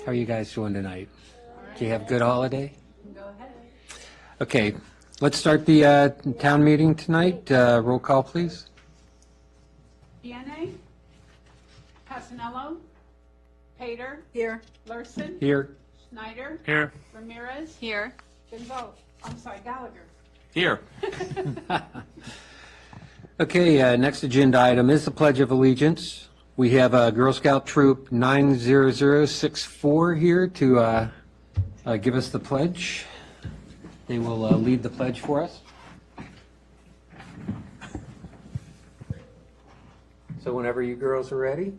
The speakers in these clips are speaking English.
How are you guys doing tonight? Did you have a good holiday? Go ahead. Okay, let's start the town meeting tonight. Roll call, please. Deanne? Casanello? Pater? Here. Larson? Here. Schneider? Here. Ramirez? Here. Gallagher. Here. Okay, next agenda item is the Pledge of Allegiance. We have Girl Scout Troop 90064 here to give us the pledge. They will lead the pledge for us. So whenever you girls are ready.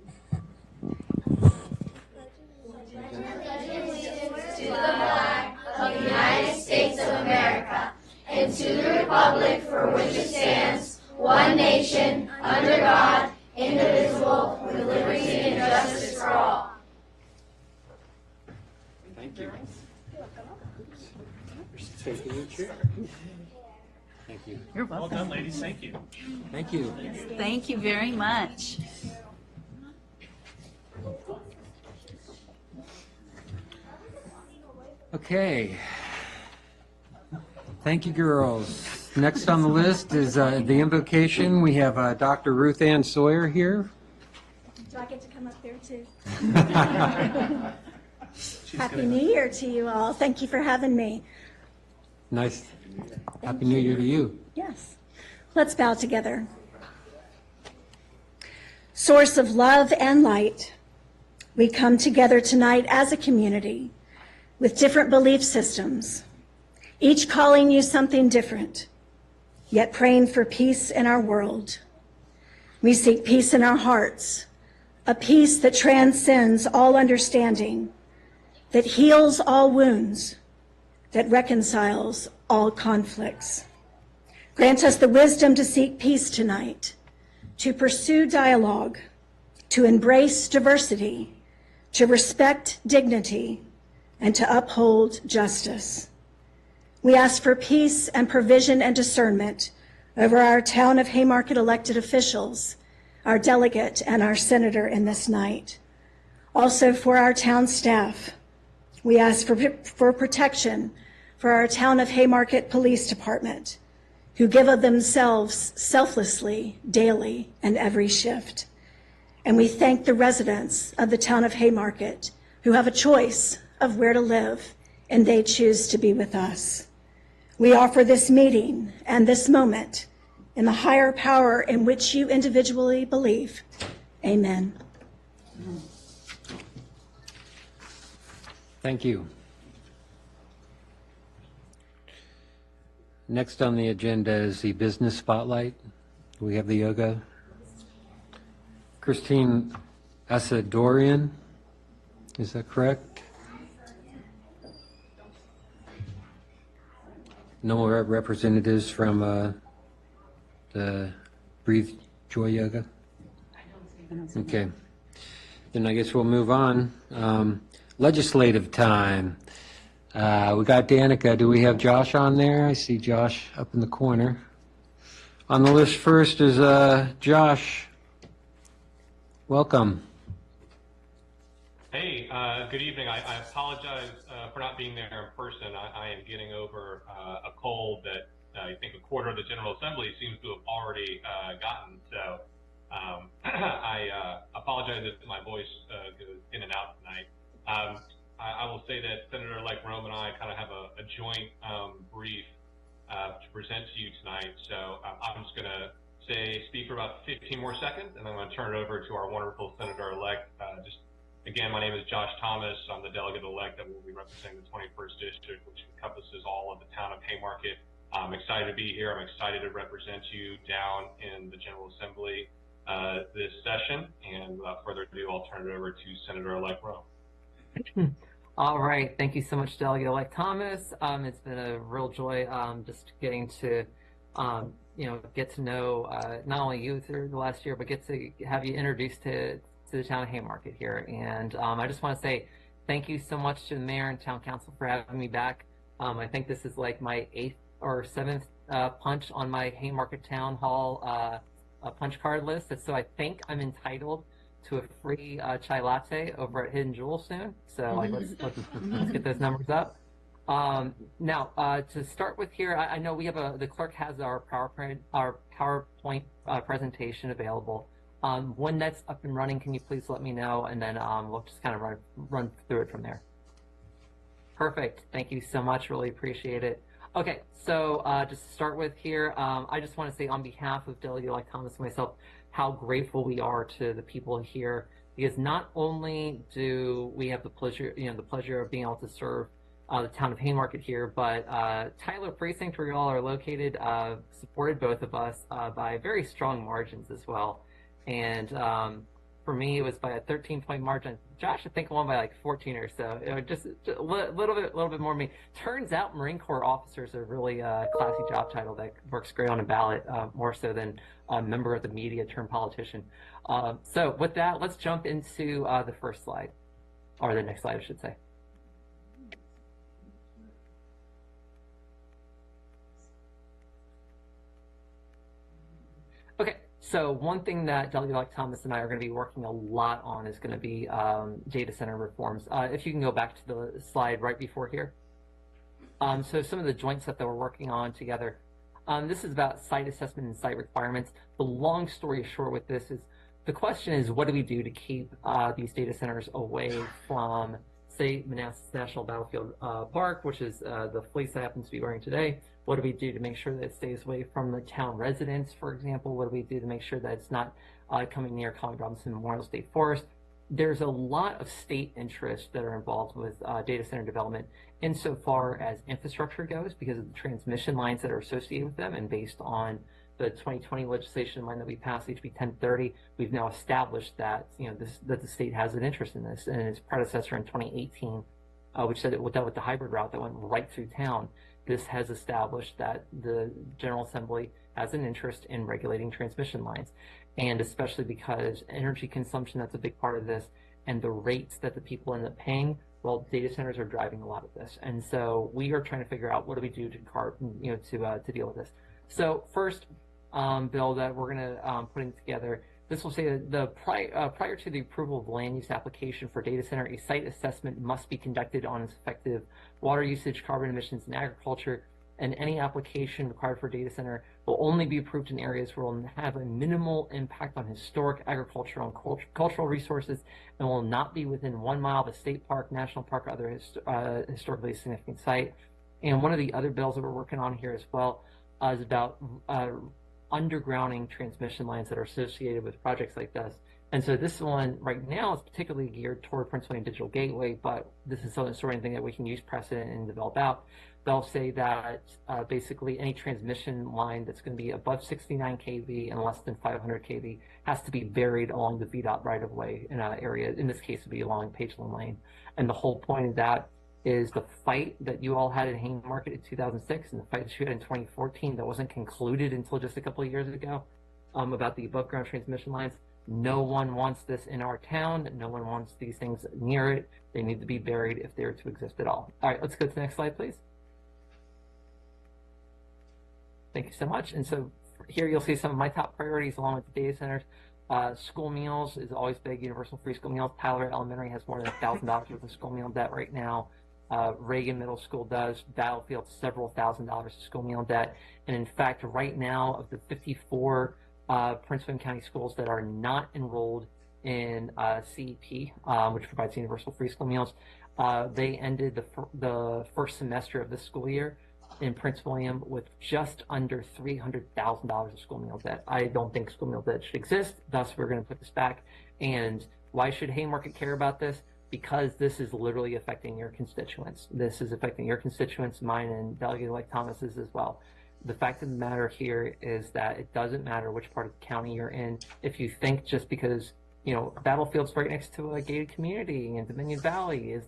Of the United States of America and to the republic for which it stands, one nation, under God, indivisible, with liberty and justice for all. Thank you. Taking your chair. Thank you. You're Well welcome. done, ladies. Thank you. Thank you. Thank you very much. Okay. Thank you, girls. Next on the list is the invocation. We have Dr. Ruth Ann Sawyer here. Do I get to come up there too? Happy New Year to you all. Thank you for having me. Nice. Happy New Year to you. Yes. Let's bow together. Source of love and light, we come together tonight as a community with different belief systems, each calling you something different, yet praying for peace in our world. We seek peace in our hearts, a peace that transcends all understanding, that heals all wounds, that reconciles all conflicts. Grant us the wisdom to seek peace tonight, to pursue dialogue, to embrace diversity, to respect dignity, and to uphold justice. We ask for peace and provision and discernment over our town of Haymarket elected officials, our delegate and our senator in this night. Also for our town staff, we ask for protection for our town of Haymarket Police Department, who give of themselves selflessly, daily, and every shift. And we thank the residents of the town of Haymarket who have a choice of where to live, and they choose to be with us. We offer this meeting and this moment in the higher power in which you individually believe. Amen. Thank you. Next on the agenda is the business spotlight. We have the yoga. Christine Asadorian, is that correct? No more representatives from the Breathe Joy Yoga? Okay. Then I guess we'll move on. Legislative time. We got Danica. Do we have Josh on there? I see Josh up in the corner. On the list first is Josh. Welcome. Hey, good evening. I apologize for not being there in person. I am getting over a cold that I think a quarter of the General Assembly seems to have already gotten. So I apologize if my voice goes in and out tonight. I will say that Senator-elect Rome and I kind of have a joint brief to present to you tonight. So I'm just going to speak for about 15 more seconds, and then I'm going to turn it over to our wonderful Senator-elect. Again, my name is Josh Thomas. I'm the delegate-elect that will be representing the 21st District, which encompasses all of the town of Haymarket. I'm excited to be here. I'm excited to represent you down in the General Assembly this session. And without further ado, I'll turn it over to Senator-elect Rome. All right. Thank you so much, Delegate-elect Thomas. It's been a real joy just getting to, get to know not only you through the last year, but get to have you introduced to the town of Haymarket here. And I just want to say thank you so much to the mayor and town council for having me back. I think this is like my 8th or 7th punch on my Haymarket Town Hall punch card list. So I think I'm entitled to a free chai latte over at Hidden Jewel soon. So like, let's get those numbers up. Now, to start with here, I know we have the clerk has our PowerPoint presentation available. When that's up and running, can you please let me know, and then we'll just kind of run through it from there. Perfect. Thank you so much. Really appreciate it. Okay, so just to start with here, I just want to say on behalf of Delegate-elect Thomas and myself, how grateful we are to the people here, because not only do we have the pleasure of being able to serve the town of Haymarket here, but Tyler Precinct, where you all are located, supported both of us by very strong margins as well. And for me, it was by a 13-point margin. Josh, I think, won by like 14 or so. Just a little bit more than me. Turns out Marine Corps officers are really a classy job title that works great on a ballot, more so than a member of the media turned politician. So with that, let's jump into the first slide, or the next slide, I should say. Okay, so one thing that Delegate-elect Thomas and I are going to be working a lot on is going to be data center reforms. If you can go back to the slide right before here. So some of the joint stuff that we're working on together. This is about site assessment and site requirements. The long story short with this is, the question is, what do we do to keep these data centers away from, say, Manassas National Battlefield Park, which is the fleece I happen to be wearing today? What do we do to make sure that it stays away from the town residents, for example? What do we do to make sure that it's not coming near Colin Robinson Memorial State Forest? There's a lot of state interests that are involved with data center development insofar as infrastructure goes, because of the transmission lines that are associated with them, and based on the 2020 legislation line that we passed, HB 1030, we've now established that that the state has an interest in this, and its predecessor in 2018, which said it dealt with the hybrid route that went right through town. This has established that the General Assembly has an interest in regulating transmission lines, and especially because energy consumption, that's a big part of this, and the rates that the people end up paying, well, data centers are driving a lot of this. And so we are trying to figure out, what do we do to deal with this. So first bill that we're going to putting together, this will say that prior to the approval of the land use application for data center, a site assessment must be conducted on its effective water usage, carbon emissions, and agriculture, and any application required for data center will only be approved in areas where it will have a minimal impact on historic, agricultural, and cultural resources, and will not be within 1 mile of a state park, national park, or other historically significant site. And one of the other bills that we're working on here as well is about undergrounding transmission lines that are associated with projects like this. And so this one right now is particularly geared toward Prince William Digital Gateway, but this is sort of thing that we can use precedent and develop out. They'll say that basically any transmission line that's going to be above 69 kV and less than 500 kV has to be buried along the VDOT right-of-way in an area. In this case, it would be along Pageland Lane. And the whole point of that is the fight that you all had in Haymarket in 2006 and the fight that you had in 2014 that wasn't concluded until just a couple of years ago about the above ground transmission lines. No one wants this in our town. No one wants these things near it. They need to be buried if they're to exist at all. All right, let's go to the next slide, please. Thank you so much. And so here you'll see some of my top priorities along with the data centers. School meals is always big, universal free school meals. Tyler Elementary has more than $1,000 worth of school meal debt right now. Reagan Middle School does. Battlefield, several $1,000s of school meal debt. And in fact, right now, of the 54 Prince William County schools that are not enrolled in CEP, which provides universal free school meals, they ended the first semester of this school year in Prince William with just under $300,000 of school meal debt. I don't think school meal debt should exist, thus we're going to put this back. And why should Haymarket care about this? Because this is literally affecting your constituents. This is affecting your constituents, mine, and Delegate-elect Thomas's as well. The fact of the matter here is that it doesn't matter which part of the county you're in. If you think just because, Battlefield's right next to a gated community in Dominion Valley,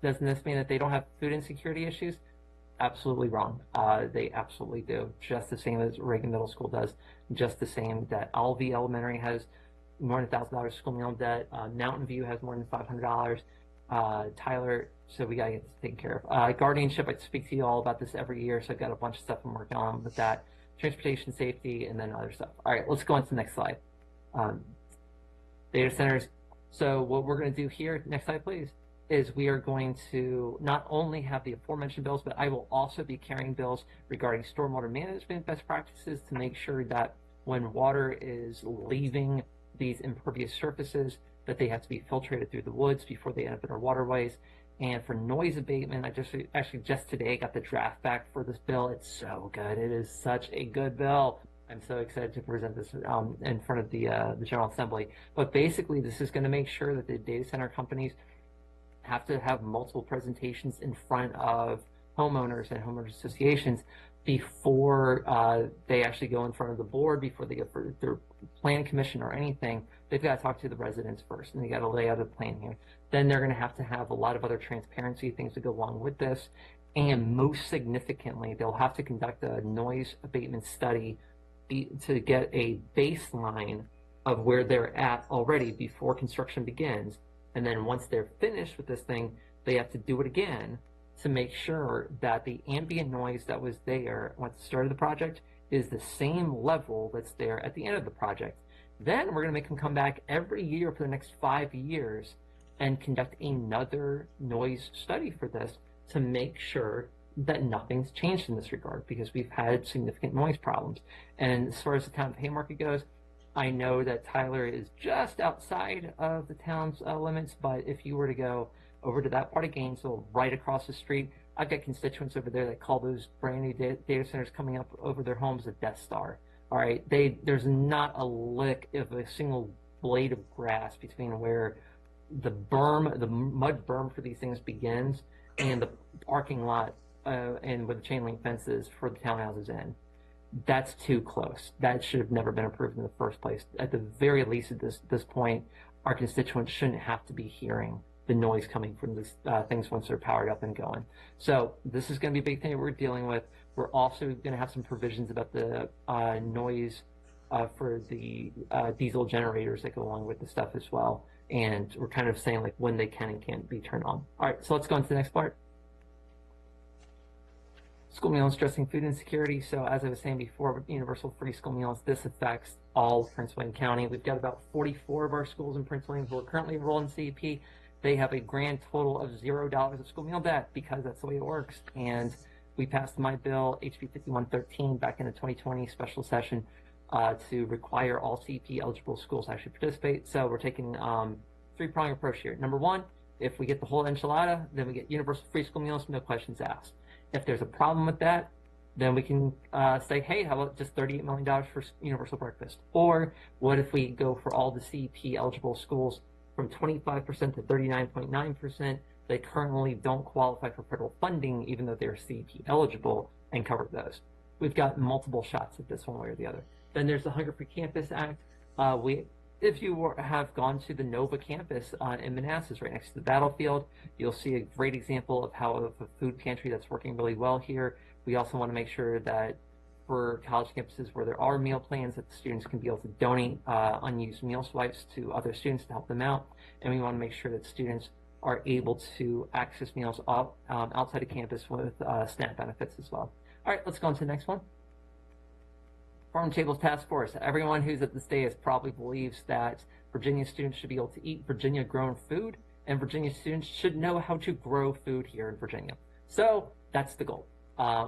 doesn't this mean that they don't have food insecurity issues? Absolutely wrong. They absolutely do. Just the same as Reagan Middle School does. Just the same that Alvey Elementary has more than $1,000 school meal debt. Mountain View has more than $500. Tyler, so we gotta get this taken care of. Guardianship, I speak to you all about this every year, so I've got a bunch of stuff I'm working on with that. Transportation safety, and then other stuff. All right, let's go on to the next slide. Data centers, So what we're going to do here, next slide please, is we are going to not only have the aforementioned bills, but I will also be carrying bills regarding stormwater management best practices to make sure that when water is leaving these impervious surfaces, that they have to be filtrated through the woods before they end up in our waterways. And for noise abatement, I just today got the draft back for this bill. It's so good. It is such a good bill. I'm so excited to present this in front of the General Assembly. But basically, this is going to make sure that the data center companies have to have multiple presentations in front of homeowners and homeowners associations before they actually go in front of the board, before they get for their plan commission or anything. They've got to talk to the residents first, and they got to lay out a plan here. Then they're going to have a lot of other transparency things to go along with this. And most significantly, they'll have to conduct a noise abatement study to get a baseline of where they're at already before construction begins. And then once they're finished with this thing, they have to do it again to make sure that the ambient noise that was there at the start of the project is the same level that's there at the end of the project. Then we're going to make them come back every year for the next 5 years and conduct another noise study for this to make sure that nothing's changed in this regard, because we've had significant noise problems. And as far as the town of Haymarket goes, I know that Tyler is just outside of the town's limits, but if you were to go over to that part of Gainesville, right across the street, I've got constituents over there that call those brand new data centers coming up over their homes a Death Star. All right, there's not a lick of a single blade of grass between where the mud berm for these things begins and the parking lot and where the chain link fence is for the townhouses in. That's too close. That should have never been approved in the first place. At the very least, at this point, our constituents shouldn't have to be hearing the noise coming from these things once they're powered up and going. So this is going to be a big thing that we're dealing with. We're also going to have some provisions about the noise for the diesel generators that go along with the stuff as well. And we're kind of saying like when they can and can't be turned on. All right, so let's go on to the next part. School meals, addressing food insecurity. So as I was saying before, with universal free school meals, this affects all of Prince William County. We've got about 44 of our schools in Prince William who are currently enrolled in CEP. They have a grand total of $0 of school meal debt because that's the way it works. And we passed my bill, HB 5113, back in the 2020 special session to require all CEP eligible schools to actually participate. So we're taking three-pronged approach here. Number one, if we get the whole enchilada, then we get universal free school meals, no questions asked. If there's a problem with that, then we can say, hey, how about just $38 million for universal breakfast? Or what if we go for all the CEP eligible schools from 25% to 39.9%? They currently don't qualify for federal funding, even though they're CEP eligible, and cover those. We've got multiple shots at this one way or the other. Then there's the Hunger Free Campus Act. If you have gone to the Nova campus in Manassas, right next to the battlefield, you'll see a great example of how a food pantry that's working really well here. We also want to make sure that for college campuses where there are meal plans, that the students can be able to donate unused meal swipes to other students to help them out. And we want to make sure that students are able to access meals outside of campus with SNAP benefits as well. All right, let's go on to the next one. Farm Tables Task Force. Everyone who's at this dais probably believes that Virginia students should be able to eat Virginia grown food, and Virginia students should know how to grow food here in Virginia. So that's the goal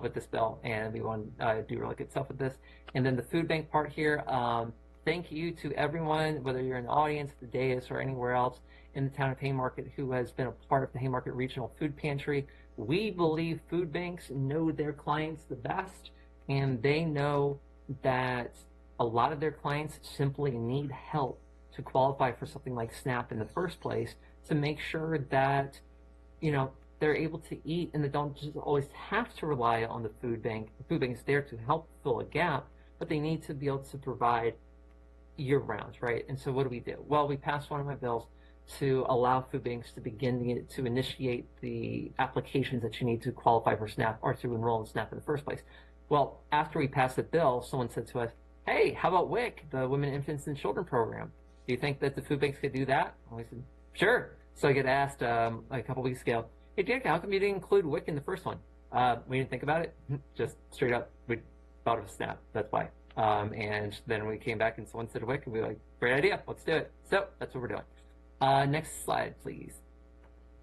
with this bill, and we want to do really good stuff with this. And then the food bank part here, thank you to everyone, whether you're in the audience, the dais, or anywhere else in the town of Haymarket who has been a part of the Haymarket Regional Food Pantry. We believe food banks know their clients the best, and they know that a lot of their clients simply need help to qualify for something like SNAP in the first place, to make sure that, you know, they're able to eat and they don't just always have to rely on the food bank. The food bank is there to help fill a gap, but they need to be able to provide year-round, right? And so what do? Well, we passed one of my bills to allow food banks to begin to initiate the applications that you need to qualify for SNAP or to enroll in SNAP in the first place. Well, after we passed the bill, someone said to us, hey, how about WIC, the Women, Infants, and Children program? Do you think that the food banks could do that? And we said, sure. So I get asked a couple weeks ago, hey, Jack, how come you didn't include WIC in the first one? We didn't think about it. Just straight up, we thought of SNAP. That's why. And then we came back and someone said WIC, and we were like, great idea, let's do it. So that's what we're doing. Next slide, please.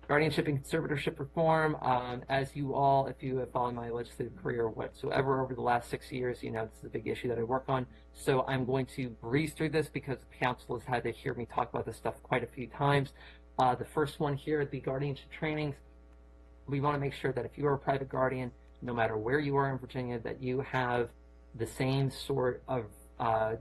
Guardianship and conservatorship reform. As you all, if you have followed my legislative career whatsoever over the last 6 years, you know this is a big issue that I work on. So I'm going to breeze through this because council has had to hear me talk about this stuff quite a few times. The first one here, the guardianship trainings. We want to make sure that if you are a private guardian, no matter where you are in Virginia, that you have the same sort of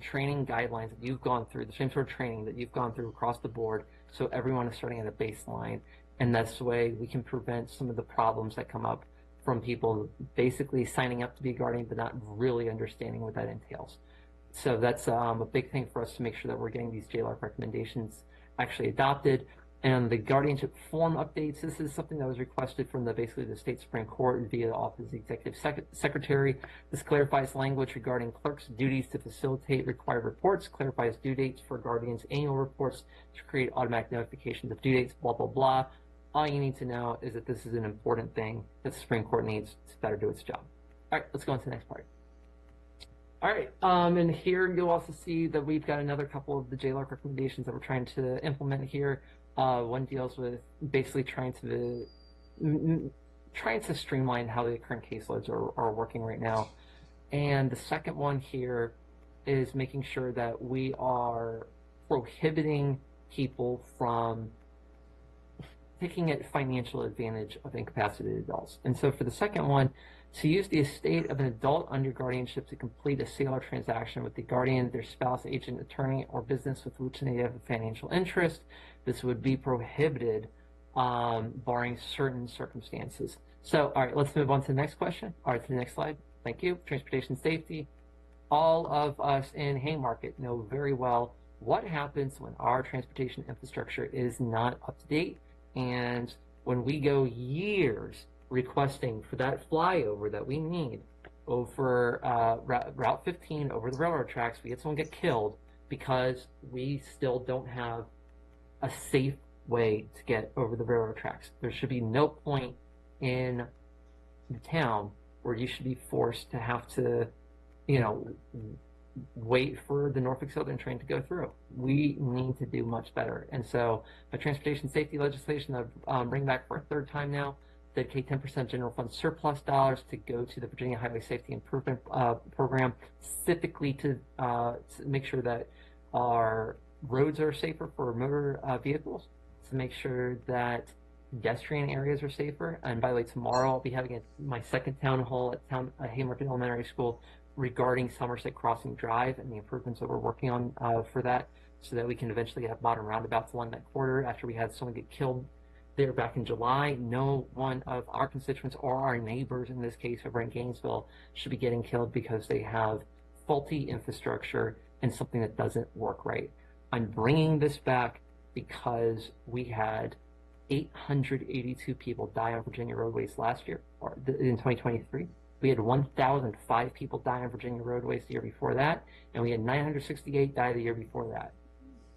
training guidelines that you've gone through, the same sort of training that you've gone through across the board, so everyone is starting at a baseline. And that's the way we can prevent some of the problems that come up from people basically signing up to be a guardian but not really understanding what that entails. So that's a big thing for us to make sure that we're getting these JLARC recommendations actually adopted. And the guardianship form updates, this is something that was requested from basically the state Supreme Court via the Office of the Executive Secretary. This clarifies language regarding clerks' duties to facilitate required reports, clarifies due dates for guardians' annual reports to create automatic notifications of due dates, blah, blah, blah. All you need to know is that this is an important thing that the Supreme Court needs to better do its job. All right, let's go on to the next part. All right, and here you'll also see that we've got another couple of the JLARC recommendations that we're trying to implement here. One deals with basically trying to streamline how the current caseloads are working right now. And the second one here is making sure that we are prohibiting people from taking financial advantage of incapacitated adults. And so for the second one, to use the estate of an adult under guardianship to complete a sale or transaction with the guardian, their spouse, agent, attorney, or business with which they have a financial interest, this would be prohibited, barring certain circumstances. So, all right, let's move on to the next question. All right, to the next slide. Thank you. Transportation safety. All of us in Haymarket know very well what happens when our transportation infrastructure is not up to date. And when we go years requesting for that flyover that we need over Route 15 over the railroad tracks, we get someone get killed because we still don't have a safe way to get over the railroad tracks. There should be no point in the town where you should be forced to have to, you know, wait for the Norfolk Southern train to go through. We need to do much better. And so my transportation safety legislation that I'm bringing back for a third time now, dedicate 10% general fund surplus dollars to go to the Virginia Highway Safety Improvement Program, specifically to make sure that our roads are safer for motor vehicles, to make sure that pedestrian areas are safer. And by the way, tomorrow I'll be having my second town hall at Haymarket Elementary School regarding Somerset Crossing Drive and the improvements that we're working on for that, so that we can eventually have modern roundabouts along that corridor after we had someone get killed there back in July. No one of our constituents or our neighbors, in this case over in Gainesville, should be getting killed because they have faulty infrastructure and something that doesn't work right. I'm bringing this back because we had 882 people die on Virginia roadways last year, or in 2023. We had 1,005 people die on Virginia roadways the year before that, and we had 968 die the year before that.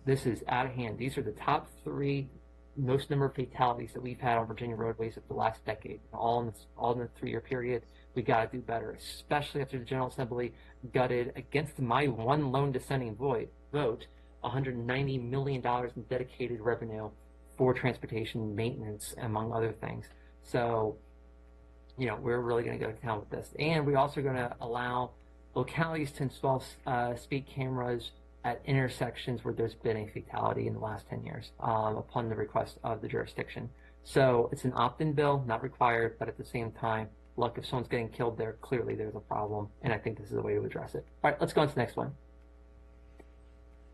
This is out of hand. These are the top 3 most number of fatalities that we've had on Virginia roadways of the last decade, all in the 3-year period. We got to do better, especially after the General Assembly gutted, against my one lone dissenting vote, $190 million in dedicated revenue for transportation maintenance, among other things. So, you know, we're really going to go to town with this. And we're also going to allow localities to install speed cameras at intersections where there's been a fatality in the last 10 years upon the request of the jurisdiction. So it's an opt-in bill, not required, but at the same time, look, if someone's getting killed there, clearly there's a problem, and I think this is a way to address it. All right, let's go on to the next one.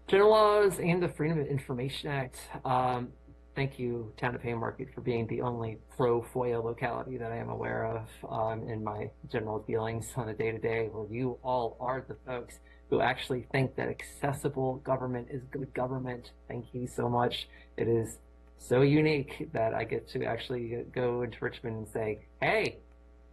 General laws and the Freedom of Information Act. Thank you, Town of Haymarket, for being the only pro-FOIA locality that I am aware of in my general dealings on a day-to-day, where you all are the folks who actually think that accessible government is good government. Thank you so much. It is so unique that I get to actually go into Richmond and say, hey,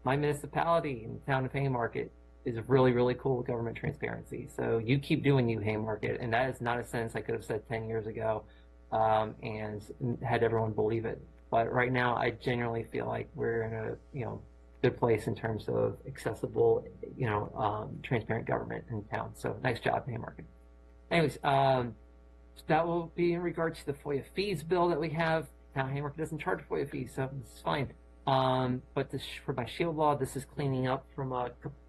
my municipality in the Town of Haymarket is really, really cool with government transparency. So you keep doing you, Haymarket. And that is not a sentence I could have said 10 years ago and had everyone believe it. But right now, I genuinely feel like we're in a, good place in terms of accessible, transparent government in town. So nice job, Haymarket. Anyways, that will be in regards to the FOIA fees bill that we have. Town of Haymarket doesn't charge FOIA fees, so this is fine. But this, for my shield law, this is cleaning up from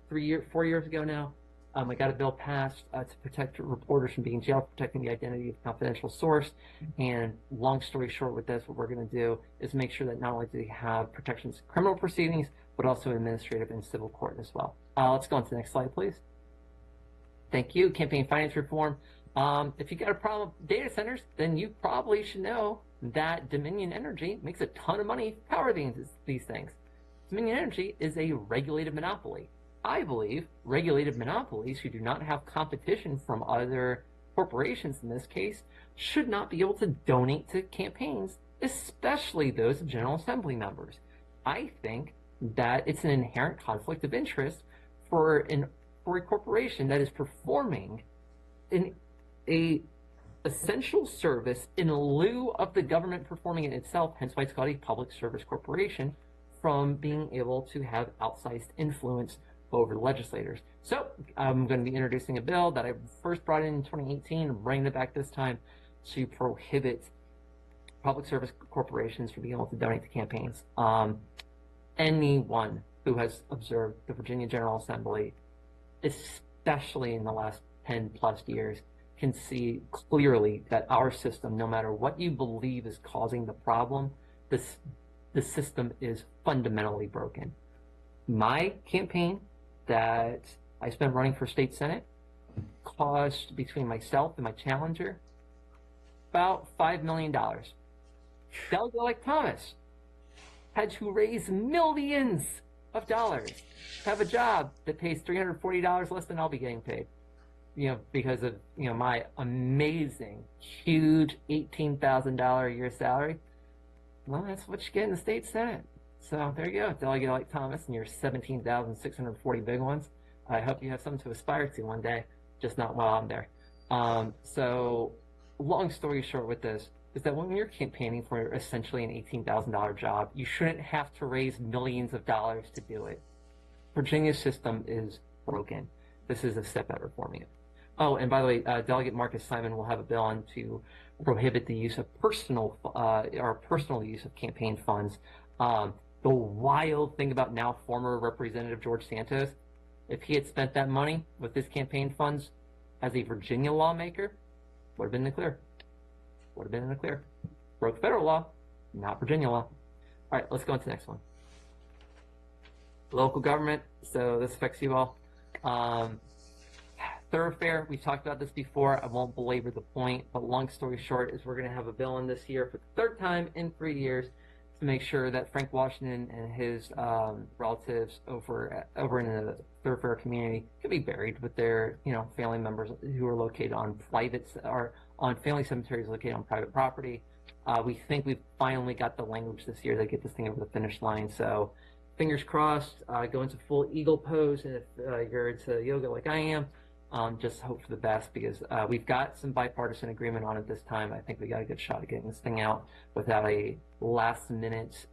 4 years ago now. I got a bill passed to protect reporters from being jailed, protecting the identity of confidential source. And long story short with this, what we're going to do is make sure that not only do they have protections in criminal proceedings, but also administrative and civil court as well. Let's go on to the next slide, please. Thank you. Campaign finance reform. If you got a problem with data centers, then you probably should know that Dominion Energy makes a ton of money powering these things. Dominion Energy is a regulated monopoly. I believe regulated monopolies who do not have competition from other corporations in this case should not be able to donate to campaigns, especially those of General Assembly members. I think that it's an inherent conflict of interest for a corporation that is performing a essential service in lieu of the government performing it itself, hence why it's called a public service corporation, from being able to have outsized influence over legislators. So I'm going to be introducing a bill that I first brought in 2018. I'm bringing it back this time to prohibit public service corporations from being able to donate to campaigns. Anyone who has observed the Virginia General Assembly, especially in the last 10 plus years, can see clearly that our system, no matter what you believe is causing the problem, the system is fundamentally broken. My campaign that I spent running for state senate cost, between myself and my challenger, about $5 million. Delegate like Thomas had to raise millions of dollars to have a job that pays $340 less than I'll be getting paid. Because of, my amazing, huge $18,000 a year salary. Well, that's what you get in the state senate. So there you go, delegate like Thomas and your 17,640 big ones. I hope you have something to aspire to one day, just not while I'm there. So long story short with this is that when you're campaigning for essentially an $18,000 job, you shouldn't have to raise millions of dollars to do it. Virginia's system is broken. This is a step at reforming it. Oh, and by the way, Delegate Marcus Simon will have a bill on to prohibit the use of personal use of campaign funds. The wild thing about now former Representative George Santos, if he had spent that money with his campaign funds as a Virginia lawmaker, would have been in the clear. Would have been in the clear. Broke federal law, not Virginia law. All right, let's go on to the next one. Local government. So this affects you all. Thoroughfare, we talked about this before. I won't belabor the point, but long story short is we're going to have a bill in this year for the third time in 3 years to make sure that Frank Washington and his relatives over in the Thoroughfare community can be buried with their family members who are located on family cemeteries located on private property. We think we've finally got the language this year to get this thing over the finish line. So fingers crossed, go into full eagle pose, and if you're into yoga like I am, just hope for the best, because we've got some bipartisan agreement on it this time. I think we got a good shot at getting this thing out without a last-minute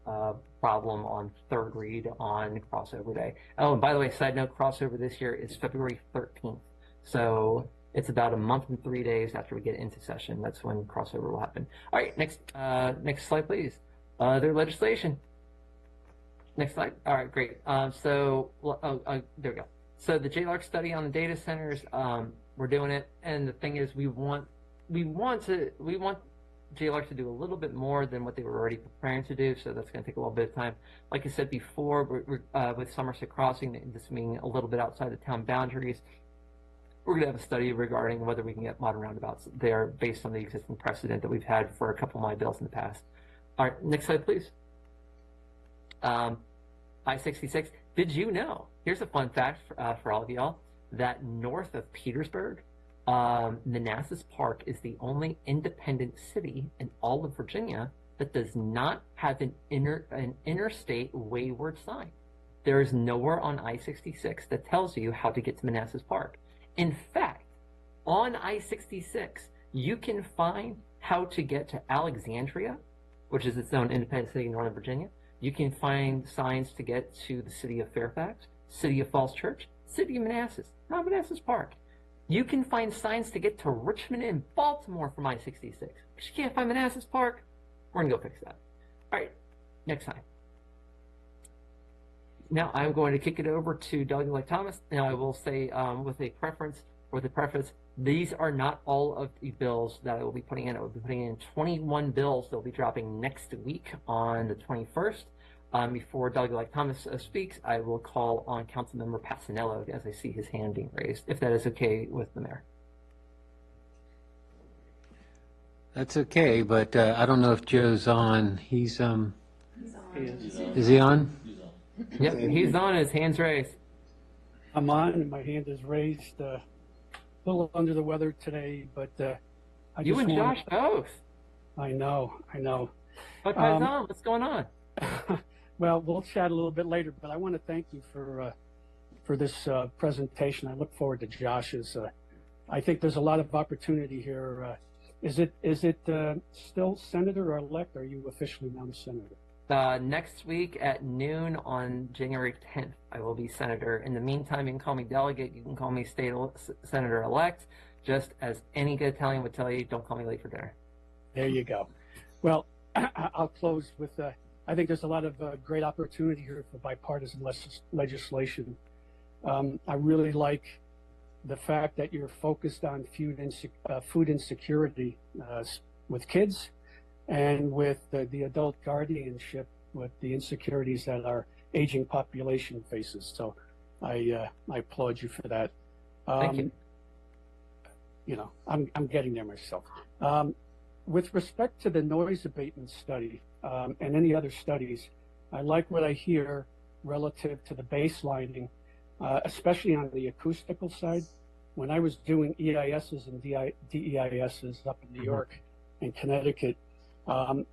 problem on third read on crossover day. Oh, and by the way, side note, crossover this year is February 13th. So it's about a month and 3 days after we get into session. That's when crossover will happen. All right, next slide, please. Other legislation. Next slide. All right, great. There we go. So the JLARC study on the data centers, we're doing it, and the thing is, we want JLARC to do a little bit more than what they were already preparing to do. So that's going to take a little bit of time. Like I said before, with Somerset Crossing, this being a little bit outside the town boundaries, we're going to have a study regarding whether we can get modern roundabouts there based on the existing precedent that we've had for a couple of my bills in the past. All right, next slide, please. I-66. Did you know? Here's a fun fact for all of y'all, that north of Petersburg, Manassas Park is the only independent city in all of Virginia that does not have an interstate wayward sign. There is nowhere on I-66 that tells you how to get to Manassas Park. In fact, on I-66, you can find how to get to Alexandria, which is its own independent city in Northern Virginia. You can find signs to get to the city of Fairfax, city of Falls Church, city of Manassas, not Manassas Park. You can find signs to get to Richmond and Baltimore from I-66. But you can't find Manassas Park. We're going to go fix that. All right, next time. Now I'm going to kick it over to Delegate Thomas. Now I will say with a preface, these are not all of the bills that I will be putting in. I will be putting in 21 bills that will be dropping next week on the 21st. Before Delegate Thomas speaks, I will call on Councilmember Passanello as I see his hand being raised, if that is okay with the mayor. That's okay, but I don't know if Joe's on. Is he on? Yep, he's on. His hand's raised. I'm on, and my hand is raised. A little under the weather today, but I You just and want- Josh both. I know. What goes on? What's going on? Well, we'll chat a little bit later, but I want to thank you for this presentation. I look forward to Josh's. I think there's a lot of opportunity here. Is it still senator or elect? Or are you officially now the senator? Next week at noon on January 10th, I will be senator. In the meantime, you can call me delegate. You can call me state senator-elect. Just as any good Italian would tell you, don't call me late for dinner. There you go. Well, I'll close with, I think there's a lot of great opportunity here for bipartisan legislation. I really like the fact that you're focused on food insecurity with kids and with the adult guardianship with the insecurities that our aging population faces. So I applaud you for that. Thank you. You know, I'm getting there myself. With respect to the noise abatement study and any other studies, I like what I hear relative to the baselining, especially on the acoustical side. When I was doing EISs and DEISs up in New York and Connecticut,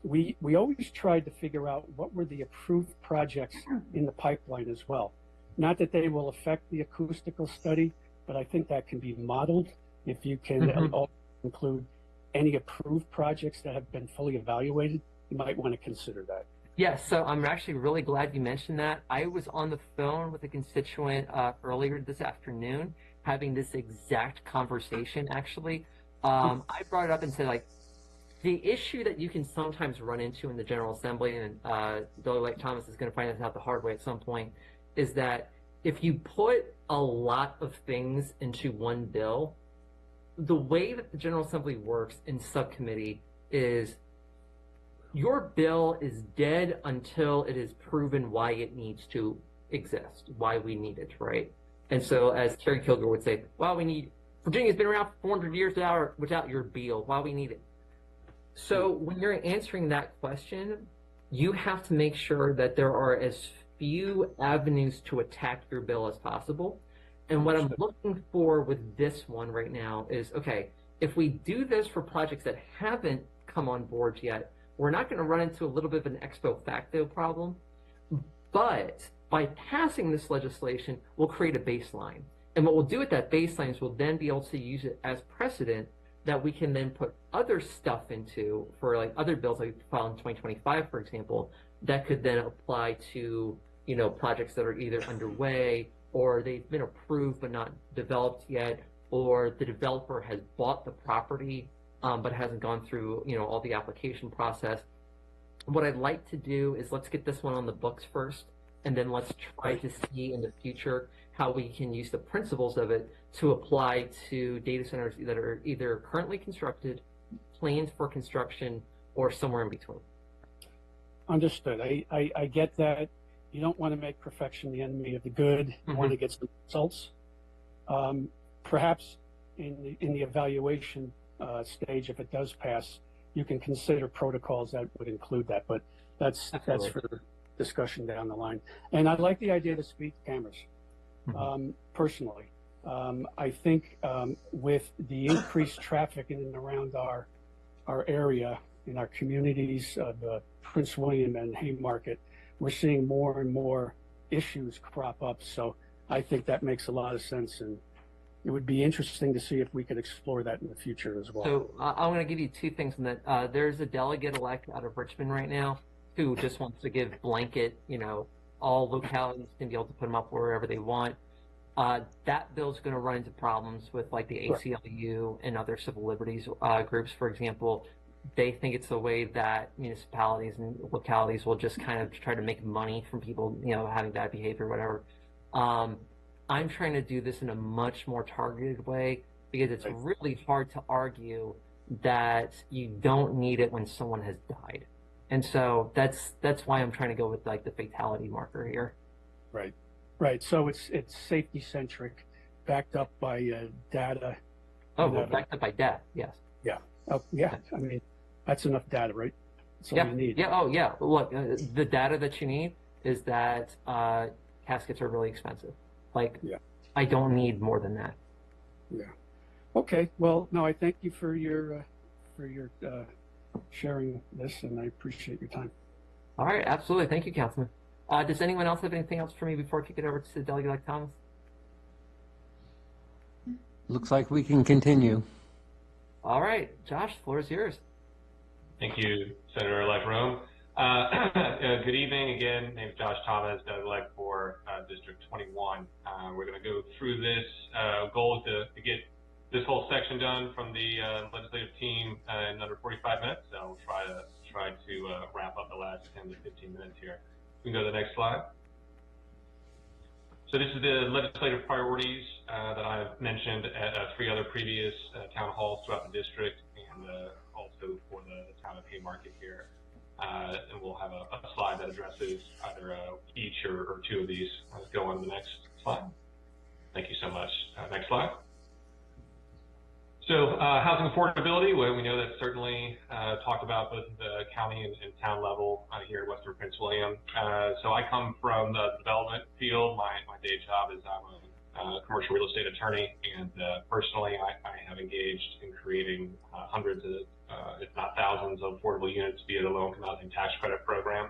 we always tried to figure out what were the approved projects in the pipeline as well. Not that they will affect the acoustical study, but I think that can be modeled if you can also include any approved projects that have been fully evaluated. You might want to consider that. Yes, so I'm actually really glad you mentioned that. I was on the phone with a constituent earlier this afternoon having this exact conversation, actually. I brought it up and said, like, the issue that you can sometimes run into in the General Assembly, and Delegate Thomas is going to find this out the hard way at some point, is that if you put a lot of things into one bill, the way that the General Assembly works in subcommittee is your bill is dead until it is proven why it needs to exist, why we need it, right? And so, as Terry Kilgore would say, well, Virginia's been around for 400 years without your bill, why we need it. So when you're answering that question, you have to make sure that there are as few avenues to attack your bill as possible. And what I'm looking for with this one right now is, okay, if we do this for projects that haven't come on board yet, we're not going to run into a little bit of an ex post facto problem. But by passing this legislation, we'll create a baseline. And what we'll do with that baseline is we'll then be able to use it as precedent that we can then put other stuff into for like other bills like we file in 2025, for example, that could then apply to, you know, projects that are either underway or they've been approved but not developed yet, or the developer has bought the property but hasn't gone through, you know, all the application process. What I'd like to do is let's get this one on the books first, and then let's try to see in the future how we can use the principles of it to apply to data centers that are either currently constructed, planned for construction, or somewhere in between. Understood. I get that. You don't want to make perfection the enemy of the good. You want to get some results. Perhaps in the evaluation stage, if it does pass, you can consider protocols that would include that. But that's for discussion down the line. And I like the idea of the speed cameras. Personally, I think with the increased traffic in and around our area, in our communities of Prince William and Haymarket, we're seeing more and more issues crop up. So I think that makes a lot of sense, and it would be interesting to see if we could explore that in the future as well. So I'm going to give you two things on that. There's a delegate-elect out of Richmond right now who just wants to give blanket, you know, all localities can be able to put them up wherever they want. That bill's going to run into problems with like the Right. ACLU and other civil liberties groups, for example. They think it's the way that municipalities and localities will just kind of try to make money from people, having bad behavior, or whatever. I'm trying to do this in a much more targeted way because it's Right. really hard to argue that you don't need it when someone has died. And so that's why I'm trying to go with like the fatality marker here. Right. Right. So it's safety centric, backed up by data. Oh, and well, backed up by death, yes. Oh, yeah. I mean, that's enough data, right? That's all Yeah, you need. yeah, oh yeah. Look, the data that you need is that caskets are really expensive. Like, Yeah. I don't need more than that. Yeah. Okay. Well, no, I thank you for your sharing this, and I appreciate your time. All right, absolutely. Thank you, Councilman. Does anyone else have anything else for me before I kick it over to Delegate Thomas? Looks like we can continue. All right, Josh, the floor is yours. Thank you, Senator-elect Rome. Good evening again. Name's Josh Thomas, Delegate for District 21. We're going to go through this. Goal is to get this whole section done from the legislative team in under 45 minutes. So I'll try to wrap up the last 10 to 15 minutes here. We can go to the next slide. So this is the legislative priorities that I've mentioned at 3 other previous town halls throughout the district, and also for the town of Haymarket here. And we'll have a slide that addresses either each or 2 of these. Let's go on to the next slide. Thank you so much. Next slide. So housing affordability, well, we know that's certainly talked about both at the county and town level here in Western Prince William. So I come from the development field. My day job is I'm a commercial real estate attorney, and personally I have engaged in creating hundreds of, if not thousands of affordable units via the low-income housing tax credit program.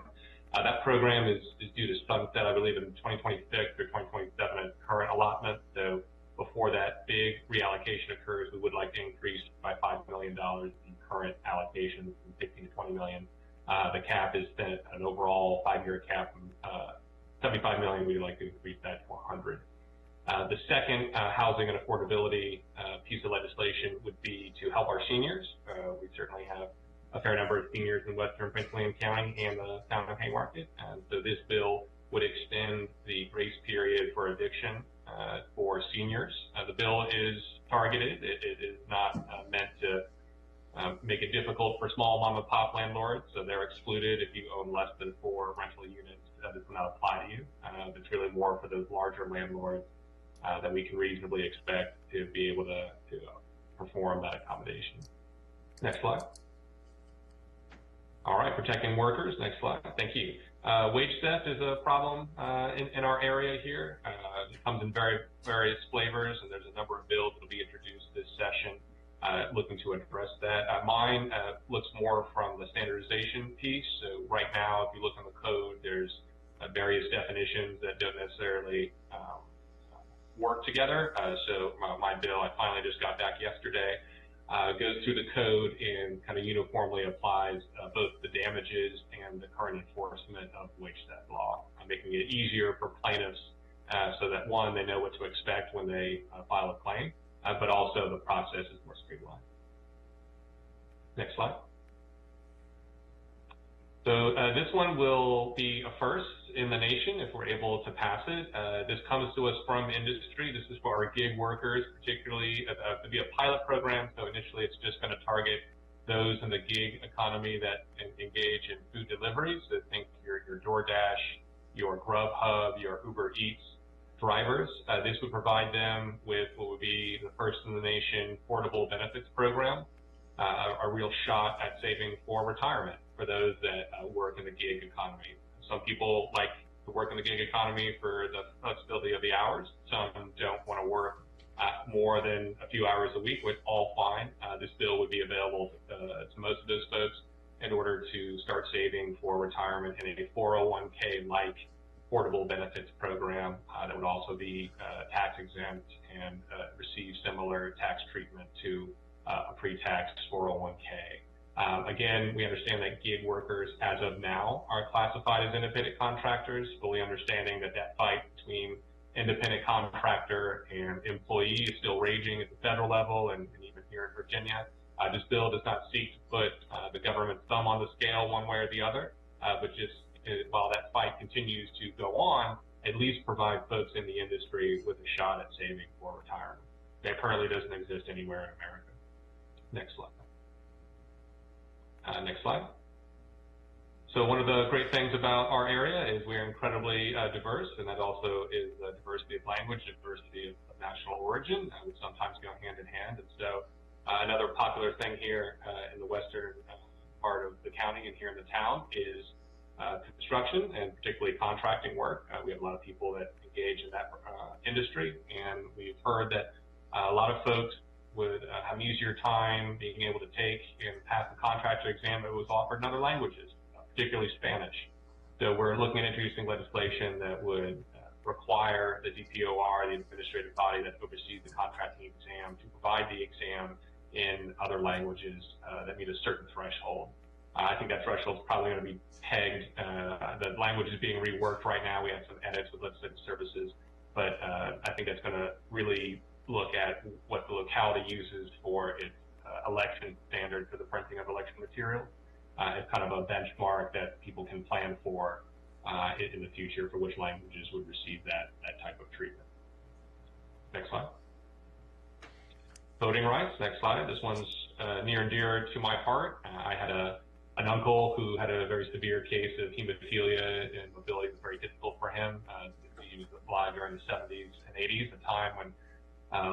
That program is due to sunset, I believe, in 2026 or 2027 at current allotment. So before that big reallocation occurs, we would like to increase by $5 million the current allocation from 15 to 20 million. The cap is set at an overall 5-year cap of 75 million. We'd like to increase that to 100. The second housing and affordability piece of legislation would be to help our seniors. We certainly have a fair number of seniors in Western Prince William County and the town of Haymarket. And so this bill would extend the grace period for eviction for seniors. The bill is targeted. It is not meant to make it difficult for small mom and pop landlords, so they're excluded if you own less than 4 rental units. That does not apply to you. It's really more for those larger landlords that we can reasonably expect to be able to perform that accommodation. Next slide. All right, protecting workers. Next slide. Thank you. Wage theft is a problem in our area here. It comes in various flavors, and there's a number of bills that will be introduced this session looking to address that. Mine looks more from the standardization piece. So right now, if you look in the code, there's various definitions that don't necessarily work together. So my bill, I finally just got back yesterday, goes through the code and kind of uniformly applies both the damages and the current enforcement of wage theft law, making it easier for plaintiffs so that, one, they know what to expect when they file a claim, but also the process is more streamlined. Next slide. So this one will be a first in the nation if we're able to pass it. This comes to us from industry. This is for our gig workers, particularly to be a pilot program. So initially it's just going to target those in the gig economy that engage in food deliveries. So think your DoorDash, your Grubhub, your Uber Eats drivers. This would provide them with what would be the first in the nation portable benefits program, a real shot at saving for retirement for those that work in the gig economy. Some people like to work in the gig economy for the flexibility of the hours. Some don't want to work more than a few hours a week, which all fine. This bill would be available to most of those folks in order to start saving for retirement in a 401k-like portable benefits program that would also be tax exempt and receive similar tax treatment to a pre-tax 401k. Again, we understand that gig workers, as of now, are classified as independent contractors, fully understanding that that fight between independent contractor and employee is still raging at the federal level and even here in Virginia. This bill does not seek to put the government's thumb on the scale one way or the other, but just while that fight continues to go on, at least provide folks in the industry with a shot at saving for retirement. That currently doesn't exist anywhere in America. Next slide. Next slide. So one of the great things about our area is we're incredibly diverse, and that also is diversity of language, diversity of national origin, which sometimes go hand in hand. And so another popular thing here in the western part of the county and here in the town is construction, and particularly contracting work. We have a lot of people that engage in that industry, and we've heard that a lot of folks would have an easier time being able to take and pass the contractor exam that was offered in other languages, particularly Spanish. So we're looking at introducing legislation that would require the DPOR, the administrative body that oversees the contracting exam, to provide the exam in other languages that meet a certain threshold. I think that threshold is probably going to be pegged. The language is being reworked right now. We have some edits with legislative services, but I think that's going to really look at what the locality uses for its election standard for the printing of election materials. It's kind of a benchmark that people can plan for in the future for which languages would receive that type of treatment. Next slide. Voting rights, next slide. This one's near and dear to my heart. I had an uncle who had a very severe case of hemophilia, and mobility was very difficult for him. He was alive during the 70s and 80s, a time when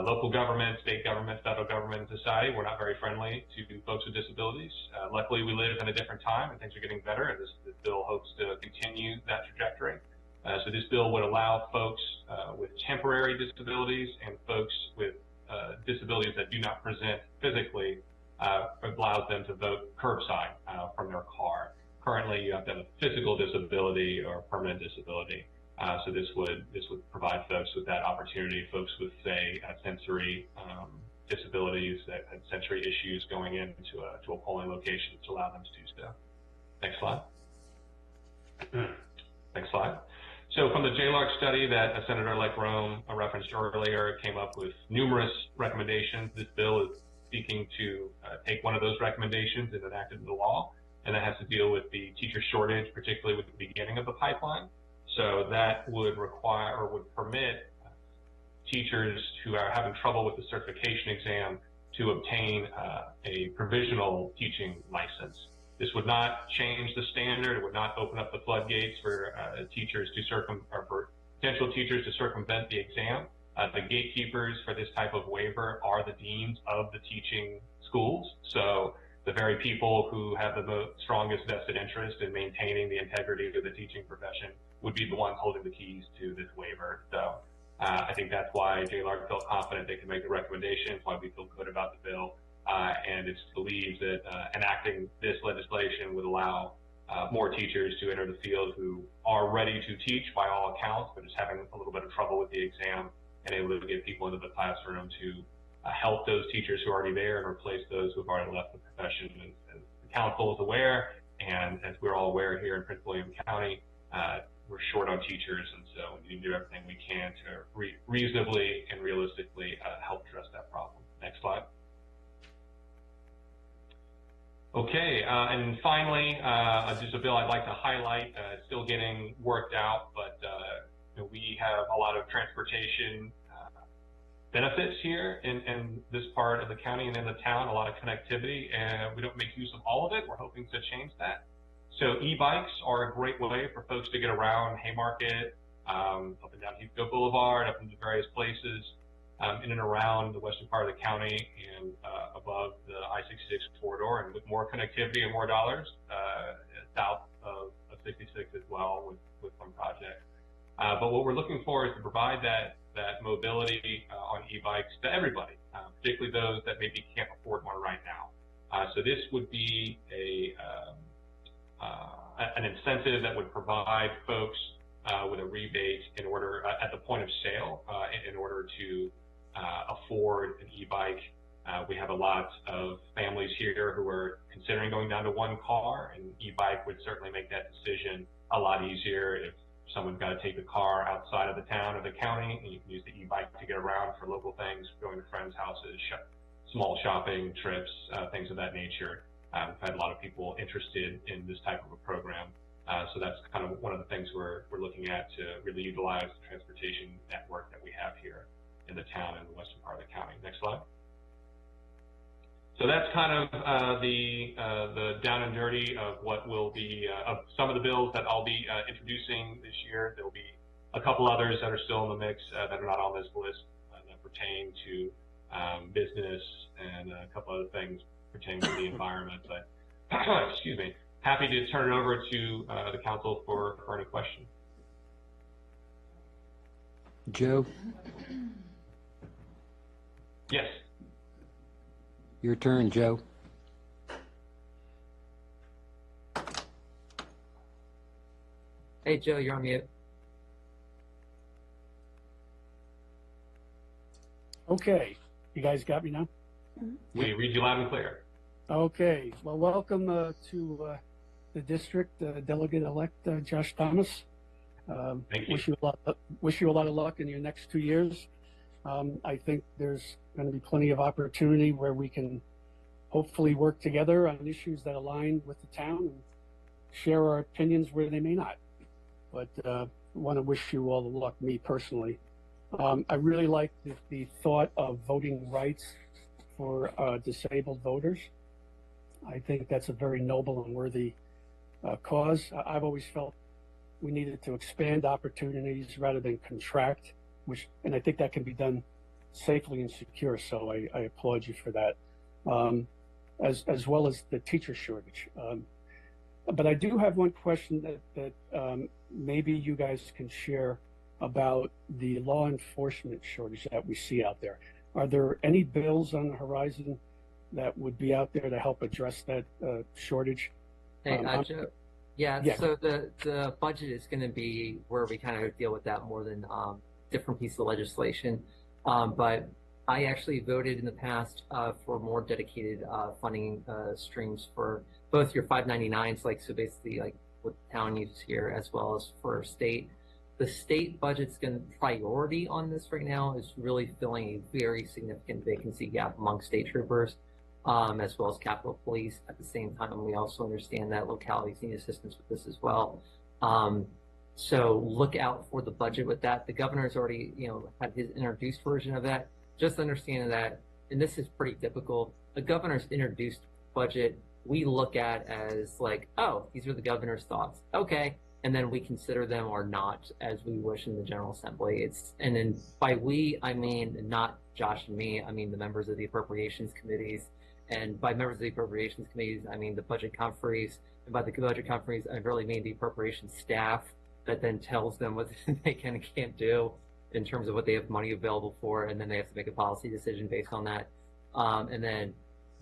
local government, state government, federal government, and society were not very friendly to folks with disabilities. Luckily, we live in a different time, and things are getting better, and this bill hopes to continue that trajectory. So this bill would allow folks with temporary disabilities and folks with disabilities that do not present physically, allows them to vote curbside from their car. Currently, you have to have a physical disability or a permanent disability. So this would provide folks with that opportunity, folks with, say, sensory disabilities, that had sensory issues going into a polling location, to allow them to do so. Next slide. Next slide. So from the JLARC study that Senator-elect Rome referenced earlier, came up with numerous recommendations. This bill is seeking to take one of those recommendations and enact it into law, and that has to deal with the teacher shortage, particularly with the beginning of the pipeline. So that would require or would permit teachers who are having trouble with the certification exam to obtain a provisional teaching license. This would not change the standard. It would not open up the floodgates for teachers to for potential teachers to circumvent the exam. The gatekeepers for this type of waiver are the deans of the teaching schools. So the very people who have the strongest vested interest in maintaining the integrity of the teaching profession would be the ones holding the keys to this waiver. So I think that's why JLARC felt confident they could make the recommendations, why we feel good about the bill. And it's believed that enacting this legislation would allow more teachers to enter the field who are ready to teach by all accounts, but just having a little bit of trouble with the exam, and able to get people into the classroom to help those teachers who are already there and replace those who have already left the profession. As the council is aware, and as we're all aware here in Prince William County, we're short on teachers, and so we need to do everything we can to reasonably and realistically help address that problem. Next slide. Okay, and finally, just a bill I'd like to highlight. It's still getting worked out, but we have a lot of transportation benefits here in this part of the county and in the town, a lot of connectivity, and we don't make use of all of it. We're hoping to change that. So e-bikes are a great way for folks to get around Haymarket, up and down Heathcote Boulevard, up into various places, in and around the western part of the county and above the I-66 corridor, and with more connectivity and more dollars south of 66 as well with some projects. But what we're looking for is to provide that mobility on e-bikes to everybody, particularly those that maybe can't afford one right now. So this would be an incentive that would provide folks with a rebate in order at the point of sale in order to afford an e-bike. We have a lot of families here who are considering going down to one car, and e-bike would certainly make that decision a lot easier. If someone's got to take the car outside of the town or the county, and you can use the e-bike to get around for local things, going to friends' houses, small shopping trips, things of that nature. We've had a lot of people interested in this type of a program. So that's kind of one of the things we're looking at to really utilize the transportation network that we have here in the town and the western part of the county. Next slide. So that's kind of the down and dirty of what will be of some of the bills that I'll be introducing this year. There will be a couple others that are still in the mix that are not on this list that pertain to business and a couple other things pertaining to the environment. But excuse me, happy to turn it over to the council for any questions. Joe, Yes. your turn, Joe. Hey, Joe, you're on mute. Okay, you guys got me now? We read you loud and clear. Okay, well, welcome to the district, Delegate-elect Josh Thomas. Thank you. Wish you a lot of luck in your next 2 years. I think there's going to be plenty of opportunity where we can hopefully work together on issues that align with the town and share our opinions where they may not. But want to wish you all the luck, me personally. I really like the thought of voting rights for disabled voters. I think that's a very noble and worthy cause. I've always felt we needed to expand opportunities rather than contract, and I think that can be done safely and secure. So I applaud you for that, as well as the teacher shortage. But I do have one question that maybe you guys can share about the law enforcement shortage that we see out there. Are there any bills on the horizon that would be out there to help address that shortage? Hey, Joe. Yeah, Yeah. so the budget is going to be where we kind of deal with that more than different pieces of legislation. But I actually voted in the past for more dedicated funding streams for both your 599s, like so basically like what the town uses here, as well as for state. The state budget's going to priority on this right now is really filling a very significant vacancy gap among state troopers, as well as Capitol Police. At the same time, we also understand that localities need assistance with this as well. So look out for the budget with that. The governor's already, had his introduced version of that. Just understanding that, and this is pretty typical, a governor's introduced budget, we look at as like, oh, these are the governor's thoughts. Okay. And then we consider them or not as we wish in the General Assembly. And then by we, I mean not Josh and me, I mean the members of the appropriations committees. And by members of the appropriations committees, I mean the budget conferees. And by the budget conferees, I really mean the appropriations staff that then tells them what they can and can't do in terms of what they have money available for. And then they have to make a policy decision based on that. And then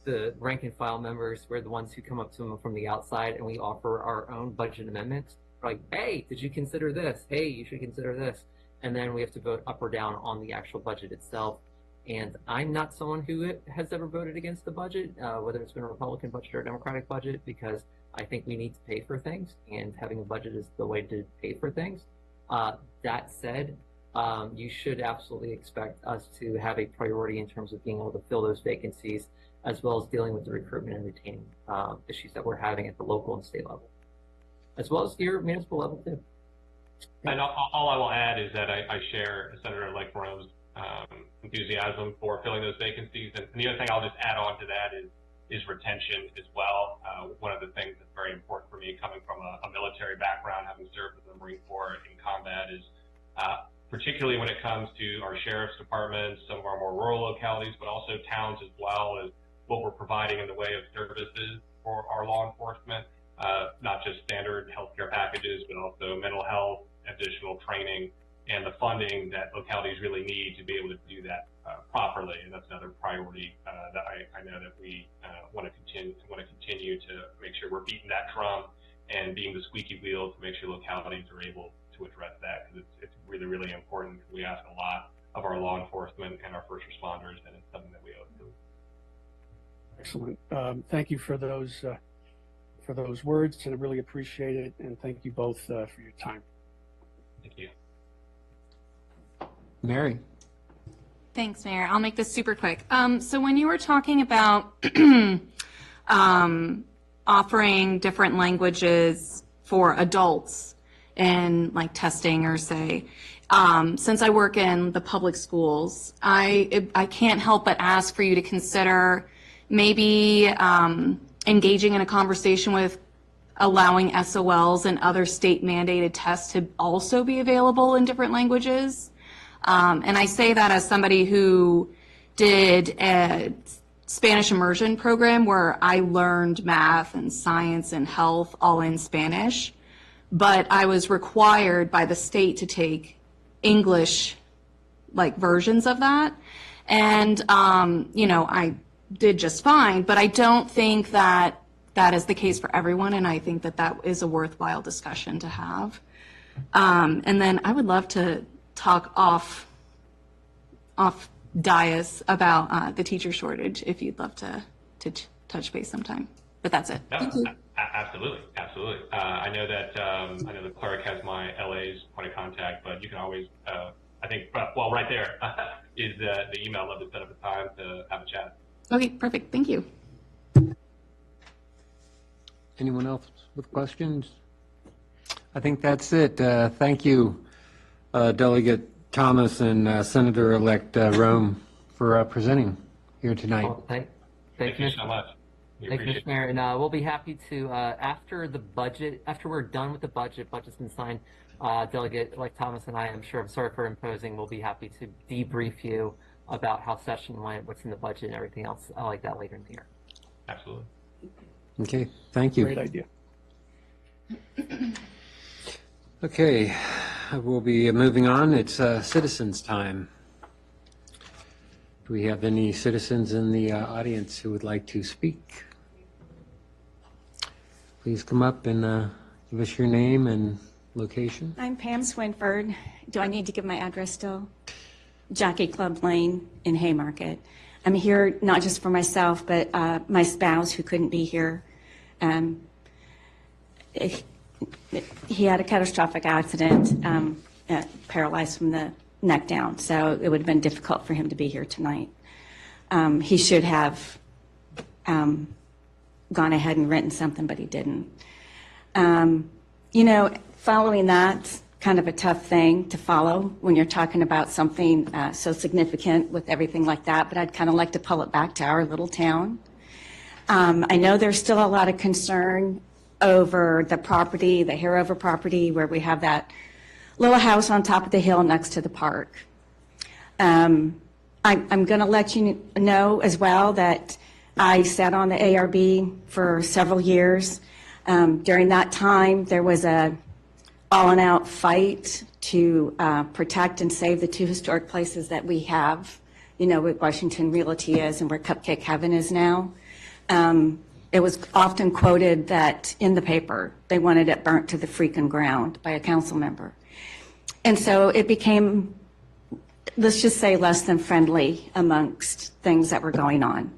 the rank and file members, we're the ones who come up to them from the outside and we offer our own budget amendments. Like, hey, did you consider this? Hey, you should consider this. And then we have to vote up or down on the actual budget itself. And I'm not someone who has ever voted against the budget, whether it's been a Republican budget or a Democratic budget, because I think we need to pay for things, and having a budget is the way to pay for things. That said, you should absolutely expect us to have a priority in terms of being able to fill those vacancies, as well as dealing with the recruitment and retaining issues that we're having at the local and state level, as well as your municipal level too. And all I will add is that I share Senator-elect Moreau's enthusiasm for filling those vacancies. And the other thing I'll just add on to that is retention as well. One of the things that's very important for me, coming from a military background, having served with the Marine Corps in combat, is particularly when it comes to our sheriff's departments, some of our more rural localities, but also towns as well, as what we're providing in the way of services for our law enforcement. Not just standard healthcare packages, but also mental health, additional training, and the funding that localities really need to be able to do that properly. And that's another priority that I know that we want to continue to make sure we're beating that drum and being the squeaky wheel to make sure localities are able to address that, because it's really, really important. We ask a lot of our law enforcement and our first responders, and it's something that we owe to them. Excellent. Thank you for those words, and I really appreciate it. And thank you both for your time. Thank you. Mary? Thanks, Mayor. I'll make this super quick. So when you were talking about offering different languages for adults in like testing or say, since I work in the public schools, I can't help but ask for you to consider maybe engaging in a conversation with allowing SOLs and other state mandated tests to also be available in different languages. And I say that as somebody who did a Spanish immersion program where I learned math and science and health all in Spanish, but I was required by the state to take English like versions of that. And, I did just fine, but I don't think that that is the case for everyone. And I think that that is a worthwhile discussion to have. And then I would love to talk off dais about the teacher shortage if you'd love to touch base sometime. But that's it. No, Thank you. Absolutely. I know that the clerk has my LA's point of contact, but you can always, I think, well, right there is the email. I'd love to set up a time to have a chat. Okay, perfect. Thank you. Anyone else with questions? I think that's it. Thank you, Delegate Thomas and Senator-elect Rome for presenting here tonight. Well, thank Thank you you so much. We Thank you, appreciate Mr. Mayor. And we'll be happy to, after we're done with the budget's been signed, Delegate Thomas and I, I'm sorry for imposing, we'll be happy to debrief you about how session went, what's in the budget and everything else like that later in the year. Absolutely. Okay, thank you. Great idea. Okay, we'll be moving on. It's citizens' time. Do we have any citizens in the audience who would like to speak? Please come up and give us your name and location. I'm Pam Swinford. Do I need to give my address still? Jockey Club Lane in Haymarket. I'm here not just for myself, but my spouse who couldn't be here. He had a catastrophic accident, paralyzed from the neck down, so it would have been difficult for him to be here tonight. He should have gone ahead and written something, but he didn't. Following that's kind of a tough thing to follow when you're talking about something so significant with everything like that, but I'd kind of like to pull it back to our little town. I know there's still a lot of concern over the property, the Harover property, where we have that little house on top of the hill next to the park. I'm going to let you know as well that I sat on the ARB for several years. During that time, there was a all-out fight to protect and save the two historic places that we have, where Washington Realty is and where Cupcake Heaven is now. It was often quoted that in the paper, they wanted it burnt to the freaking ground by a council member. And so it became, let's just say, less than friendly amongst things that were going on.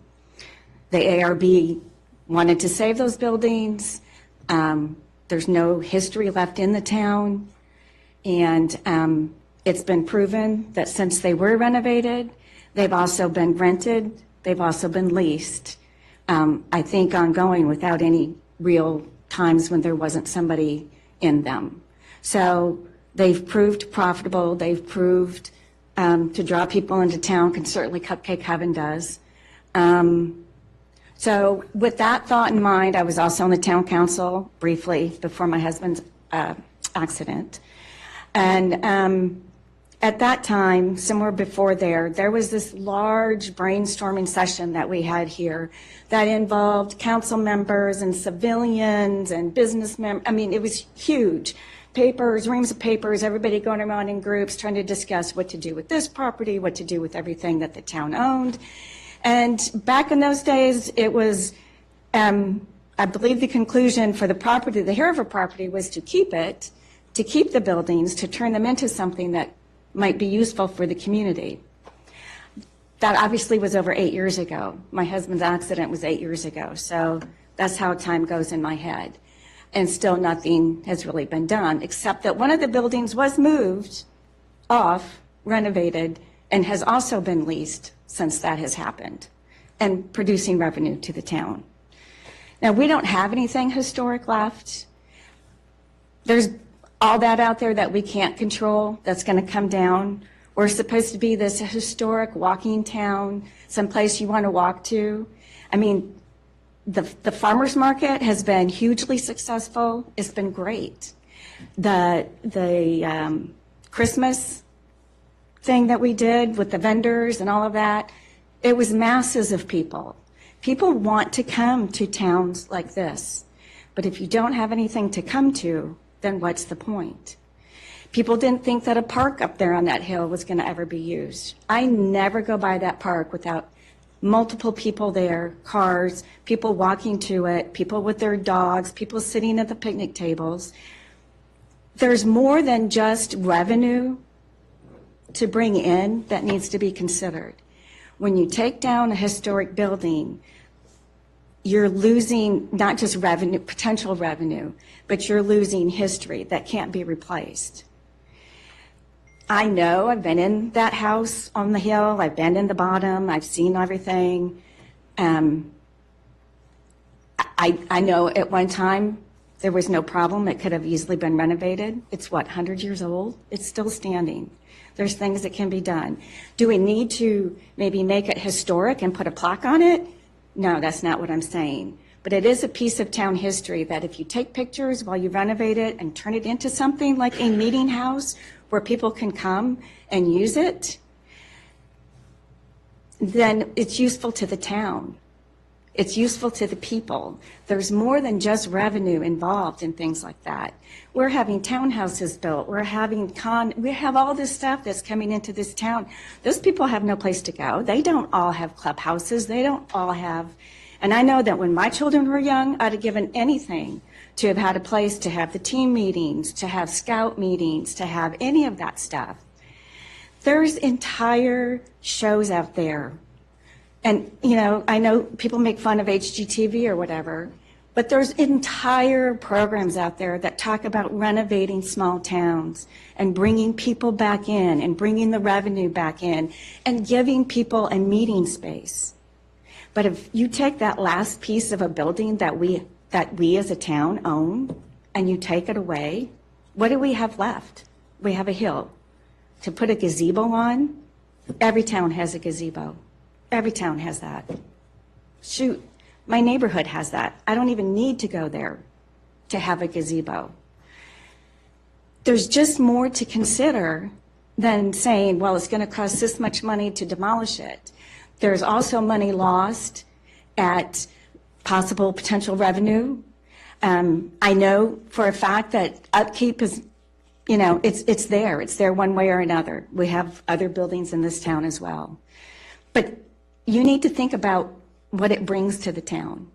The ARB wanted to save those buildings. There's no history left in the town. And it's been proven that since they were renovated, they've also been rented, they've also been leased. I think ongoing without any real times when there wasn't somebody in them. So they've proved profitable. They've proved to draw people into town, and certainly Cupcake Heaven does. So with that thought in mind, I was also on the town council briefly before my husband's accident. And at that time, somewhere before there was this large brainstorming session that we had here that involved council members and civilians and business members. I mean, it was huge. Papers, reams of papers, everybody going around in groups trying to discuss what to do with this property, what to do with everything that the town owned. And back in those days, it was, I believe the conclusion for the property, the Harover property, was to keep it, to keep the buildings, to turn them into something that might be useful for the community. That obviously was over 8 years ago. My husband's accident was 8 years ago, so that's how time goes in my head. and still nothing has really been done, except that one of the buildings was moved off, renovated, and has also been leased since that has happened, and producing revenue to the town. Now, we don't have anything historic left. There's all that out there that we can't control that's going to come down. We're supposed to be this historic walking town, someplace you want to walk to. I mean, the farmers market has been hugely successful. It's been great. The Christmas thing that we did with the vendors and all of that, it was masses of people. People want to come to towns like this. But if you don't have anything to come to, then what's the point? People didn't think that a park up there on that hill was going to ever be used. I never go by that park without multiple people there, cars, people walking to it, people with their dogs, people sitting at the picnic tables. There's more than just revenue to bring in that needs to be considered. When you take down a historic building, you're losing not just revenue, potential revenue, but you're losing history that can't be replaced. I know, I've been in that house on the hill, I've been in the bottom, I've seen everything. I know at one time there was no problem, it could have easily been renovated. It's what, 100 years old? It's still standing. There's things that can be done. Do we need to maybe make it historic and put a plaque on it? No, that's not what I'm saying. But it is a piece of town history that if you take pictures while you renovate it and turn it into something like a meeting house where people can come and use it, then it's useful to the town. It's useful to the people. There's more than just revenue involved in things like that. We're having townhouses built. We have all this stuff that's coming into this town. Those people have no place to go. They don't all have clubhouses. They don't all have, and I know that when my children were young, I'd have given anything to have had a place to have the team meetings, to have scout meetings, to have any of that stuff. There's entire shows out there. And, you know, I know people make fun of HGTV or whatever, but there's entire programs out there that talk about renovating small towns and bringing people back in and bringing the revenue back in and giving people a meeting space. But if you take that last piece of a building that we as a town own and you take it away, what do we have left? We have a hill. To put a gazebo on, every town has a gazebo. Every town has that. Shoot, my neighborhood has that. I don't even need to go there to have a gazebo. There's just more to consider than saying, well, it's going to cost this much money to demolish it. There's also money lost at possible potential revenue. I know for a fact that upkeep is, you know, it's there. It's there one way or another. We have other buildings in this town as well. But you need to think about what it brings to the town.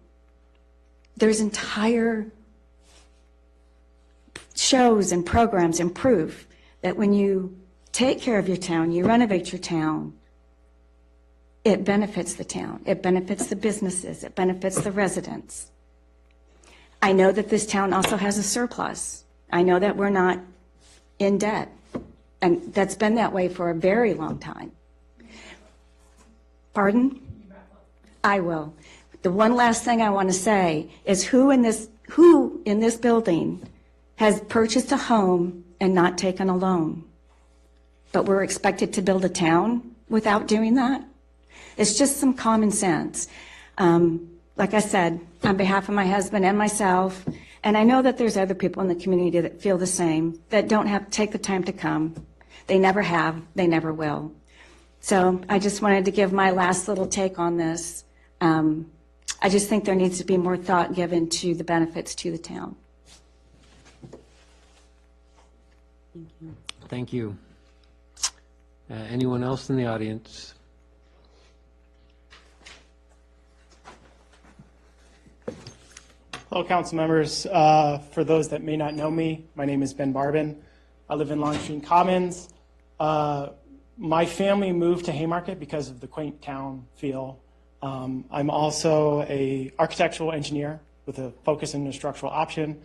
There's entire shows and programs and proof that when you take care of your town, you renovate your town, it benefits the town. It benefits the businesses. It benefits the residents. I know that this town also has a surplus. I know that we're not in debt. And that's been that way for a very long time. Pardon? I will. The one last thing I want to say is who in this building has purchased a home and not taken a loan? But we're expected to build a town without doing that? It's just some common sense. Like I said, on behalf of my husband and myself, and I know that there's other people in the community that feel the same, that don't have to take the time to come. They never have, they never will. So I just wanted to give my last little take on this. I just think there needs to be more thought given to the benefits to the town. Thank you. Anyone else in the audience? Hello, council members. For those that may not know me, my name is Ben Barbin. I live in Longstreet Commons. My family moved to Haymarket because of the quaint town feel. I'm also an architectural engineer with a focus in the structural option.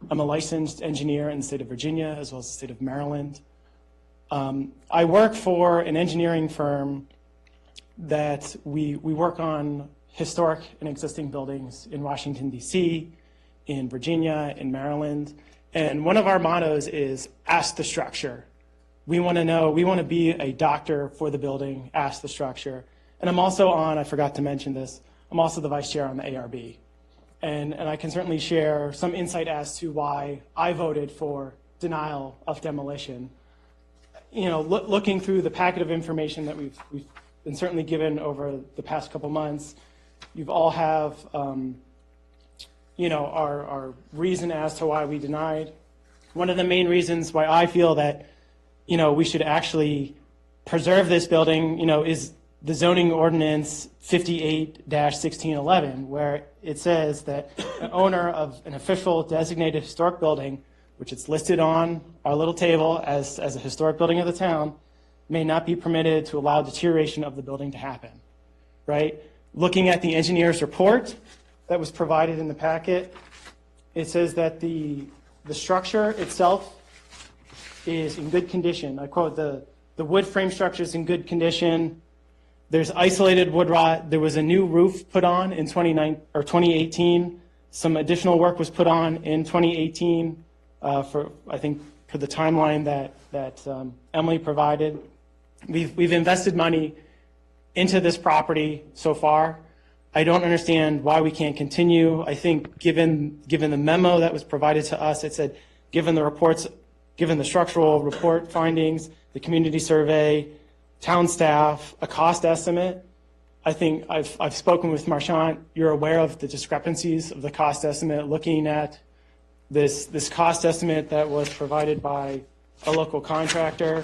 I'm a licensed engineer in the state of Virginia as well as the state of Maryland. I work for an engineering firm that we work on historic and existing buildings in Washington, D.C., in Virginia, in Maryland. And one of our mottos is ask the structure. We want to know, we want to be a doctor for the building, ask the structure. And I'm also I forgot to mention this, I'm also the vice chair on the ARB. And I can certainly share some insight as to why I voted for denial of demolition. You know, looking through the packet of information that we've been certainly given over the past couple months, you've all have, you know, our reason as to why we denied. One of the main reasons why I feel that, you know, we should actually preserve this building, you know, is the zoning ordinance 58-1611, where it says that an owner of an official designated historic building, which it's listed on our little table as a historic building of the town, may not be permitted to allow deterioration of the building to happen, right? Looking at the engineer's report that was provided in the packet, it says that the structure itself is in good condition. I quote, the wood frame structure is in good condition. There's isolated wood rot. There was a new roof put on in 2018. Some additional work was put on in 2018 for the timeline that Emily provided. We've invested money into this property so far. I don't understand why we can't continue. I think given the memo that was provided to us, it said, given the reports, given the structural report findings, the community survey, town staff, a cost estimate. I think I've spoken with Marchant. You're aware of the discrepancies of the cost estimate, looking at this cost estimate that was provided by a local contractor.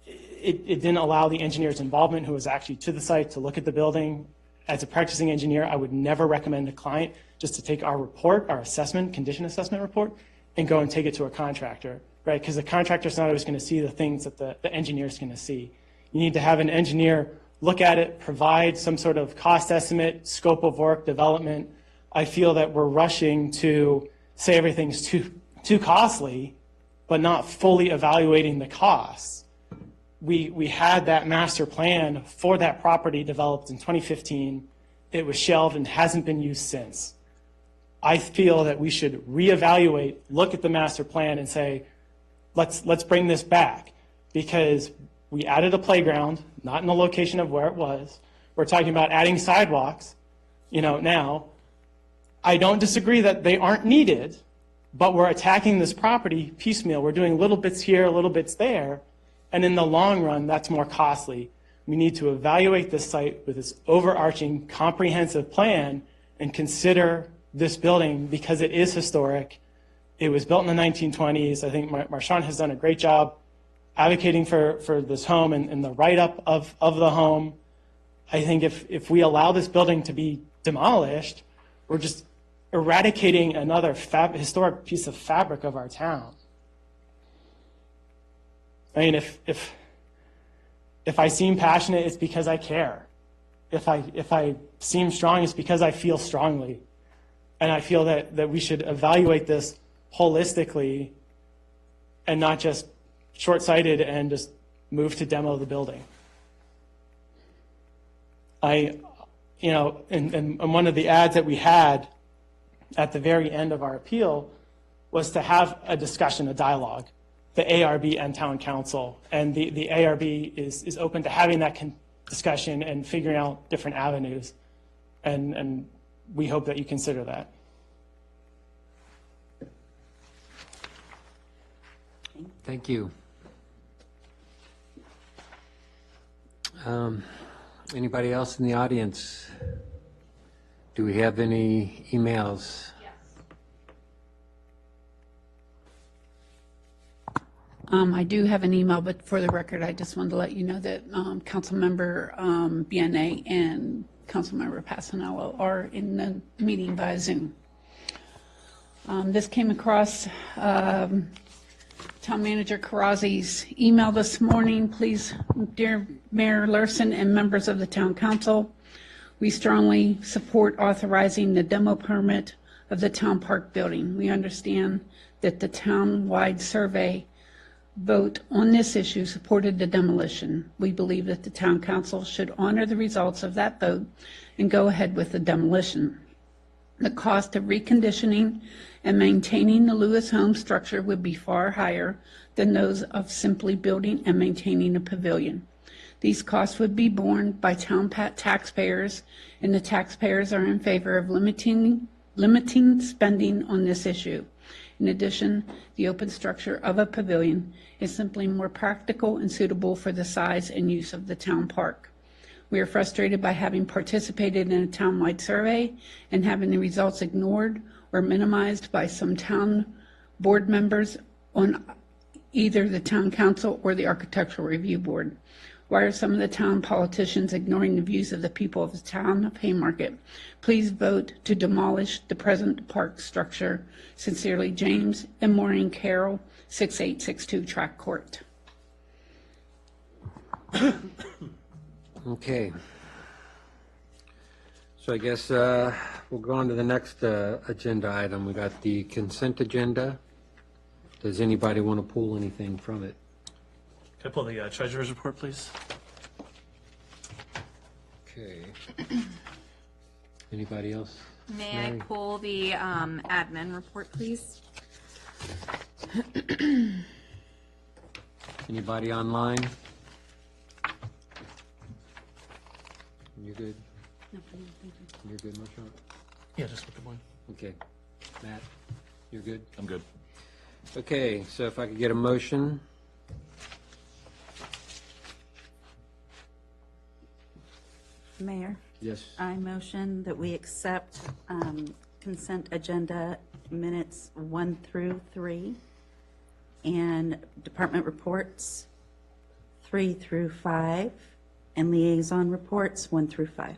It didn't allow the engineer's involvement, who was actually to the site to look at the building. As a practicing engineer, I would never recommend a client just to take our report, our assessment, condition assessment report, and go and take it to a contractor, right? Because the contractor's not always going to see the things that the engineer's going to see. You need to have an engineer look at it, provide some sort of cost estimate, scope of work, development. I feel that we're rushing to say everything's too costly, but not fully evaluating the costs. We had that master plan for that property developed in 2015. It was shelved and hasn't been used since. I feel that we should reevaluate, look at the master plan and say, let's bring this back, because we added a playground, not in the location of where it was. We're talking about adding sidewalks, you know, now. I don't disagree that they aren't needed, but we're attacking this property piecemeal. We're doing little bits here, little bits there. And in the long run, that's more costly. We need to evaluate this site with this overarching comprehensive plan and consider this building, because it is historic. It was built in the 1920s. I think Marchant has done a great job advocating for this home and the write-up of the home. I think if we allow this building to be demolished, we're just eradicating another historic piece of fabric of our town. I mean, if I seem passionate, it's because I care. If I seem strong, it's because I feel strongly. And I feel that we should evaluate this holistically and not just short-sighted and just move to demo the building. And one of the ads that we had at the very end of our appeal was to have a discussion, a dialogue, the ARB and town council. And the ARB is open to having that discussion and figuring out different avenues. And we hope that you consider that. Thank you. Anybody else in the audience? Do we have any emails? I do have an email, but for the record, I just wanted to let you know that Councilmember Bianne and Councilmember Passanello are in the meeting via Zoom. This came across Town Manager Karazi's email this morning. Please, dear Mayor Larson and members of the Town Council, we strongly support authorizing the demo permit of the town park building. We understand that the town-wide survey vote on this issue supported the demolition. We believe that the town council should honor the results of that vote and go ahead with the demolition. The cost of reconditioning and maintaining the Lewis home structure would be far higher than those of simply building and maintaining a pavilion. These costs would be borne by town taxpayers, and the taxpayers are in favor of limiting spending on this issue. In addition, the open structure of a pavilion is simply more practical and suitable for the size and use of the town park. We are frustrated by having participated in a town-wide survey and having the results ignored or minimized by some town board members on either the town council or the architectural review board. Why are some of the town politicians ignoring the views of the people of the town of Haymarket? Please vote to demolish the present park structure. Sincerely, James and Maureen Carroll, 6862 Track Court. Okay. So I guess we'll go on to the next agenda item. We got the consent agenda. Does anybody want to pull anything from it? Can I pull the treasurer's report, please? Okay. Anybody else? May I Mary? pull the admin report, please? Anybody online? You're good? You're good, Marshall? Yeah, just look at one. Okay. Matt, you're good? I'm good. Okay, so if I could get a motion. Mayor, Yes. I motion that we accept consent agenda minutes 1 through 3 and department reports 3 through 5 and liaison reports 1 through 5.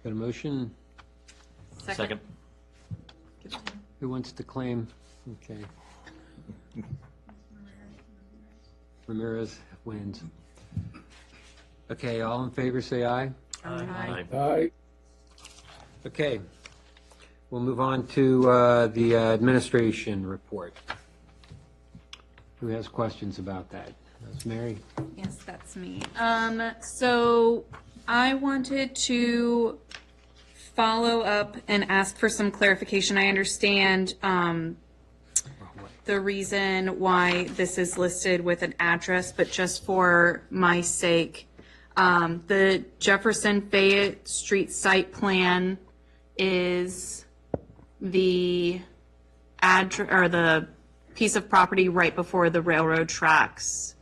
Got a motion? Second. Who wants to claim? Okay. Ramirez wins. Okay, all in favor, say aye. Aye. Okay. We'll move on to the administration report. Who has questions about that? That's Mary. Yes, that's me. So I wanted to follow up and ask for some clarification. I understand the reason why this is listed with an address, but just for my sake, the Jefferson Fayette Street site plan is the address or the piece of property right before the railroad tracks.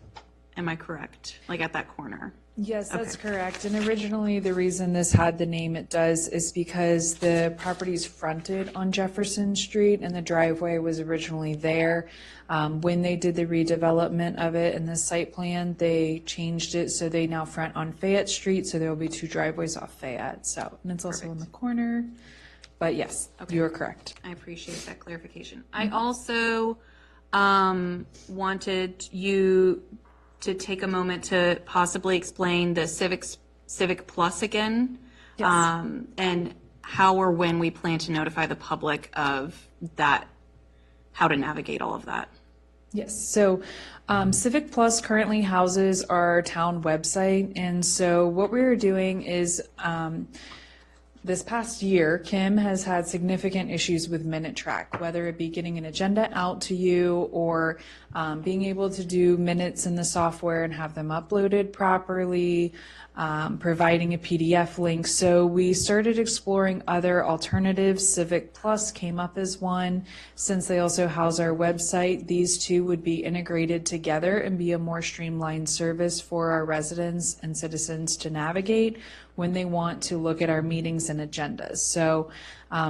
Am I correct? Like at that corner? Yes, that's correct. And originally, the reason this had the name it does is because the property's fronted on Jefferson Street and the driveway was originally there. When they did the redevelopment of it in the site plan, they changed it so they now front on Fayette Street, so there will be 2 driveways off Fayette. So, and it's also in the corner. But yes, you are correct. I appreciate that clarification. I also wanted you to take a moment to possibly explain the Civic Plus again, and how or when we plan to notify the public of that, how to navigate all of that. Yes, so Civic Plus currently houses our town website, and so what we're doing is this past year, Kim has had significant issues with MinuteTrack, whether it be getting an agenda out to you or being able to do minutes in the software and have them uploaded properly, providing a PDF link. So we started exploring other alternatives. Civic Plus came up as one. Since they also house our website, these two would be integrated together and be a more streamlined service for our residents and citizens to navigate when they want to look at our meetings and agendas. So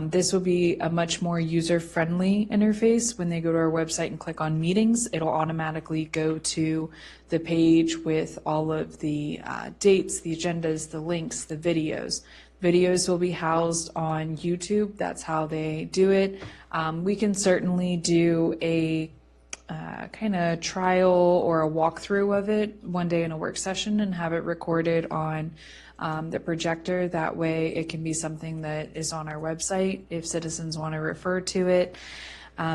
this will be a much more user-friendly interface. When they go to our website and click on meetings, it'll automatically go to the page with all of the dates, the agendas, the links, the videos. Videos will be housed on YouTube. That's how they do it. We can certainly do a kind of trial or a walkthrough of it one day in a work session and have it recorded on the projector. That way it can be something that is on our website if citizens want to refer to it.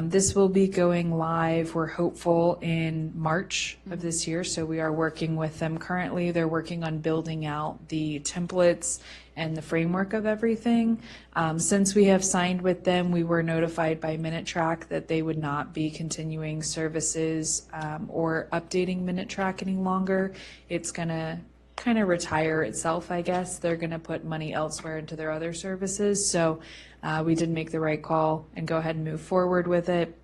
This will be going live, we're hopeful, in March of this year. So we are working with them currently. They're working on building out the templates and the framework of everything. Since we have signed with them, we were notified by MinuteTrack that they would not be continuing services or updating MinuteTrack any longer. It's going to kind of retire itself, I guess. They're going to put money elsewhere into their other services. So we did make the right call and go ahead and move forward with it.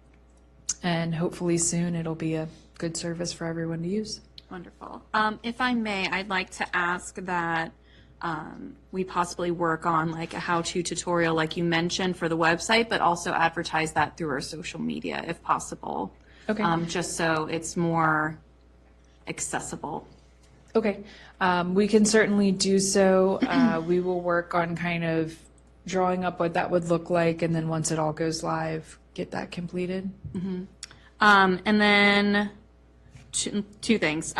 And hopefully soon it'll be a good service for everyone to use. Wonderful. If I may, I'd like to ask that we possibly work on like a how-to tutorial like you mentioned for the website, but also advertise that through our social media if possible. Okay. Just so it's more accessible. Okay. We can certainly do so. We will work on kind of drawing up what that would look like, and then once it all goes live, get that completed. Mm-hmm. And then two things.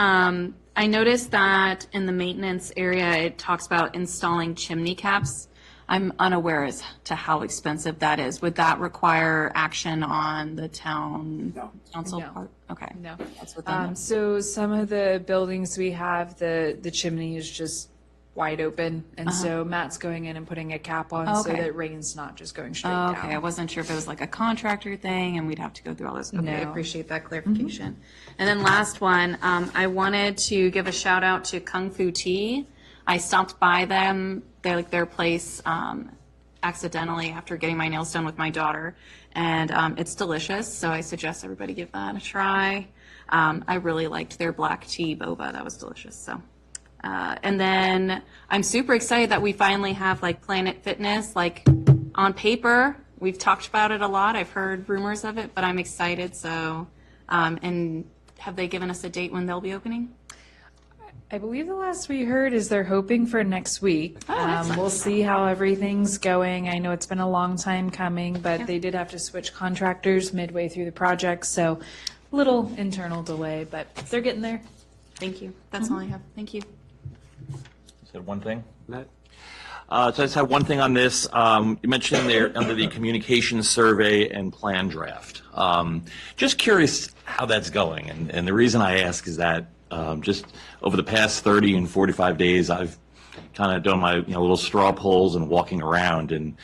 I noticed that in the maintenance area, it talks about installing chimney caps. I'm unaware as to how expensive that is. Would that require action on the town council No. part? Okay. No. That's what that So some of the buildings we have, the chimney is just wide open. And so Matt's going in and putting a cap on so Okay. that rain's not just going straight Oh, down. okay, I wasn't sure if it was like a contractor thing and we'd have to go through all this. Okay, I No. appreciate that clarification. And then last one, I wanted to give a shout out to Kung Fu Tea. I stopped by them, their place, accidentally after getting my nails done with my daughter, and it's delicious. So I suggest everybody give that a try. I really liked their black tea boba; that was delicious. So. And then I'm super excited that we finally have like Planet Fitness like on paper. We've talked about it a lot. I've heard rumors of it, but I'm excited. So, and have they given us a date when they'll be opening? I believe the last we heard is they're hoping for next week. excellent. We'll see how everything's going. I know it's been a long time coming, but they did have to switch contractors midway through the project, so a little internal delay, but they're getting there. Thank you. That's all I have. Thank you. Said one thing. Matt? So I just have one thing on this. You mentioned there under the communications survey and plan draft. Just curious how that's going. And the reason I ask is that just over the past 30 and 45 days, I've kind of done my little straw polls and walking around. And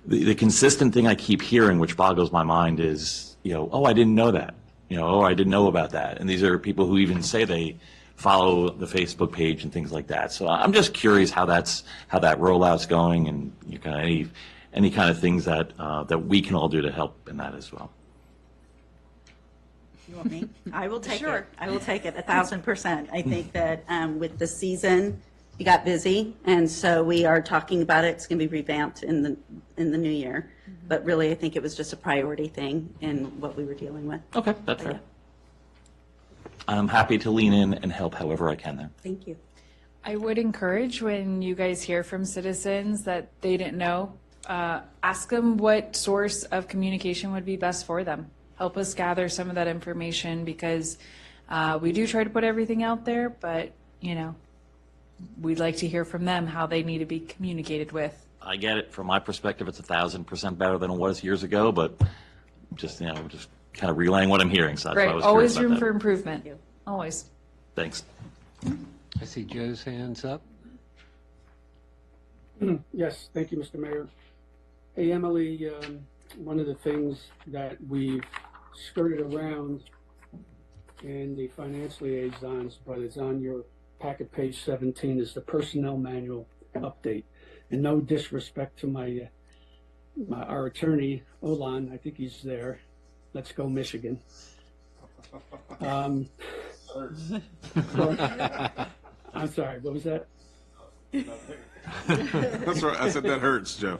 the consistent thing I keep hearing, which boggles my mind, is, oh, I didn't know that. Oh, I didn't know about that. And these are people who even say they follow the Facebook page and things like that. So I'm just curious how that rollout's going, and any kind of things that we can all do to help in that as well. You want me? I will take it. I will take it 1,000%. I think that with the season, we got busy, and so we are talking about it. It's going to be revamped in the new year. But really, I think it was just a priority thing in what we were dealing with. Okay, that's fair. I'm happy to lean in and help however I can there. Thank you. I would encourage when you guys hear from citizens that they didn't know, ask them what source of communication would be best for them. Help us gather some of that information, because we do try to put everything out there, but, we'd like to hear from them how they need to be communicated with. I get it. From my perspective, it's 1,000% better than it was years ago, but just kind of relaying what I'm hearing. So that's why I Right, was always curious about room that. for improvement, always. Thanks. I see Joe's hands up. Yes, thank you, Mr. Mayor. Hey, Emily, one of the things that we've skirted around in the finance liaisons, but it's on your packet, page 17, is the personnel manual update. And no disrespect to our attorney, Olan, I think he's there. Let's go Michigan. I'm sorry, what was that? That's right. I said that hurts, Joe.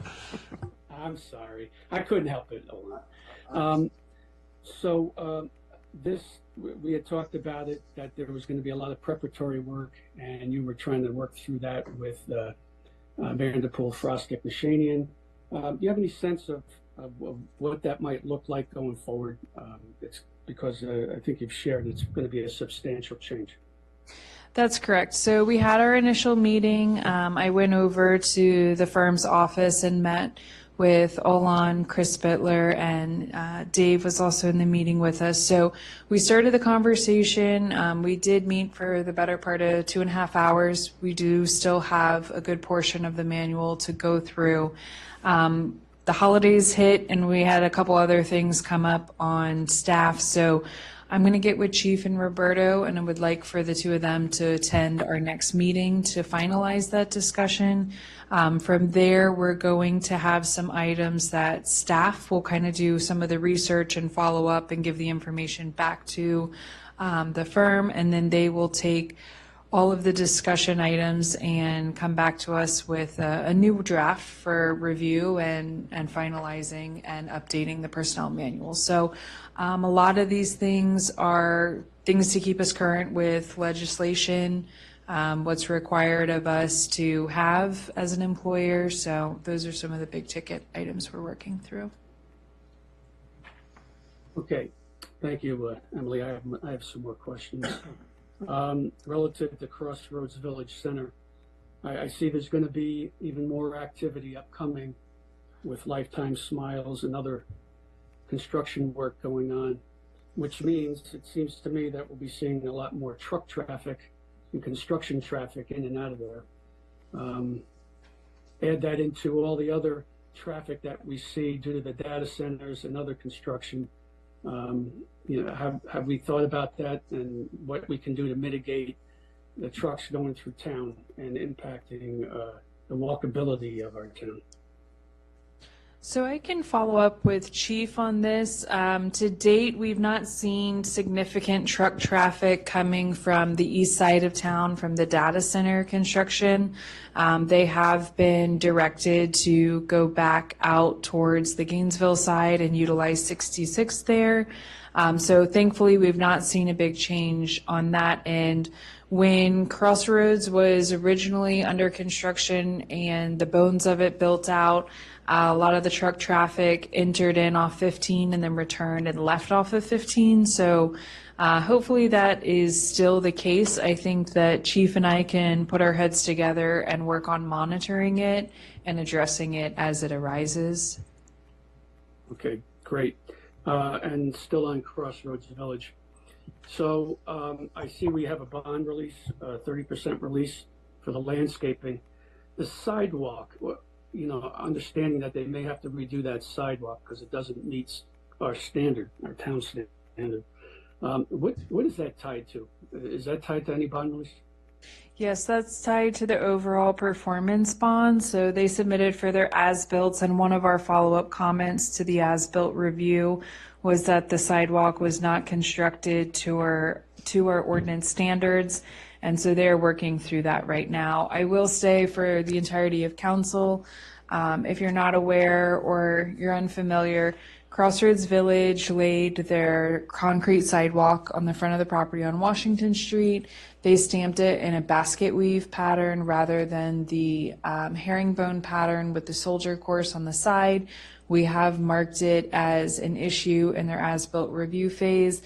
I'm sorry. I couldn't help it, Olan. We had talked about it, that there was going to be a lot of preparatory work, and you were trying to work through that with Vanderpool, Frostic, Nashanian. Do you have any sense of what that might look like going forward? It's because I think you've shared it's going to be a substantial change. That's correct. So we had our initial meeting. I went over to the firm's office and met with Olan, Chris Bittler, and Dave was also in the meeting with us. So we started the conversation. We did meet for the better part of 2.5 hours. We do still have a good portion of the manual to go through. The holidays hit and we had a couple other things come up on staff. So I'm going to get with Chief and Roberto, and I would like for the two of them to attend our next meeting to finalize that discussion. From there, we're going to have some items that staff will kind of do some of the research and follow up and give the information back to the firm, and then they will take all of the discussion items and come back to us with a new draft for review and finalizing and updating the personnel manual. So a lot of these things are things to keep us current with legislation, what's required of us to have as an employer. So those are some of the big ticket items we're working through. Okay, thank you, Emily. I have some more questions. Relative to Crossroads Village Center, I see there's going to be even more activity upcoming with Lifetime Smiles and other construction work going on, which means it seems to me that we'll be seeing a lot more truck traffic and construction traffic in and out of there. Add that into all the other traffic that we see due to the data centers and other construction. Have we thought about that and what we can do to mitigate the trucks going through town and impacting the walkability of our town? So I can follow up with Chief on this. To date, we've not seen significant truck traffic coming from the east side of town from the data center construction. They have been directed to go back out towards the Gainesville side and utilize 66 there. So thankfully, we've not seen a big change on that end. When Crossroads was originally under construction and the bones of it built out, a lot of the truck traffic entered in off 15 and then returned and left off of 15. So hopefully that is still the case. I think that Chief and I can put our heads together and work on monitoring it and addressing it as it arises. Okay, great. And still on Crossroads Village. So I see we have a bond release, 30% release for the landscaping. The sidewalk, understanding that they may have to redo that sidewalk because it doesn't meet our standard, our town standard. What is that tied to? Is that tied to any bond release? Yes, that's tied to the overall performance bond. So they submitted for their as-built, and one of our follow-up comments to the as-built review was that the sidewalk was not constructed to our ordinance standards. And so they're working through that right now. I will say for the entirety of council, if you're not aware or you're unfamiliar, Crossroads Village laid their concrete sidewalk on the front of the property on Washington Street. They stamped it in a basket weave pattern rather than the herringbone pattern with the soldier course on the side. We have marked it as an issue in their as-built review phase.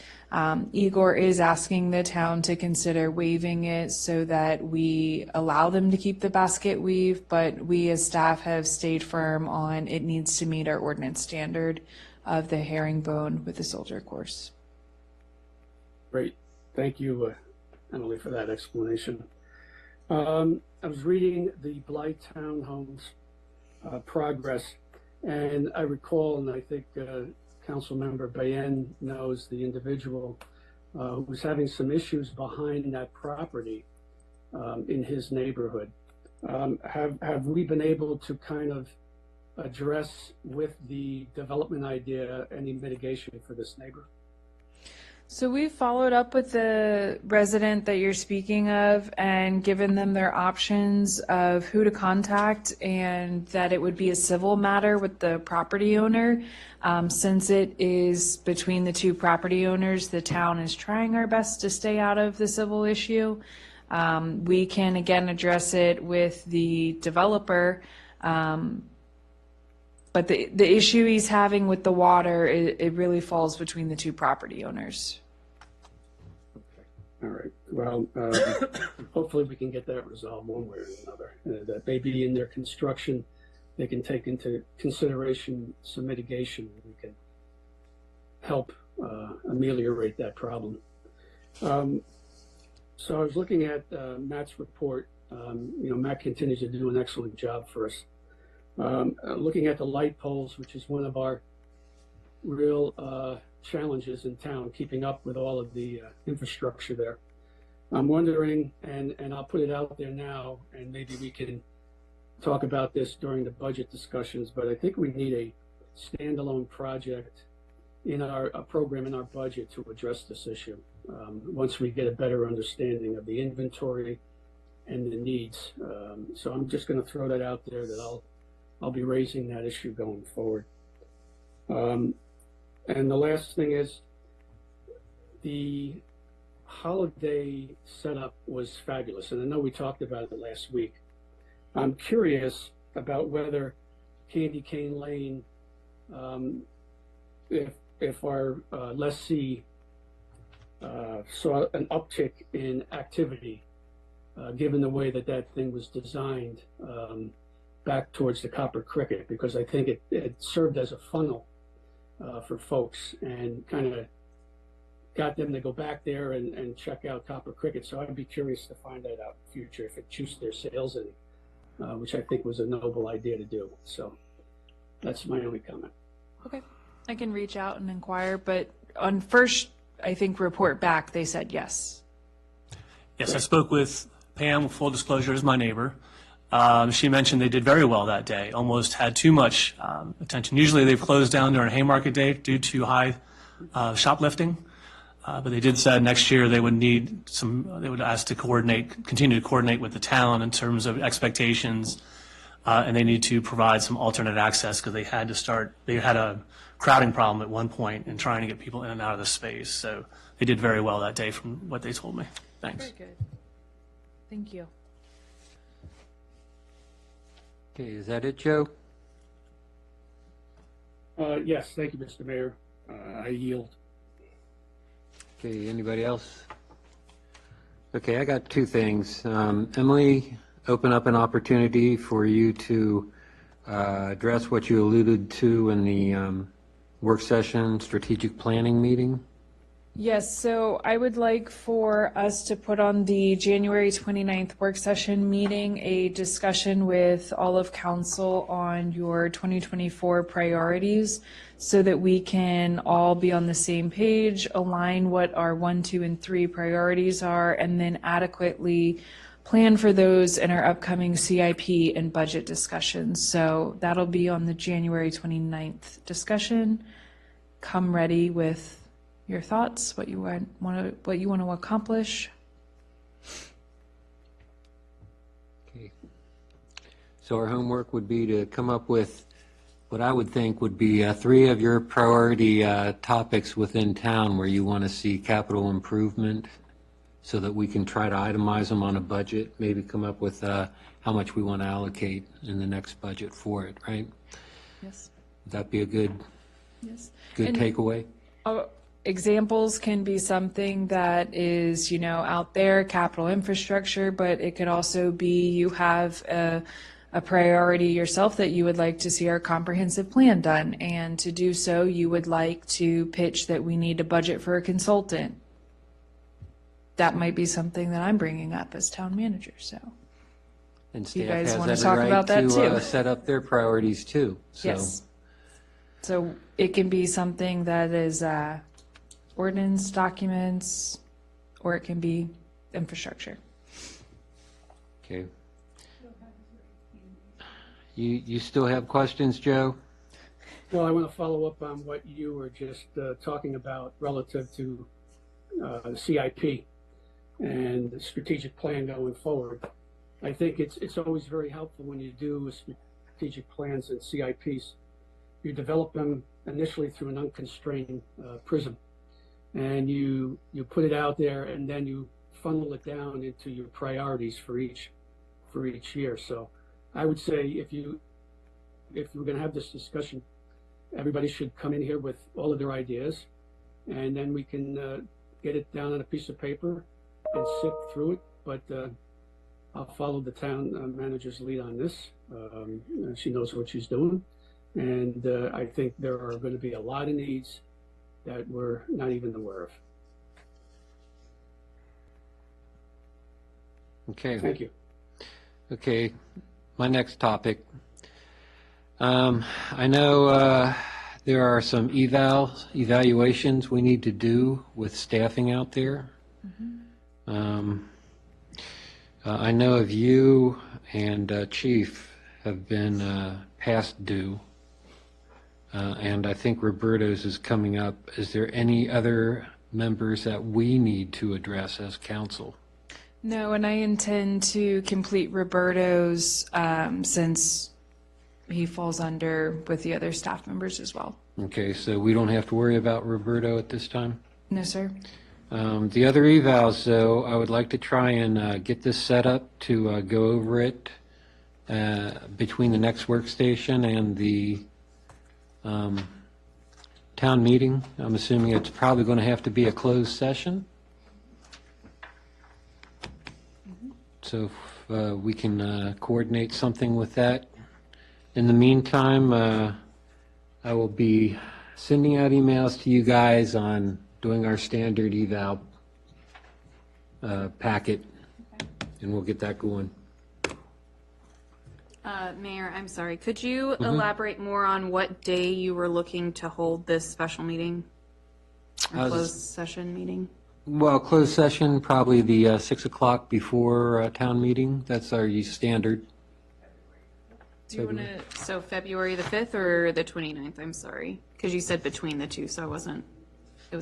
Igor is asking the town to consider waiving it so that we allow them to keep the basket weave, but we as staff have stayed firm on it needs to meet our ordinance standard of the herringbone with the soldier course. Great. Thank you, Emily, for that explanation. I was reading the Blythe Townhomes progress, and I recall, and I think Councilmember Bayen knows the individual who was having some issues behind that property in his neighborhood. Have we been able to kind of address with the development idea any mitigation for this neighbor? So we've followed up with the resident that you're speaking of and given them their options of who to contact, and that it would be a civil matter with the property owner. Since it is between the two property owners, the town is trying our best to stay out of the civil issue. We can again address it with the developer, but But the issue he's having with the water, it really falls between the two property owners. All right. Well, hopefully we can get that resolved one way or another. That maybe in their construction, they can take into consideration some mitigation. We can help ameliorate that problem. So I was looking at Matt's report. Matt continues to do an excellent job for us. Looking at the light poles, which is one of our real challenges in town, keeping up with all of the infrastructure there. I'm wondering, and I'll put it out there now, and maybe we can talk about this during the budget discussions, but I think we need a standalone project in a program in our budget to address this issue. Once we get a better understanding of the inventory and the needs. So I'm just going to throw that out there that I'll be raising that issue going forward. And the last thing is the holiday setup was fabulous. And I know we talked about it last week. I'm curious about whether Candy Cane Lane, if our lessee saw an uptick in activity, given the way that thing was designed back towards the Copper Cricket, because I think it served as a funnel for folks and kind of got them to go back there and check out Copper Cricket. So I'd be curious to find that out in the future if it juiced their sales any, which I think was a noble idea to do. So that's my only comment. Okay, I can reach out and inquire, but on first, I think, report back, they said yes. Yes, I spoke with Pam, full disclosure, is my neighbor. She mentioned they did very well that day, almost had too much attention. Usually they've closed down during Haymarket Day due to high shoplifting, but they did say next year they would need they would ask to continue to coordinate with the town in terms of expectations, and they need to provide some alternate access because they had a crowding problem at one point in trying to get people in and out of the space. So they did very well that day from what they told me. Thanks. Very good. Thank you. Okay, is that it, Joe? Yes, thank you, Mr. Mayor. I yield. Okay, anybody else? Okay, I got two things. Emily, open up an opportunity for you to address what you alluded to in the work session strategic planning meeting. Yes, so I would like for us to put on the January 29th work session meeting a discussion with all of council on your 2024 priorities so that we can all be on the same page, align what our 1, 2, and 3 priorities are, and then adequately plan for those in our upcoming CIP and budget discussions. So that'll be on the January 29th discussion. Come ready with your thoughts, what you want to accomplish. Okay. So our homework would be to come up with what I would think would be 3 of your priority topics within town where you want to see capital improvement so that we can try to itemize them on a budget, maybe come up with how much we want to allocate in the next budget for it, right? Yes. Would that be a good And, takeaway? Examples can be something that is, out there, capital infrastructure, but it could also be you have a priority yourself that you would like to see our comprehensive plan done. And to do so, you would like to pitch that we need a budget for a consultant. That might be something that I'm bringing up as town manager, so. And You staff guys has wanna every talk right about that to too. set up their priorities too. So. Yes. So it can be something that is ordinance documents, or it can be infrastructure. Okay. You still have questions, Joe? Well, I want to follow up on what you were just talking about relative to the CIP and the strategic plan going forward. I think it's always very helpful when you do strategic plans and CIPs. You develop them initially through an unconstrained prism, and you put it out there, and then you funnel it down into your priorities for each year. So I would say if you if we're going to have this discussion, everybody should come in here with all of their ideas, and then we can get it down on a piece of paper and sift through it. But I'll follow the town manager's lead on this. She knows what she's doing. And I think there are going to be a lot of needs that we're not even aware of. Okay. Thank you. Okay, my next topic. I know there are some evaluations we need to do with staffing out there. I know of you and Chief have been past due, and I think Roberto's is coming up. Is there any other members that we need to address as council? No, and I intend to complete Roberto's since he falls under with the other staff members as well. Okay, so we don't have to worry about Roberto at this time? No, sir. The other evals, though, I would like to try and get this set up to go over it between the next workstation and the town meeting. I'm assuming it's probably going to have to be a closed session. So if we can coordinate something with that. In the meantime, I will be sending out emails to you guys on doing our standard eval packet, and we'll get that going. Mayor, I'm sorry. Could you elaborate more on what day you were looking to hold this special meeting? Or closed session meeting? Well, closed session, probably the 6 o'clock before town meeting. That's our standard. Do you want to, so February the 5th or the 29th? I'm sorry. Because you said between the two, so it was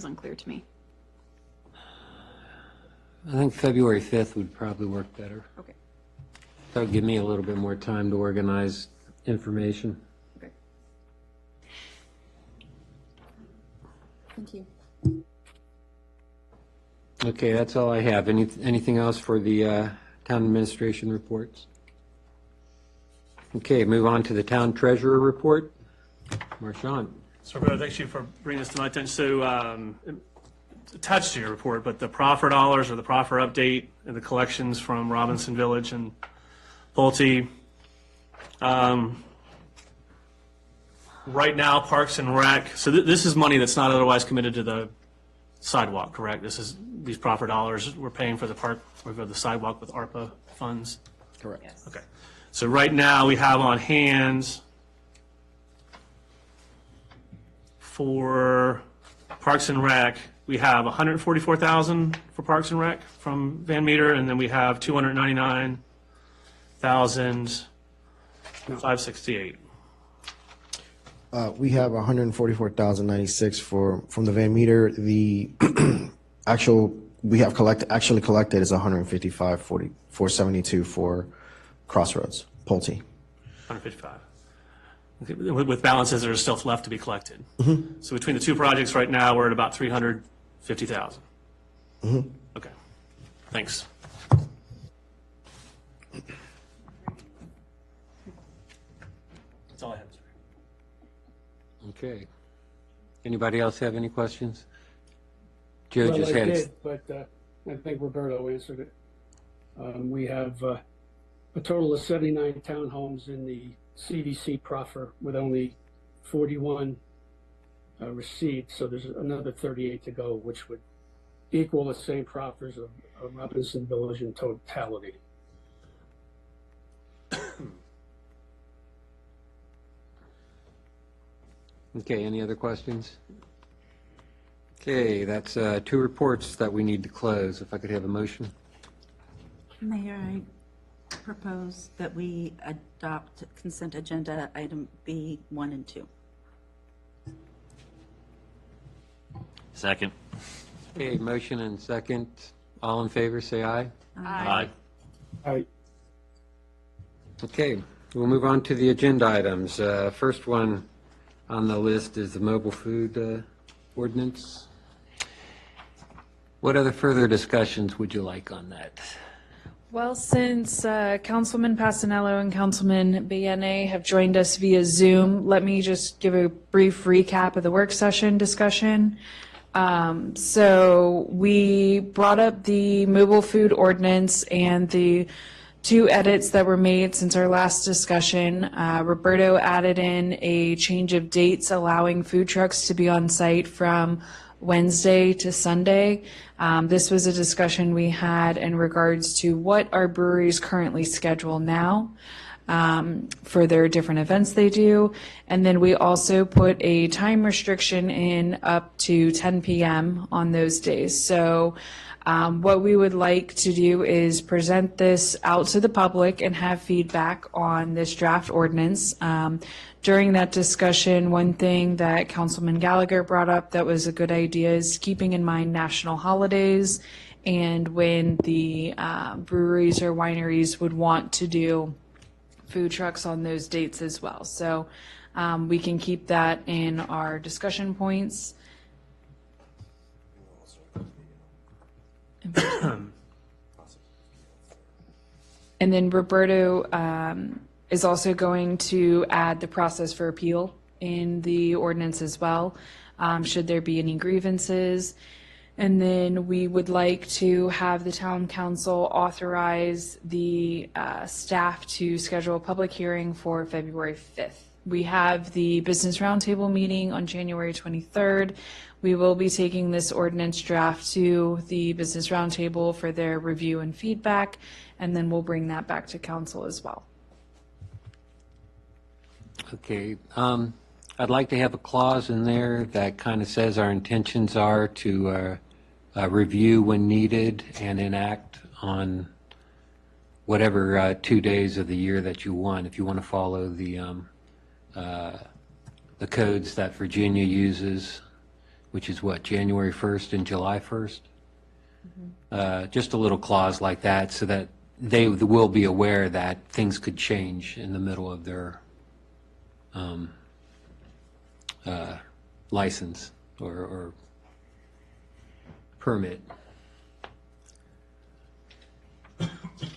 unclear to me. I think February 5th would probably work better. Okay. That would give me a little bit more time to organize information. Okay. Thank you. Okay, that's all I have. Anything else for the town administration reports? Okay, move on to the town treasurer report. Marchand. So, Roberto, thank you for bringing this to my attention. So, it's attached to your report, but the proffer dollars or the proffer update and the collections from Robinson Village and Pulte. Right now, Parks and Rec, so this is money that's not otherwise committed to the sidewalk, correct? These proffer dollars, we're paying for the park, or for the sidewalk with ARPA funds? Correct. Yes. Okay. So right now, we have on hand for Parks and Rec, we have $144,000 for Parks and Rec from Van Meter, and then we have $299,568. We have $144,096 from the Van Meter. The actual we have actually collected is $155,472 for Crossroads, Pulte. 155. Okay, with balances that are still left to be collected. Mm-hmm. So between the two projects right now, we're at about $350,000. Mm-hmm. Okay, thanks. That's all I have. Okay. Anybody else have any questions? Joe Well, just I had did, but I think Roberto answered it. We have a total of 79 townhomes in the CVC proffer with only 41 received, so there's another 38 to go, which would equal the same proffers of Robinson Village in totality. Okay, any other questions? Okay, that's two reports that we need to close. If I could have a motion. Mayor, I propose that we adopt consent agenda item B 1 and 2. Second. Okay, motion and second. All in favor, say aye. Aye. Aye. Okay, we'll move on to the agenda items. First one on the list is the mobile food ordinance. What other further discussions would you like on that? Well, since Councilman Passanello and Councilman BNA have joined us via Zoom, let me just give a brief recap of the work session discussion. So we brought up the mobile food ordinance and the 2 edits that were made since our last discussion. Roberto added in a change of dates allowing food trucks to be on site from Wednesday to Sunday. This was a discussion we had in regards to what our breweries currently schedule now for their different events they do. And then we also put a time restriction in up to 10 p.m. on those days. So what we would like to do is present this out to the public and have feedback on this draft ordinance. During that discussion, one thing that Councilman Gallagher brought up that was a good idea is keeping in mind national holidays and when the breweries or wineries would want to do food trucks on those dates as well. So we can keep that in our discussion points. And then Roberto is also going to add the process for appeal in the ordinance as well, should there be any grievances. And then we would like to have the town council authorize the staff to schedule a public hearing for February 5th. We have the business roundtable meeting on January 23rd. We will be taking this ordinance draft to the business roundtable for their review and feedback, and then we'll bring that back to council as well. Okay, I'd like to have a clause in there that kind of says our intentions are to review when needed and enact on whatever 2 days of the year that you want. If you want to follow the codes that Virginia uses, which is what, January 1st and July 1st? Just a little clause like that so that they will be aware that things could change in the middle of their license or permit.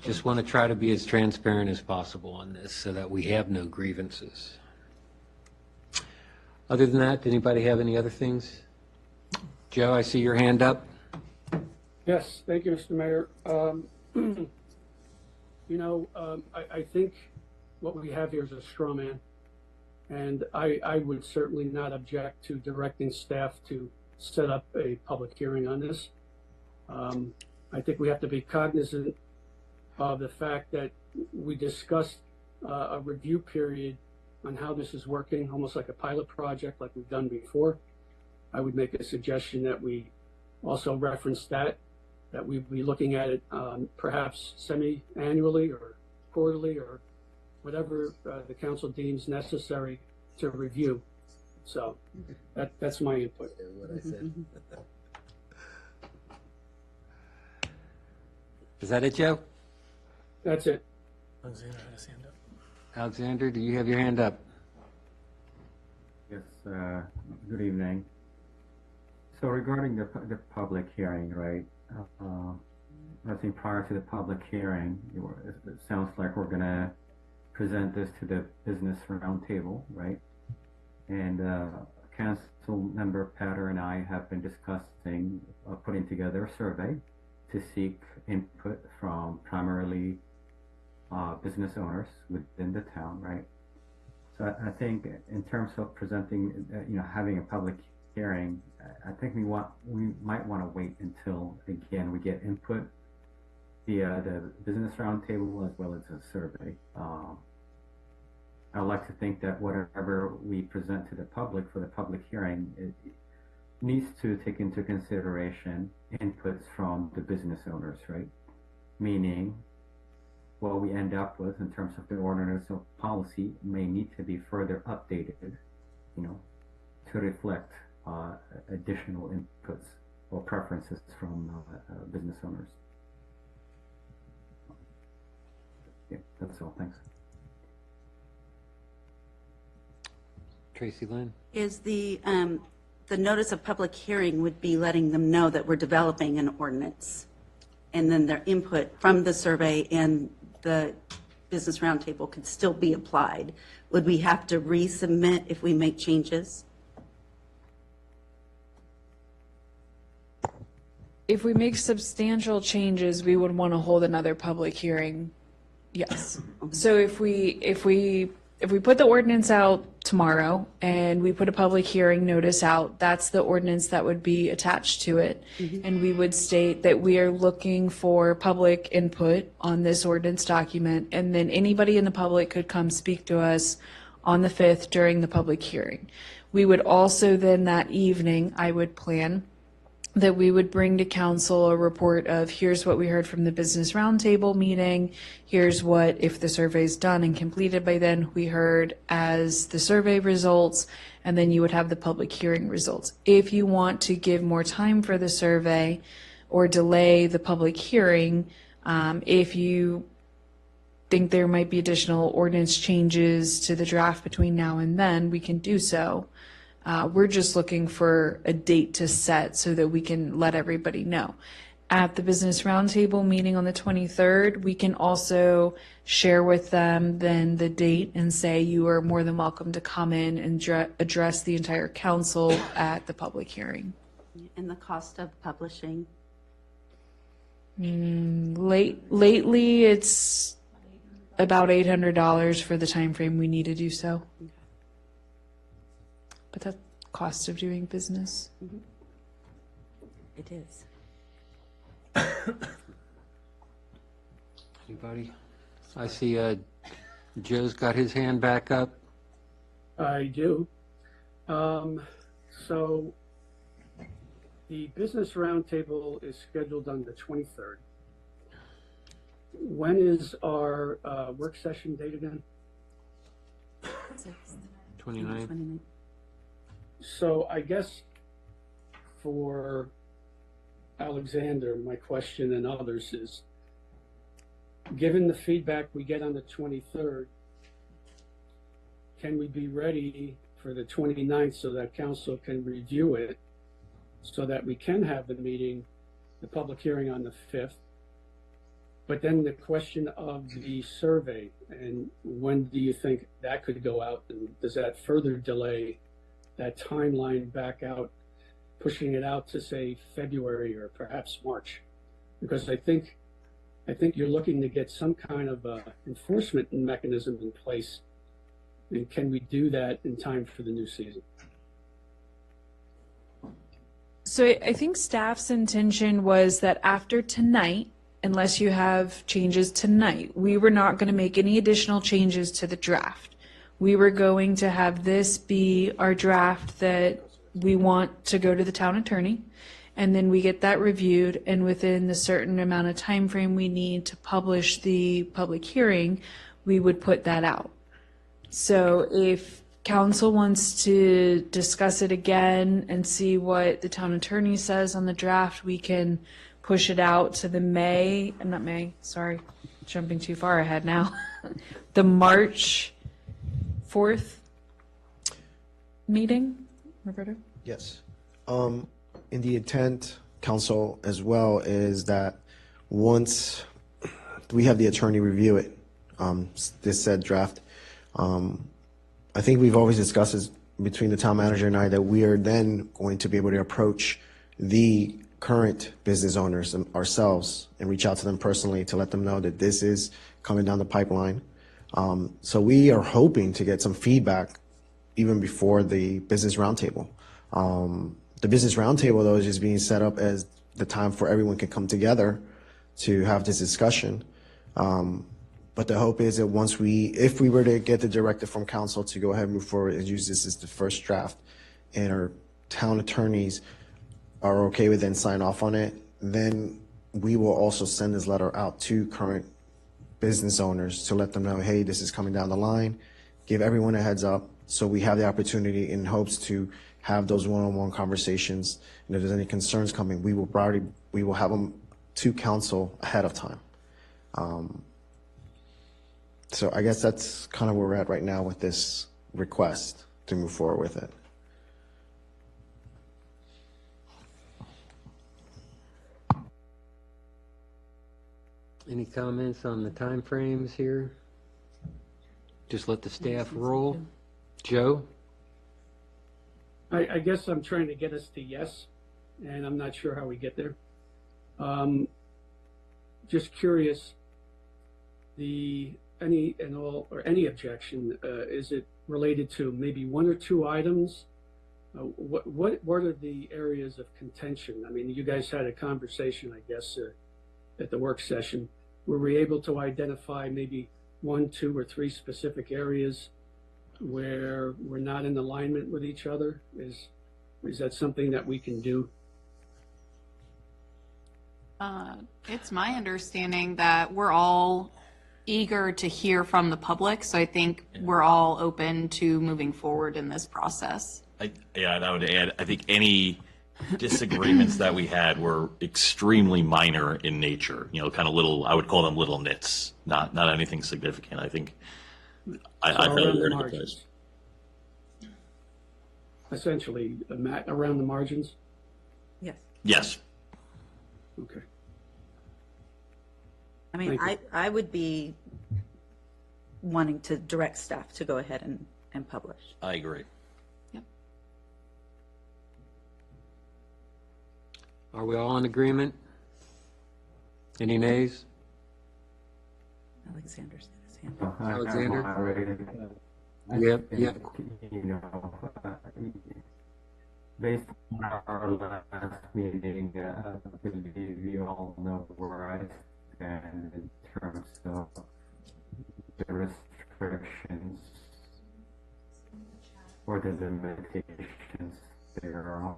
Just want to try to be as transparent as possible on this so that we have no grievances. Other than that, did anybody have any other things? Joe, I see your hand up. Yes, thank you, Mr. Mayor. I think what we have here is a straw man. And I would certainly not object to directing staff to set up a public hearing on this. I think we have to be cognizant of the fact that we discussed a review period on how this is working, almost like a pilot project like we've done before. I would make a suggestion that we also reference that we'd be looking at it perhaps semi-annually or quarterly or whatever the council deems necessary to review. So that's my input. What I said. Is that it, Joe? That's it. Alexander had his hand up. Alexander, do you have your hand up? Yes, good evening. So regarding the public hearing, right? I think prior to the public hearing, it sounds like we're going to present this to the business roundtable, right? And Council Member Patter and I have been discussing putting together a survey to seek input from primarily business owners within the town, right? So I think in terms of presenting, having a public hearing, I think we might want to wait until, again, we get input via the business roundtable as well as a survey. I would like to think that whatever we present to the public for the public hearing, it needs to take into consideration inputs from the business owners, right? Meaning, what we end up with in terms of the ordinance of policy may need to be further updated, to reflect additional inputs or preferences from business owners. Yeah, that's all. Thanks. Tracy Lynn? Is the notice of public hearing would be letting them know that we're developing an ordinance. and then their input from the survey and the Business Roundtable could still be applied. Would we have to resubmit if we make changes? If we make substantial changes, we would want to hold another public hearing. Yes. So if we put the ordinance out tomorrow and we put a public hearing notice out, that's the ordinance that would be attached to it. And we would state that we are looking for public input on this ordinance document, and then anybody in the public could come speak to us on the 5th during the public hearing. We would also then that evening, I would plan that we would bring to council a report of here's what we heard from the Business Roundtable meeting, here's what, if the survey's done and completed by then, we heard as the survey results, and then you would have the public hearing results. If you want to give more time for the survey or delay the public hearing, if you think there might be additional ordinance changes to the draft between now and then, we can do so. We're just looking for a date to set so that we can let everybody know. At the Business Roundtable meeting on the 23rd, we can also share with them then the date and say you are more than welcome to come in and address the entire council at the public hearing. And the cost of publishing? Lately, it's about $800 for the time frame we need to do so. Okay. But that's cost of doing business. It is. Anybody? I see Joe's got his hand back up. I do. So the Business Roundtable is scheduled on the 23rd. When is our work session date again? 29. So I guess for Alexander, my question and others is, given the feedback we get on the 23rd, can we be ready for the 29th so that council can review it, so that we can have the meeting, the public hearing on the 5th? But then the question of the survey, and when do you think that could go out, and does that further delay that timeline back out, pushing it out to say February or perhaps March? Because I think you're looking to get some kind of enforcement mechanism in place, and can we do that in time for the new season? So I think staff's intention was that after tonight, unless you have changes tonight, we were not going to make any additional changes to the draft. We were going to have this be our draft that we want to go to the town attorney, and then we get that reviewed, and within the certain amount of time frame we need to publish the public hearing, we would put that out. So if council wants to discuss it again and see what the town attorney says on the draft, we can push it out to the jumping too far ahead now, the March 4th meeting, Roberto? Yes. In the intent, council, as well, is that once we have the attorney review it, this said draft, I think we've always discussed this between the town manager and I, that we are then going to be able to approach the current business owners ourselves and reach out to them personally to let them know that this is coming down the pipeline. So we are hoping to get some feedback even before the Business Roundtable. The Business Roundtable, though, is just being set up as the time for everyone can come together to have this discussion. But the hope is that if we were to get the directive from council to go ahead and move forward and use this as the first draft, and our town attorneys are okay with it and sign off on it, then we will also send this letter out to current business owners to let them know, hey, this is coming down the line, give everyone a heads up, so we have the opportunity in hopes to have those one-on-one conversations. And if there's any concerns coming, we will have them to council ahead of time. So I guess that's kind of where we're at right now with this request to move forward with it. Any comments on the timeframes here? Just let the staff roll. Joe? I guess I'm trying to get us to yes, and I'm not sure how we get there. Just curious, any objection, is it related to maybe one or two items? What are the areas of contention? I mean, you guys had a conversation, I guess, at the work session. Were we able to identify maybe 1, 2, or 3 specific areas where we're not in alignment with each other? Is that something that we can do? It's my understanding that we're all eager to hear from the public, so I think we're all open to moving forward in this process. I would add, I think any disagreements that we had were extremely minor in nature, kind of little, I would call them little nits, not anything significant. I think I felt we were in a good place. Essentially, around the margins? Yes. Yes. Okay. I mean, I would be wanting to direct staff to go ahead and publish. I agree. Are we all in agreement? Any nays? Alexander's got his hand up. Alexander? Yep. Based on our last meeting, I believe you all know where I stand in terms of the restrictions or the limitations thereof,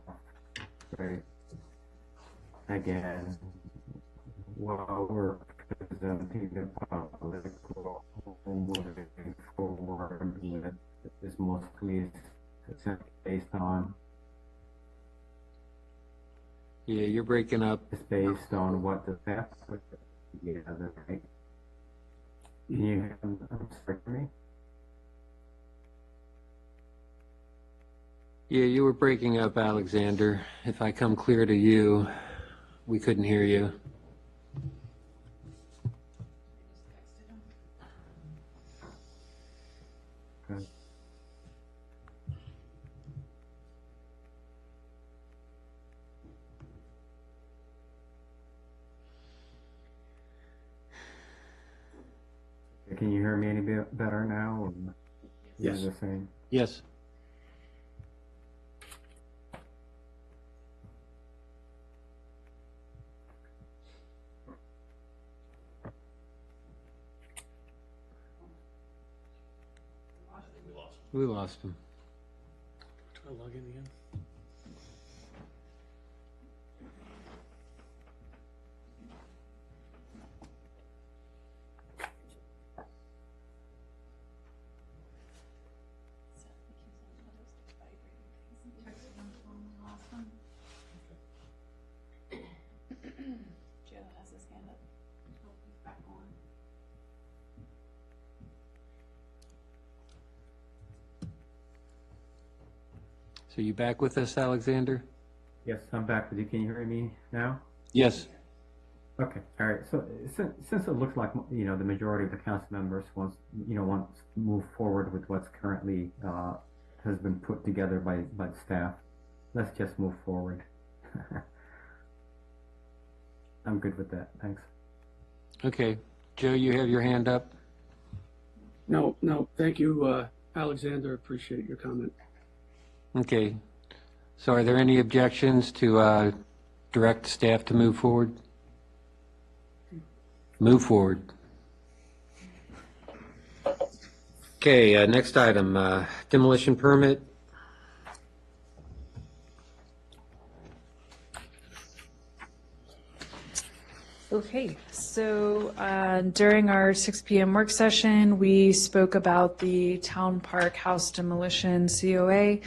right? Again, while we're presenting the public, moving forward with is mostly based on. Yeah, you're breaking up. It's based on what the staff put together, right? I'm sorry, for me? Yeah, you were breaking up, Alexander. If I come clear to you, we couldn't hear you. Okay. Can you hear me any bit better now? Or Yes. is it the same? Yes. We lost him. Try to log in again. Joe has his hand up. Hope he's back on. So you back with us, Alexander? Yes, I'm back with you. Can you hear me now? Yes. Okay, all right. So since it looks like the majority of the council members wants to move forward with what's currently has been put together by the staff, let's just move forward. I'm good with that. Thanks. Okay. Joe, you have your hand up? No, thank you, Alexander. Appreciate your comment. Okay. So are there any objections to direct staff to move forward? Move forward. Okay, next item, demolition permit. Okay, so during our 6 p.m. work session, we spoke about the Town Park House demolition COA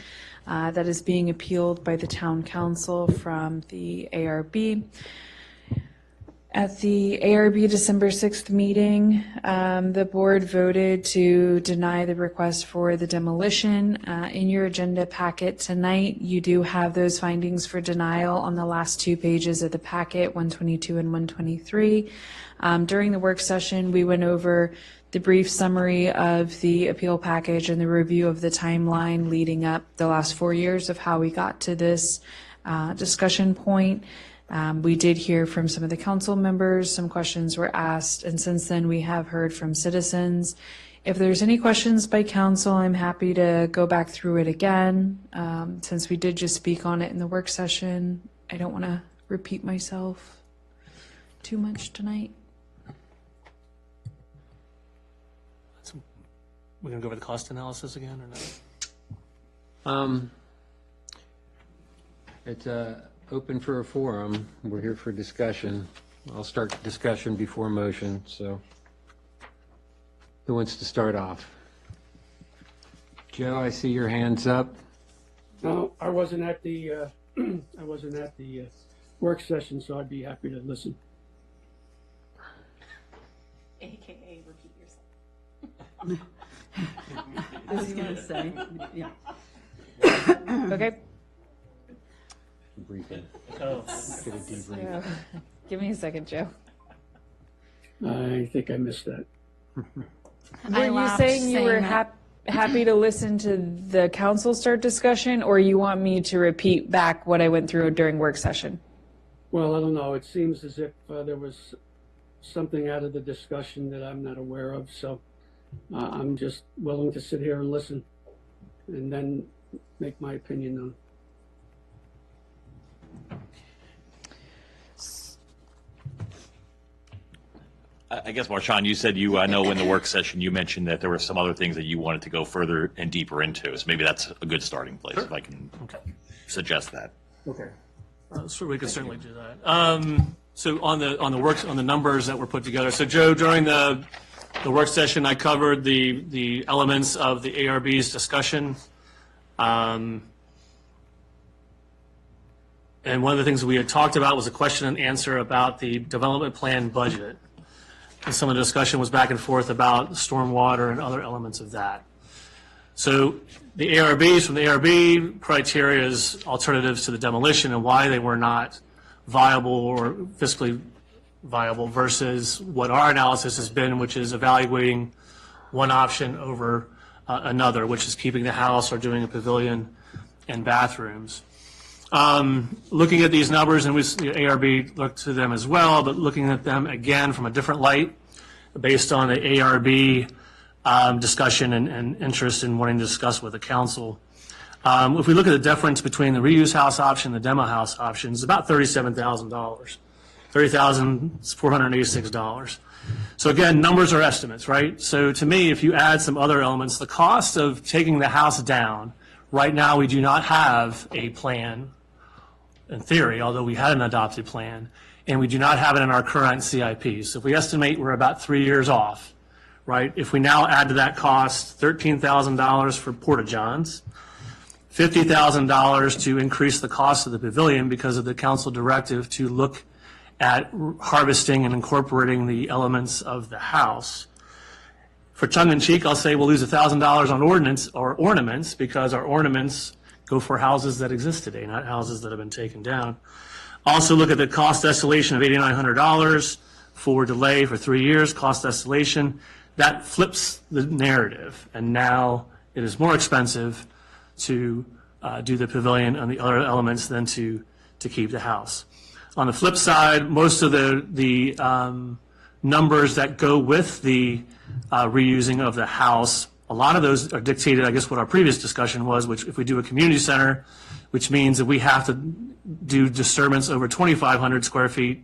that is being appealed by the Town Council from the ARB. At the ARB December 6th meeting, the board voted to deny the request for the demolition. In your agenda packet tonight, you do have those findings for denial on the last 2 pages of the packet, 122 and 123. During the work session, we went over the brief summary of the appeal package and the review of the timeline leading up the last 4 years of how we got to this discussion point. We did hear from some of the council members, some questions were asked, and since then we have heard from citizens. If there's any questions by council, I'm happy to go back through it again. Since we did just speak on it in the work session, I don't want to repeat myself too much tonight. We're going to go over the cost analysis again or not? It's open for a forum. We're here for discussion. I'll start discussion before motion, so who wants to start off? Joe, I see your hands up. No, I wasn't at the work session, so I'd be happy to listen. AKA repeat yourself. I was going to say, yeah. Okay. Briefing. Oh. Get a debrief. So, give me a second, Joe. I think I missed that. Were you saying you were happy to listen to the council start discussion, or you want me to repeat back what I went through during work session? Well, I don't know. It seems as if there was something out of the discussion that I'm not aware of, so I'm just willing to sit here and listen and then make my opinion known. I guess, Marshawn, you said I know in the work session you mentioned that there were some other things that you wanted to go further and deeper into. So maybe that's a good starting place, if I can suggest that. Okay. So we could certainly do that. So on the numbers that were put together. So Joe, during the work session, I covered the elements of the ARB's discussion. And one of the things we had talked about was a question and answer about the development plan budget. And some of the discussion was back and forth about stormwater and other elements of that. So the ARBs, from the ARB criteria is alternatives to the demolition and why they were not viable or fiscally viable versus what our analysis has been, which is evaluating one option over another, which is keeping the house or doing a pavilion and bathrooms. Looking at these numbers, and the ARB looked to them as well, but looking at them again from a different light based on the ARB discussion and interest in wanting to discuss with the council. If we look at the difference between the reuse house option and the demo house option, it's about $37,000, $30,486. So again, numbers are estimates, right? So to me, if you add some other elements, the cost of taking the house down, right now we do not have a plan in theory, although we had an adopted plan, and we do not have it in our current CIP. So if we estimate we're about 3 years off, right? If we now add to that cost $13,000 for porta-johns, $50,000 to increase the cost of the pavilion because of the council directive to look at harvesting and incorporating the elements of the house. For tongue-in-cheek, I'll say we'll lose $1,000 on ordinance or ornaments because our ornaments go for houses that exist today, not houses that have been taken down. Also look at the cost escalation of $8,900 for delay for 3 years, cost escalation. That flips the narrative, and now it is more expensive to do the pavilion and the other elements than to keep the house. On the flip side, most of the numbers that go with the reusing of the house, a lot of those are dictated, I guess what our previous discussion was, which if we do a community center, which means that we have to do disturbance over 2,500 square feet,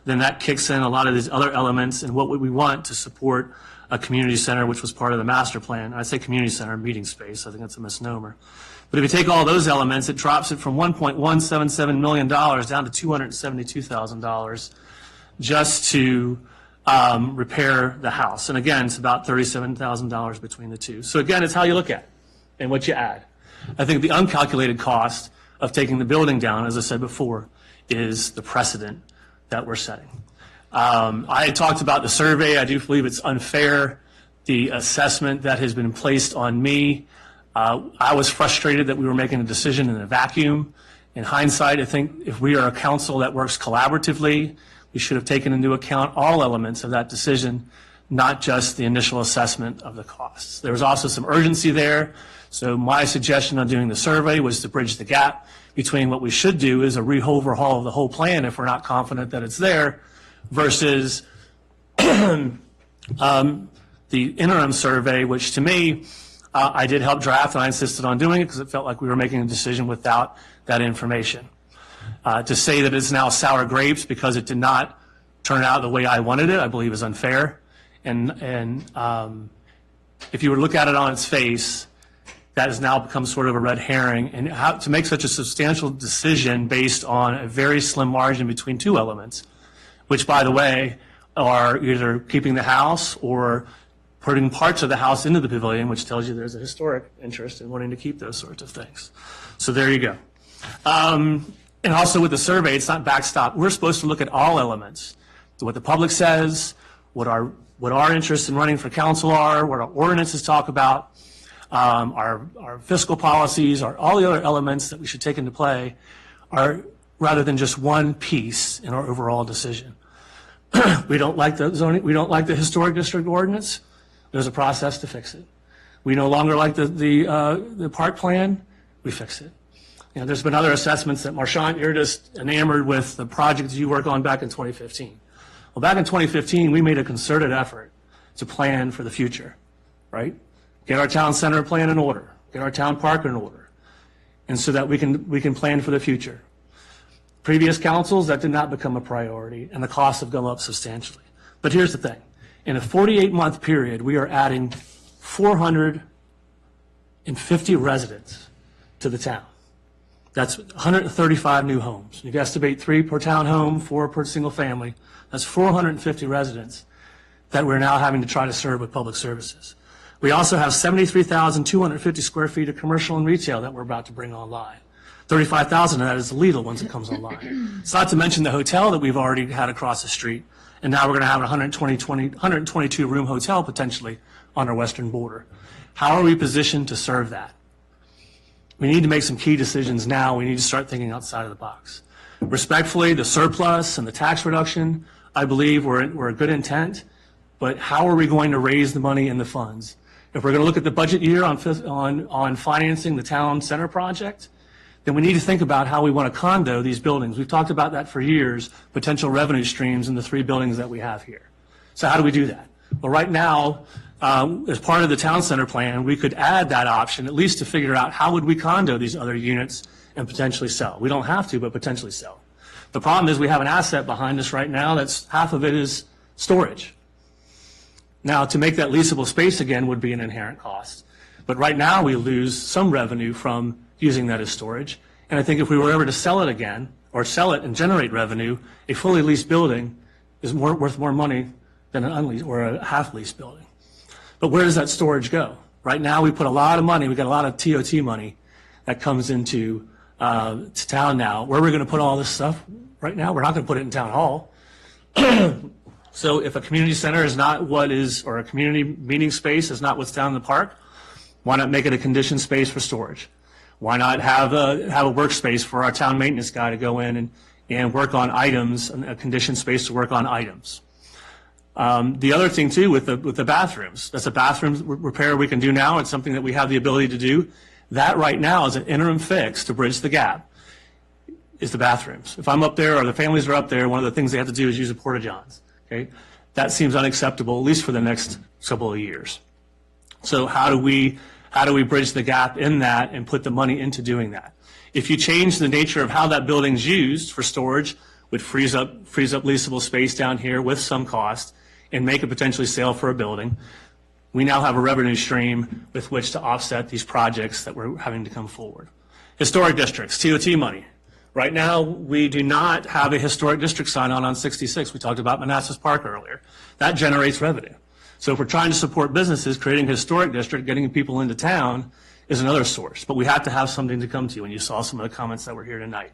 then that kicks in a lot of these other elements and what would we want to support a community center, which was part of the master plan. I say community center, meeting space, I think that's a misnomer. But if you take all those elements, it drops it from $1.177 million down to $272,000 just to repair the house. And again, it's about $37,000 between the two. So again, it's how you look at it and what you add. I think the uncalculated cost of taking the building down, as I said before, is the precedent that we're setting. I had talked about the survey. I do believe it's unfair, the assessment that has been placed on me. I was frustrated that we were making a decision in a vacuum. In hindsight, I think if we are a council that works collaboratively, we should have taken into account all elements of that decision, not just the initial assessment of the costs. There was also some urgency there. So my suggestion on doing the survey was to bridge the gap between what we should do is a overhaul of the whole plan if we're not confident that it's there, versus the interim survey, which to me, I did help draft, and I insisted on doing it because it felt like we were making a decision without that information. To say that it's now sour grapes because it did not turn out the way I wanted it, I believe is unfair. And if you were to look at it on its face, that has now become sort of a red herring. And how to make such a substantial decision based on a very slim margin between two elements, which, by the way, are either keeping the house or putting parts of the house into the pavilion, which tells you there's a historic interest in wanting to keep those sorts of things. So there you go. And also with the survey, it's not backstop. We're supposed to look at all elements, what the public says, what our interests in running for council are, what our ordinances talk about, our fiscal policies, all the other elements that we should take into play are rather than just one piece in our overall decision. We don't like the zoning, we don't like the historic district ordinance. There's a process to fix it. We no longer like the park plan. We fix it. You know, there's been other assessments that Marchant, you're just enamored with the projects you worked on back in 2015. Well, back in 2015, we made a concerted effort to plan for the future, right? Get our town center plan in order, get our town park in order, and so that we can plan for the future. Previous councils, that did not become a priority, and the costs have gone up substantially. But here's the thing. In a 48-month period, we are adding 450 residents to the town. That's 135 new homes. You can estimate 3 per townhome, 4 per single family. That's 450 residents that we're now having to try to serve with public services. We also have 73,250 square feet of commercial and retail that we're about to bring online. 35,000 of that is the Lidl once it comes online. It's not to mention the hotel that we've already had across the street, and now we're going to have a 122 room hotel potentially on our western border. How are we positioned to serve that? We need to make some key decisions now. We need to start thinking outside of the box. Respectfully, the surplus and the tax reduction, I believe were a good intent, but how are we going to raise the money in the funds? If we're going to look at the budget year on financing the town center project, then we need to think about how we want to condo these buildings. We've talked about that for years, potential revenue streams in the 3 buildings that we have here. So how do we do that? Well, right now, as part of the town center plan, we could add that option, at least to figure out how would we condo these other units and potentially sell. We don't have to, but potentially sell. The problem is we have an asset behind us right now that's half of it is storage. Now, to make that leasable space again would be an inherent cost. But right now, we lose some revenue from using that as storage. And I think if we were ever to sell it again, or sell it and generate revenue, a fully leased building is worth more money than an unleased or a half-leased building. But where does that storage go? Right now, we put a lot of money, we got a lot of TOT money that comes into to town now. Where are we going to put all this stuff? Right now, we're not going to put it in town hall. So if a community center is not what is, or a community meeting space is not what's down in the park, why not make it a conditioned space for storage? Why not have a workspace for our town maintenance guy to go in and work on items, a conditioned space to work on items? The other thing too with the bathrooms, that's a bathroom repair we can do now. It's something that we have the ability to do. That right now is an interim fix to bridge the gap, is the bathrooms. If I'm up there or the families are up there, one of the things they have to do is use a porta-johns. Okay, that seems unacceptable, at least for the next couple of years. So how do we bridge the gap in that and put the money into doing that? If you change the nature of how that building's used for storage, would freeze up leasable space down here with some cost and make it potentially sale for a building, we now have a revenue stream with which to offset these projects that we're having to come forward. Historic districts, TOT money. Right now, we do not have a historic district sign on 66. We talked about Manassas Park earlier. That generates revenue. So if we're trying to support businesses, creating a historic district, getting people into town is another source. But we have to have something to come to, and you saw some of the comments that were here tonight.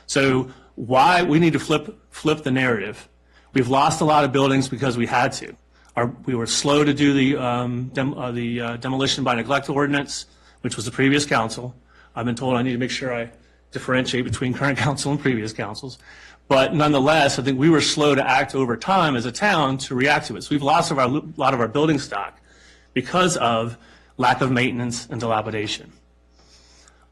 So why we need to flip the narrative. We've lost a lot of buildings because we had to. We were slow to do the demolition by neglect ordinance, which was the previous council. I've been told I need to make sure I differentiate between current council and previous councils. But nonetheless, I think we were slow to act over time as a town to react to it. So we've lost a lot of our building stock because of lack of maintenance and dilapidation.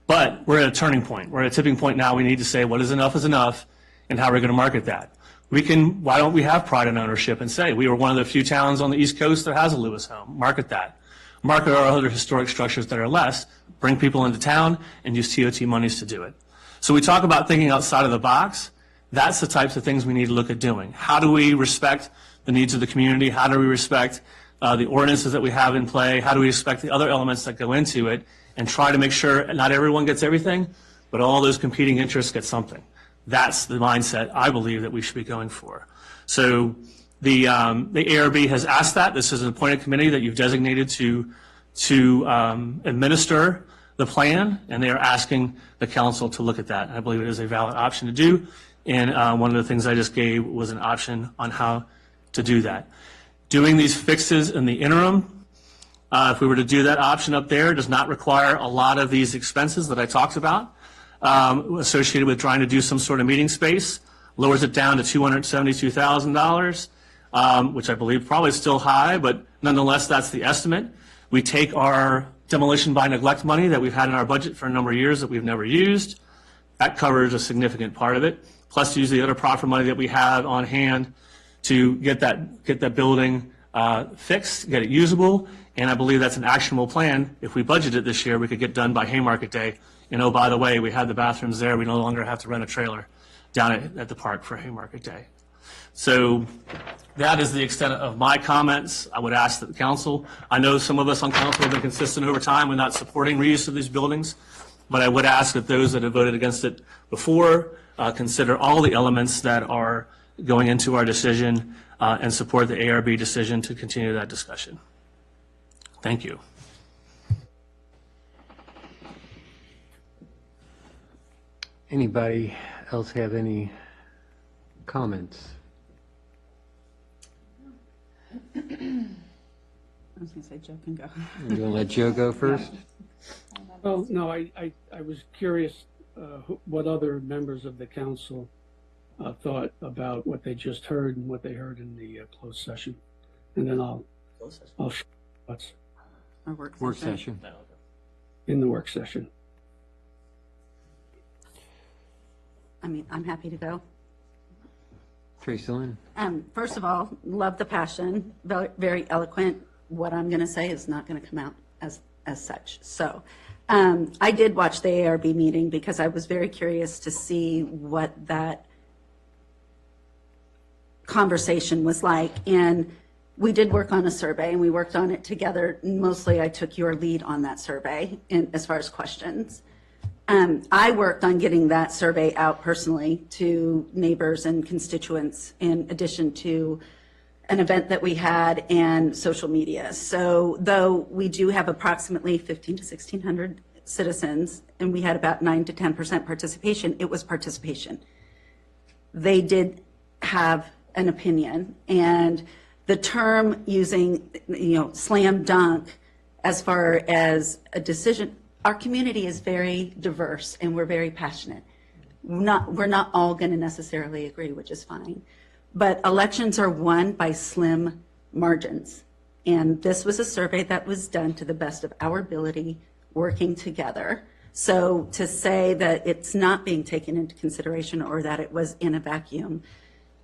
But we're at a turning point. We're at a tipping point now. We need to say what is enough and how we're going to market that. Why don't we have pride in ownership and say we were one of the few towns on the East Coast that has a Lewis home? Market that. Market our other historic structures that are less, bring people into town, and use TOT monies to do it. So we talk about thinking outside of the box. That's the types of things we need to look at doing. How do we respect the needs of the community? How do we respect the ordinances that we have in play? How do we respect the other elements that go into it? And try to make sure not everyone gets everything, but all those competing interests get something. That's the mindset I believe that we should be going for. So the ARB has asked that. This is an appointed committee that you've designated to administer the plan, and they are asking the council to look at that. I believe it is a valid option to do, and one of the things I just gave was an option on how to do that. Doing these fixes in the interim, if we were to do that option up there, does not require a lot of these expenses that I talked about associated with trying to do some sort of meeting space. Lowers it down to $272,000, which I believe probably is still high, but nonetheless, that's the estimate. We take our demolition by neglect money that we've had in our budget for a number of years that we've never used. That covers a significant part of it, plus use the other profit money that we have on hand to get that building fixed, get it usable, and I believe that's an actionable plan. If we budget it this year, we could get done by Haymarket Day. And oh, by the way, we had the bathrooms there. We no longer have to rent a trailer down at the park for Haymarket Day. So that is the extent of my comments. I would ask that the council, I know some of us on council have been consistent over time with not supporting reuse of these buildings, but I would ask that those that have voted against it before consider all the elements that are going into our decision and support the ARB decision to continue that discussion. Thank you. Anybody else have any comments? I was going to say Joe can go. You want to let Joe go first? Well, no, I was curious what other members of the council thought about what they just heard and what they heard in the closed session. And then I'll share what's Our work session. in the work session. I mean, I'm happy to go. Tracy Lynn. First of all, love the passion, very, very eloquent. What I'm going to say is not going to come out as such. So I did watch the ARB meeting because I was very curious to see what that conversation was like. And we did work on a survey, and we worked on it together. Mostly I took your lead on that survey as far as questions. I worked on getting that survey out personally to neighbors and constituents in addition to an event that we had and social media. So though we do have approximately 1,500 to 1,600 citizens and we had about 9 to 10% participation, it was participation. They did have an opinion, and the term using, slam dunk as far as a decision, our community is very diverse and we're very passionate. We're not all going to necessarily agree, which is fine. But elections are won by slim margins. And this was a survey that was done to the best of our ability, working together. So to say that it's not being taken into consideration or that it was in a vacuum,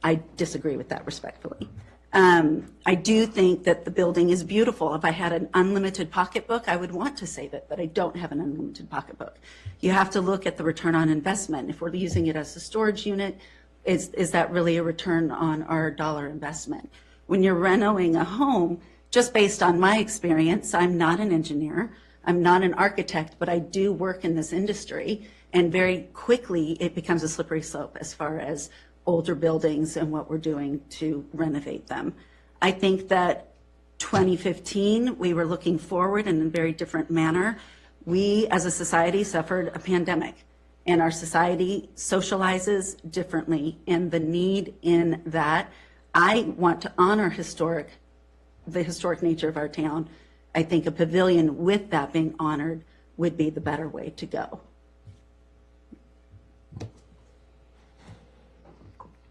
I disagree with that respectfully. I do think that the building is beautiful. If I had an unlimited pocketbook, I would want to save it, but I don't have an unlimited pocketbook. You have to look at the return on investment. If we're using it as a storage unit, is that really a return on our dollar investment? When you're renovating a home, just based on my experience, I'm not an engineer, I'm not an architect, but I do work in this industry, and very quickly it becomes a slippery slope as far as older buildings and what we're doing to renovate them. I think that 2015, we were looking forward in a very different manner. We as a society suffered a pandemic, and our society socializes differently, and the need in that I want to honor the historic nature of our town. I think a pavilion with that being honored would be the better way to go.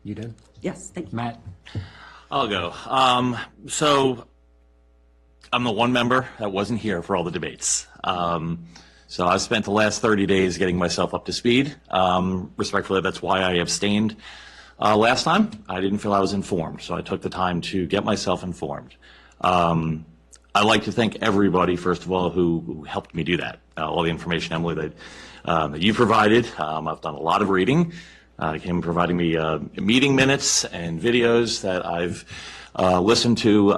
You done? Yes, thank you. Matt? I'll go. So I'm the one member that wasn't here for all the debates. So I spent the last 30 days getting myself up to speed. Respectfully, that's why I abstained last time. I didn't feel I was informed, so I took the time to get myself informed. I'd like to thank everybody, first of all, who helped me do that. All the information, Emily, that you provided. I've done a lot of reading. Came providing me meeting minutes and videos that I've listened to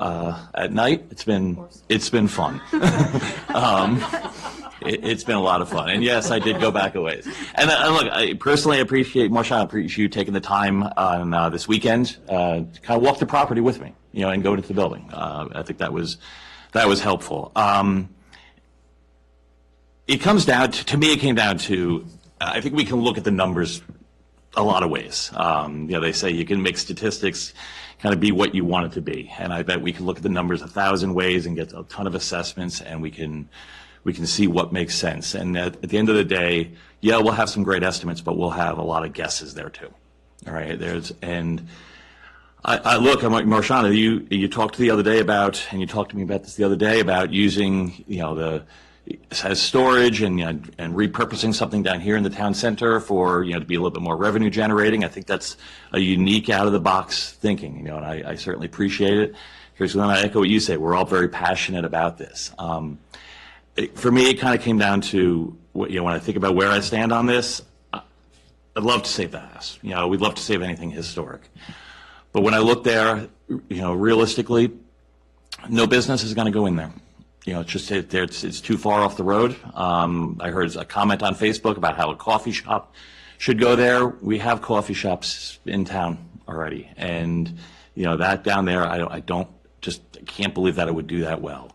at night. It's been fun. It's been a lot of fun. And yes, I did go back a ways. And look, I personally appreciate, Marshawn, I appreciate you taking the time on this weekend to kind of walk the property with me, and go into the building. I think that was helpful. It comes down to me, it came down to, I think we can look at the numbers a lot of ways. They say you can make statistics kind of be what you want it to be. And I bet we can look at the numbers 1,000 ways and get a ton of assessments, and we can see what makes sense. And at the end of the day, yeah, we'll have some great estimates, but we'll have a lot of guesses there too. All right, I look, Marshana, you talked the other day about, and you talked to me about this the other day about using, as storage and repurposing something down here in the town center for, to be a little bit more revenue generating. I think that's a unique out of the box thinking, and I certainly appreciate it. Because then I echo what you say, we're all very passionate about this. For me, it kind of came down to, when I think about where I stand on this, I'd love to save the house. We'd love to save anything historic. But when I look there, realistically, no business is going to go in there. It's too far off the road. I heard a comment on Facebook about how a coffee shop should go there. We have coffee shops in town already. And, that down there, I can't believe that it would do that well.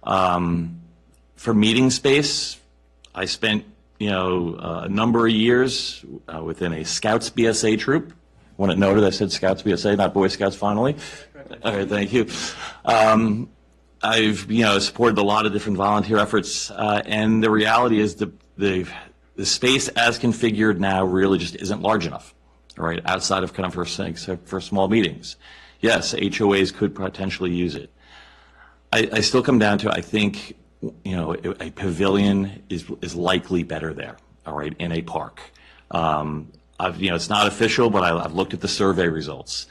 For meeting space, I spent, a number of years within a Scouts BSA troop. Want it noted, I said Scouts BSA, not Boy Scouts finally. All right, thank you. I've, supported a lot of different volunteer efforts, and the reality is the space as configured now really just isn't large enough, all right, outside of kind of for small meetings. Yes, HOAs could potentially use it. I still come down to, I think, a pavilion is likely better there, all right, in a park. It's not official, but I've looked at the survey results.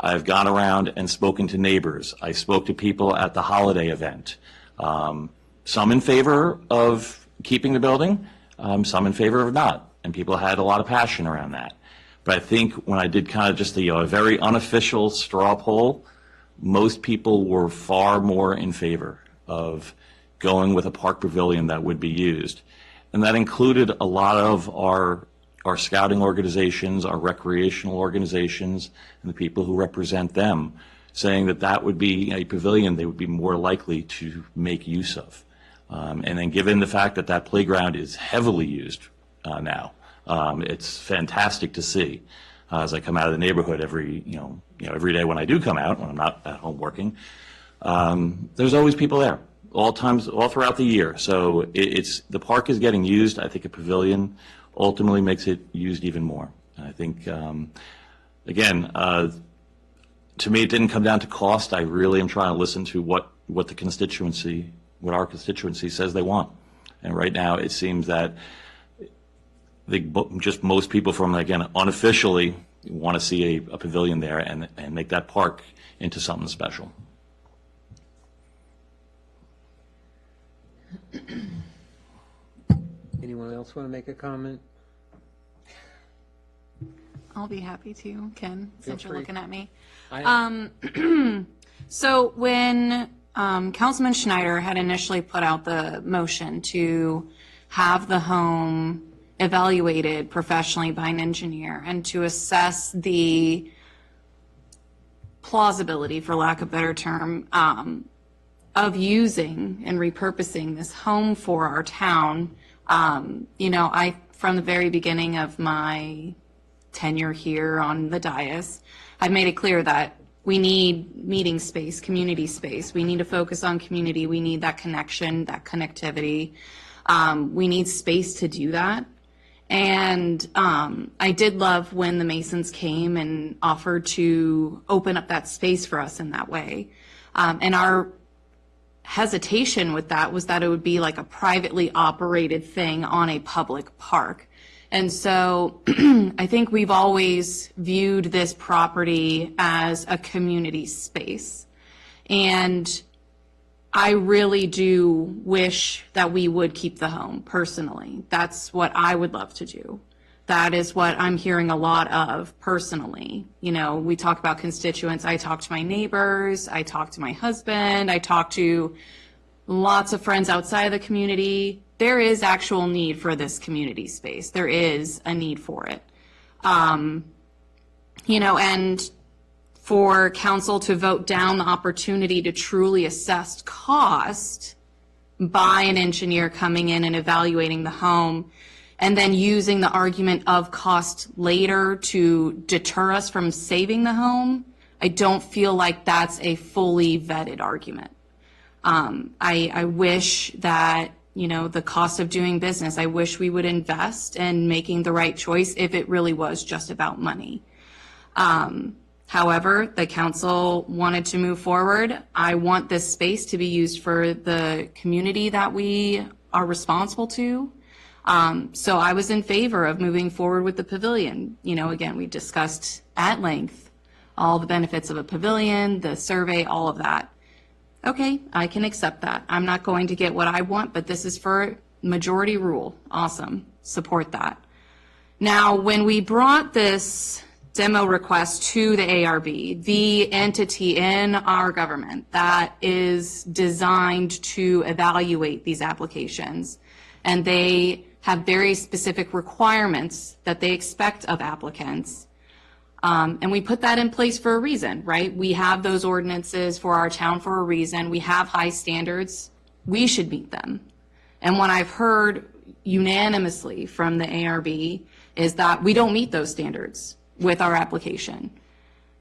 I've gone around and spoken to neighbors. I spoke to people at the holiday event. Some in favor of keeping the building, some in favor of not. And people had a lot of passion around that. But I think when I did kind of just a very unofficial straw poll, most people were far more in favor of going with a park pavilion that would be used. And that included a lot of our scouting organizations, our recreational organizations, and the people who represent them, saying that would be a pavilion they would be more likely to make use of. And then given the fact that playground is heavily used now, it's fantastic to see as I come out of the neighborhood every day when I do come out, when I'm not at home working. There's always people there, all throughout the year. So the park is getting used. I think a pavilion ultimately makes it used even more. And I think, again, to me, it didn't come down to cost. I really am trying to listen to what our constituency says they want. And right now, it seems that just most people from, again, unofficially want to see a pavilion there and make that park into something special. Anyone else want to make a comment? I'll be happy to, Ken, since you're free. looking at me. I So when Councilman Schneider had initially put out the motion to have the home evaluated professionally by an engineer and to assess the plausibility, for lack of a better term, of using and repurposing this home for our town, I, from the very beginning of my tenure here on the dais, I've made it clear that We need meeting space, community space. We need to focus on community. We need that connection, that connectivity. We need space to do that. And I did love when the Masons came and offered to open up that space for us in that way. And our hesitation with that was that it would be like a privately operated thing on a public park. And so I think we've always viewed this property as a community space. And I really do wish that we would keep the home personally. That's what I would love to do. That is what I'm hearing a lot of personally. You know, we talk about constituents. I talk to my neighbors. I talk to my husband. I talk to lots of friends outside of the community. There is actual need for this community space. There is a need for it. You know, and for council to vote down the opportunity to truly assess cost by an engineer coming in and evaluating the home, and then using the argument of cost later to deter us from saving the home, I don't feel like that's a fully vetted argument. I wish that, you know, the cost of doing business, I wish we would invest in making the right choice if it really was just about money. However, the council wanted to move forward. I want this space to be used for the community that we are responsible to. So I was in favor of moving forward with the pavilion. You know, again, we discussed at length all the benefits of a pavilion, the survey, all of that. Okay, I can accept that. I'm not going to get what I want, but this is for majority rule. Awesome. Support that. Now, when we brought this demo request to the ARB, the entity in our government that is designed to evaluate these applications, and they have very specific requirements that they expect of applicants. And we put that in place for a reason, right? We have those ordinances for our town for a reason. We have high standards. We should meet them. And what I've heard unanimously from the ARB is that we don't meet those standards with our application.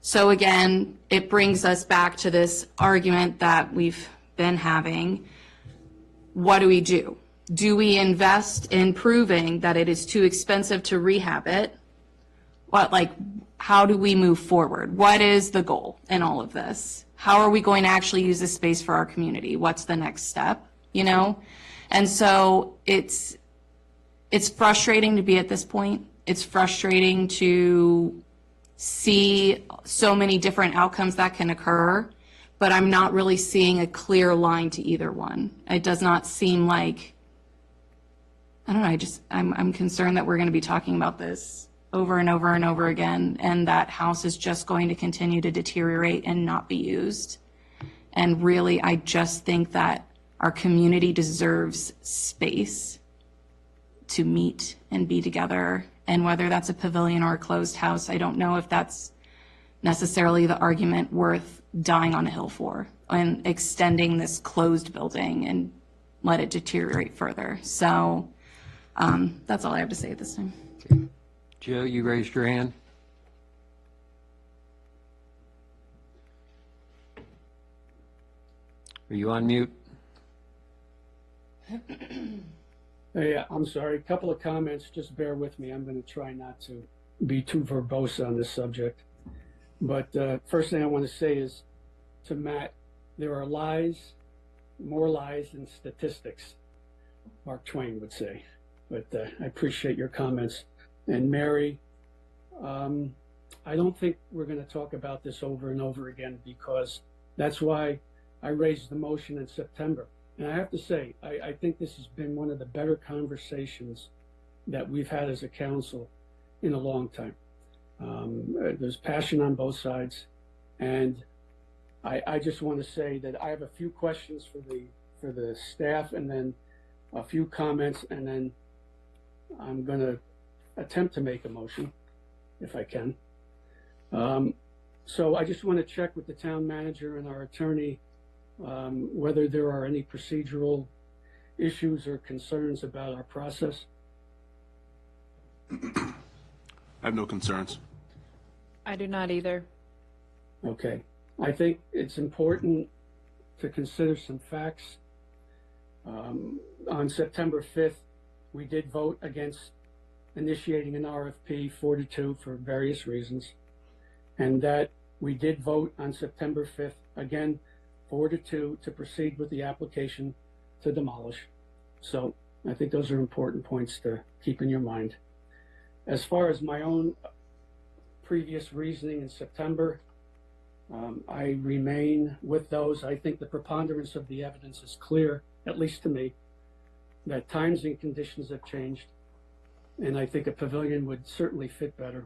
So again, it brings us back to this argument that we've been having. What do? Do we invest in proving that it is too expensive to rehab it? How do we move forward? What is the goal in all of this? How are we going to actually use this space for our community? What's the next step, you know? And so it's frustrating to be at this point. It's frustrating to see so many different outcomes that can occur, but I'm not really seeing a clear line to either one. It does not seem like, I don't know, I'm concerned that we're going to be talking about this over and over and over again, and that house is just going to continue to deteriorate and not be used. And really, I just think that our community deserves space to meet and be together. And whether that's a pavilion or a closed house, I don't know if that's necessarily the argument worth dying on a hill for and extending this closed building and let it deteriorate further. So that's all I have to say at this time. Okay. Joe, you raised your hand. Are you on mute? Hey, I'm sorry. A couple of comments. Just bear with me. I'm going to try not to be too verbose on this subject. But first thing I want to say is to Matt, there are lies, more lies than statistics, Mark Twain would say. But I appreciate your comments. And Mary, I don't think we're going to talk about this over and over again, because that's why I raised the motion in September. And I have to say, I think this has been one of the better conversations that we've had as a council in a long time. There's passion on both sides. And I just want to say that I have a few questions for the staff, and then a few comments, and then I'm going to attempt to make a motion if I can. So I just want to check with the town manager and our attorney whether there are any procedural issues or concerns about our process. I have no concerns. I do not either. Okay. I think it's important to consider some facts. On September 5th, we did vote against initiating an RFP 4-2 for various reasons, and that we did vote on September 5th, again, 4-2 to proceed with the application to demolish. So I think those are important points to keep in your mind. As far as my own previous reasoning in September, I remain with those. I think the preponderance of the evidence is clear, at least to me, that times and conditions have changed, and I think a pavilion would certainly fit better.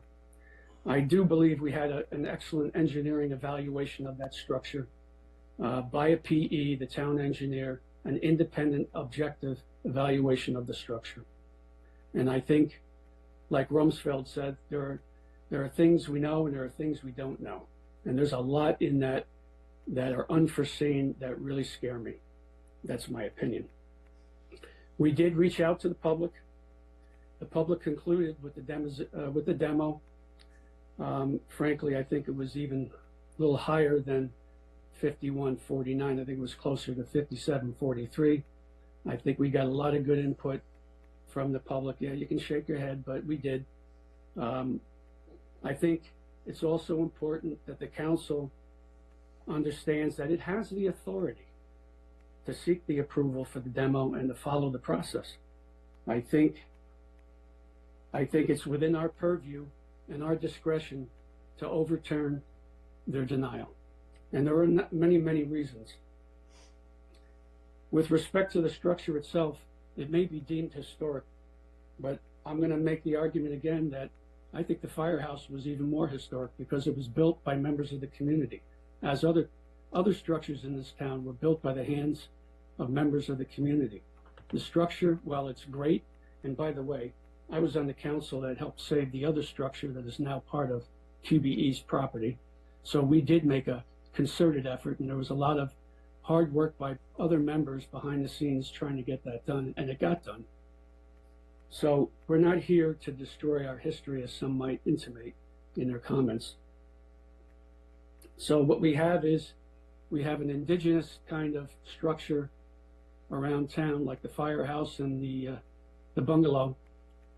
I do believe we had an excellent engineering evaluation of that structure by a PE, the town engineer, an independent, objective evaluation of the structure. And I think, like Rumsfeld said, there are things we know and there are things we don't know. And there's a lot in that that are unforeseen that really scare me. That's my opinion. We did reach out to the public. The public concluded with the demo. Frankly, I think it was even a little higher than 5149. I think it was closer to 5743. I think we got a lot of good input from the public. Yeah, you can shake your head, but we did. I think it's also important that the council understands that it has the authority to seek the approval for the demo and to follow the process. I think it's within our purview and our discretion to overturn their denial. And there are many, many reasons. With respect to the structure itself, it may be deemed historic, but I'm going to make the argument again that I think the firehouse was even more historic because it was built by members of the community, as other structures in this town were built by the hands of members of the community. The structure, while it's great, and by the way, I was on the council that helped save the other structure that is now part of QBE's property. So we did make a concerted effort, and there was a lot of hard work by other members behind the scenes trying to get that done, and it got done. So we're not here to destroy our history, as some might intimate in their comments. So what we have is, we have an indigenous kind of structure around town, like the firehouse and the bungalow.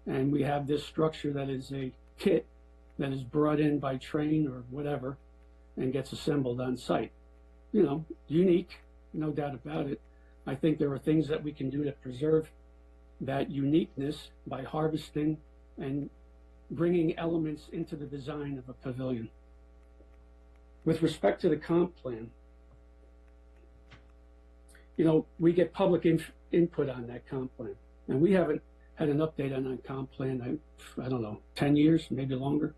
And we have this structure that is a kit that is brought in by train or whatever and gets assembled on site. You know, unique, no doubt about it. I think there are things that we can do to preserve that uniqueness by harvesting and bringing elements into the design of a pavilion. With respect to the comp plan, you know, we get public input on that comp plan, and we haven't had an update on that comp plan, I don't know, 10 years, maybe longer.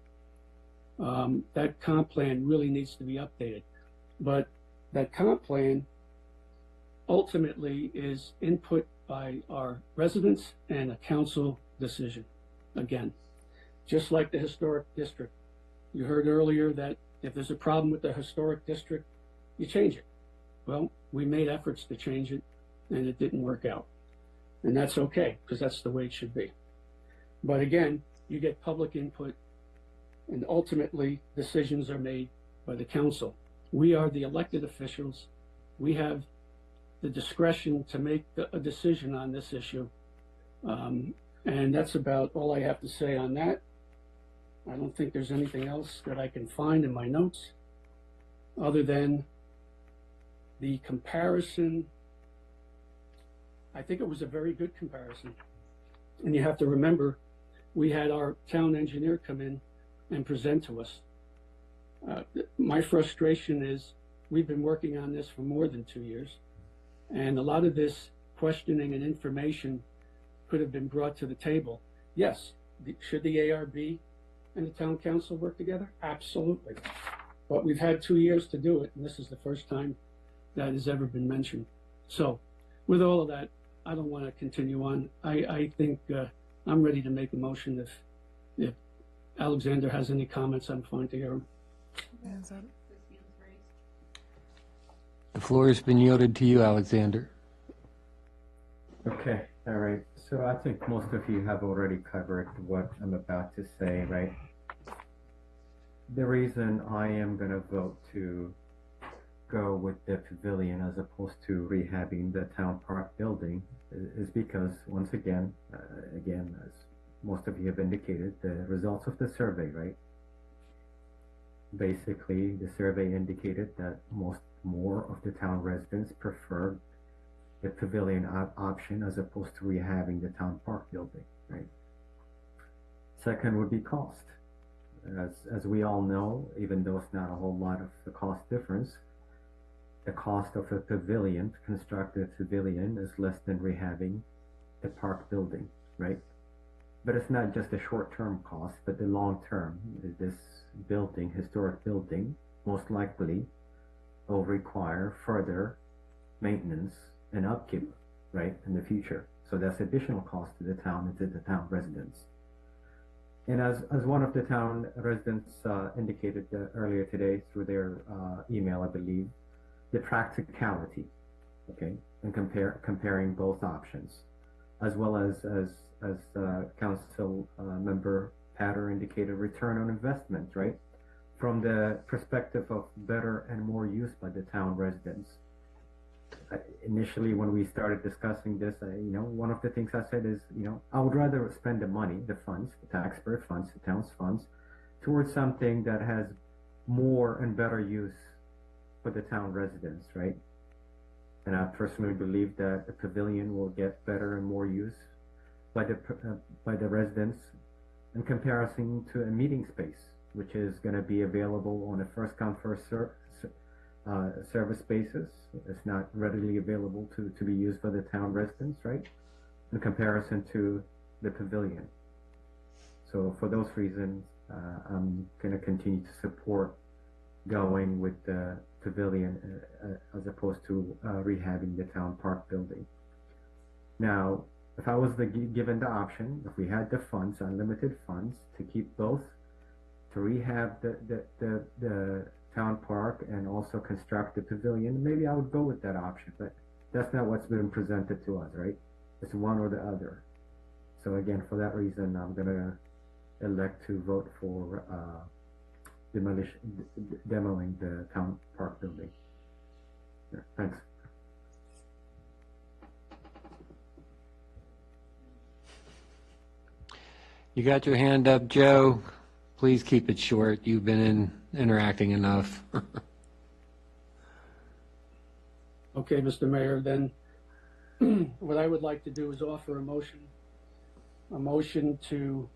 That comp plan really needs to be updated. But that comp plan ultimately is input by our residents and a council decision. Again, just like the historic district. You heard earlier that if there's a problem with the historic district, you change it. Well, we made efforts to change it, and it didn't work out. And that's okay, because that's the way it should be. But again, you get public input, and ultimately decisions are made by the council. We are the elected officials. We have the discretion to make a decision on this issue. And that's about all I have to say on that. I don't think there's anything else that I can find in my notes other than the comparison. I think it was a very good comparison. And you have to remember, we had our town engineer come in and present to us. My frustration is we've been working on this for more than 2 years. And a lot of this questioning and information could have been brought to the table. Yes, should the ARB and the town council work together? Absolutely. But we've had 2 years to do it, and this is the first time that has ever been mentioned. So with all of that, I don't want to continue on. I think I'm ready to make a motion. If Alexander has any comments, I'm fine to hear them. The floor has been yielded to you, Alexander. Okay, all right. So I think most of you have already covered what I'm about to say, right? The reason I am going to vote to go with the pavilion as opposed to rehabbing the town park building is because, once again, as most of you have indicated, the results of the survey, right? Basically, the survey indicated that more of the town residents preferred the pavilion option as opposed to rehabbing the town park building, right? Second would be cost. As we all know, even though it's not a whole lot of the cost difference, the cost of a pavilion, to construct a pavilion, is less than rehabbing the park building, right? But it's not just a short-term cost, but the long-term. This building, historic building, most likely will require further maintenance and upkeep, right, in the future. So that's additional cost to the town and to the town residents. And as one of the town residents indicated earlier today through their email, I believe, the practicality, okay, and comparing both options, as well as Council Member Patter indicated, return on investment, right, from the perspective of better and more use by the town residents. Initially, when we started discussing this, one of the things I said is, I would rather spend the money, the funds, the taxpayer funds, the town's funds, towards something that has more and better use for the town residents, right? And I personally believe that the pavilion will get better and more use by the residents in comparison to a meeting space, which is going to be available on a first come first service basis. It's not readily available to be used by the town residents, right? In comparison to the pavilion. So for those reasons, I'm going to continue to support going with the pavilion as opposed to rehabbing the town park building. Now, if I was given the option, if we had the funds, unlimited funds, to keep both, to rehab the town park and also construct the pavilion, maybe I would go with that option, but that's not what's been presented to us, right? It's one or the other. So again, for that reason, I'm going to elect to vote for demoing the town park building. Yeah, thanks. You got your hand up, Joe. Please keep it short. You've been interacting enough. Okay, Mr. Mayor, then what I would like to do is offer a motion to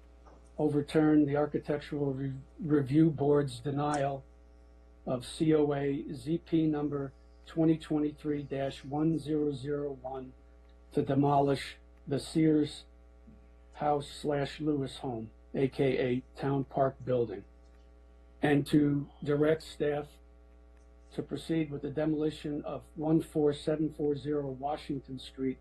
overturn the Architectural Review Board's denial of COA ZP number 2023-1001 to demolish the Sears House/Lewis home, aka Town Park Building, and to direct staff to proceed with the demolition of 14740 Washington Street.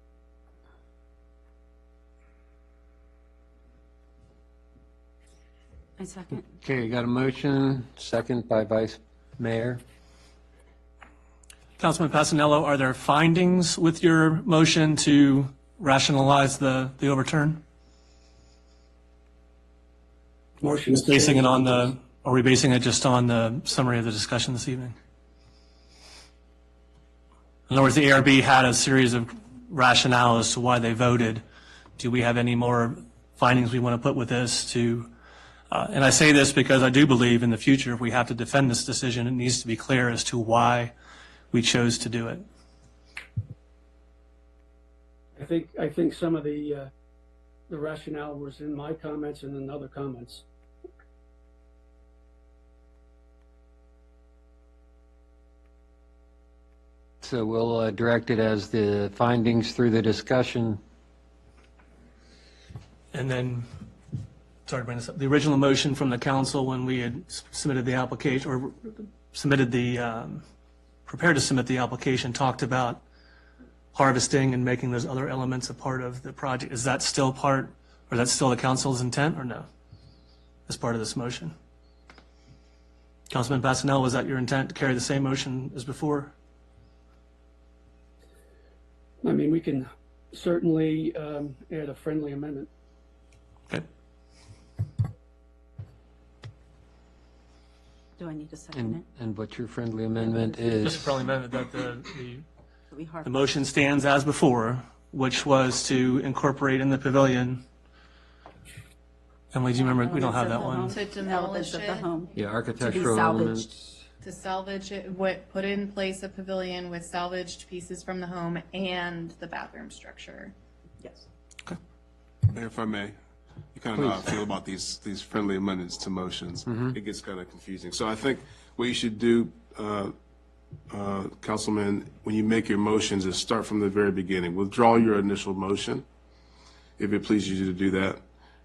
I second. Okay, you got a motion, second by Vice Mayor. Councilman Passanello, are there findings with your motion to rationalize the overturn? Motion is Basing it on are we basing it just on the summary of the discussion this evening? In other words, the ARB had a series of rationale as to why they voted. Do we have any more findings we want to put with this to, and I say this because I do believe in the future, if we have to defend this decision, it needs to be clear as to why we chose to do it. I think some of the rationale was in my comments and in other comments. So we'll direct it as the findings through the discussion. And then, sorry to bring this up, the original motion from the council when we had submitted the application, or submitted the, prepared to submit the application, talked about harvesting and making those other elements a part of the project. Is that still part, or that's still the council's intent, or no, as part of this motion? Councilman Passanello, was that your intent to carry the same motion as before? I mean, we can certainly add a friendly amendment. Okay. Do I need to second it? And what your friendly amendment Just a is? friendly amendment that We harp- the motion stands as before, which was to incorporate in the pavilion. Emily, do you remember? We don't have that one. To Elements demolish of the it, home. Yeah, To be architectural salvaged. elements. to salvage it, put in place a pavilion with salvaged pieces from the home and the bathroom structure. Yes. Mayor, if I may, you kind of know how I feel about these friendly amendments to motions. It gets kind of confusing. So I think what you should do, Councilman, when you make your motions, is start from the very beginning. Withdraw your initial motion, if it pleases you to do that,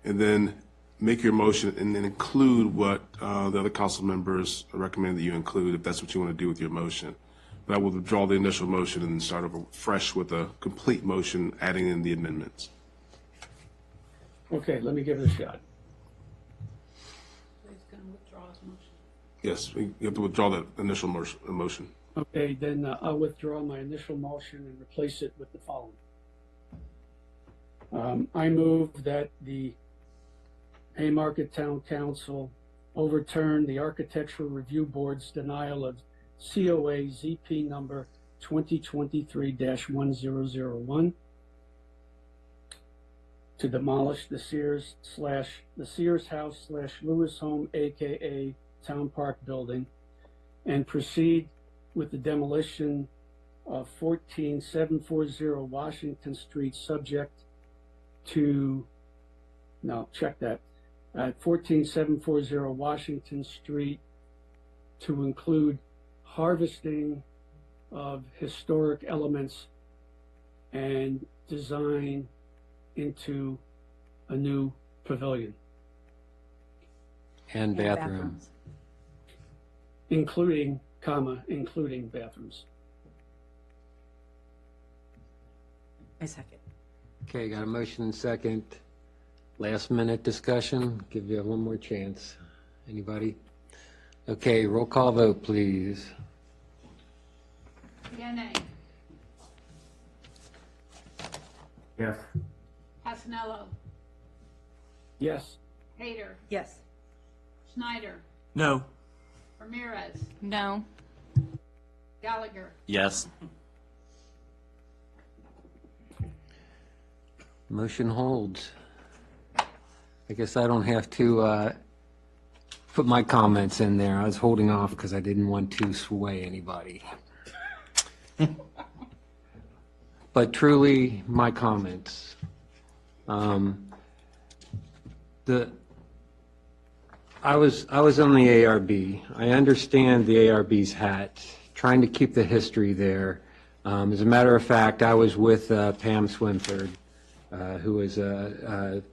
and then make your motion and then include what the other council members recommend that you include, if that's what you want to do with your motion. But I will withdraw the initial motion and then start over fresh with a complete motion, adding in the amendments. Okay, let me give it a shot. He's going to withdraw his motion. Yes, you have to withdraw the initial motion. Okay, then I'll withdraw my initial motion and replace it with the following. I move that the Haymarket Town Council overturn the Architectural Review Board's denial of COA ZP number 2023-1001 to demolish the Sears House / Lewis Home, AKA Town Park Building, and proceed with the demolition of 14740 Washington Street, subject to, no, check that, 14740 Washington Street, to include harvesting of historic elements and design into a new pavilion, And bathroom. including bathrooms. I second. Okay, got a motion and second. Last minute discussion. Give you one more chance. Anybody? Okay, roll call vote, please. Vianney, Yes. Passanello, Yes. Hayter, Yes. Schneider, No. Ramirez, No. Gallagher, Yes. Motion holds. I guess I don't have to put my comments in there. I was holding off because I didn't want to sway anybody. But truly, my comments. I was on the ARB. I understand the ARB's hat, trying to keep the history there. As a matter of fact, I was with Pam Swinford, who was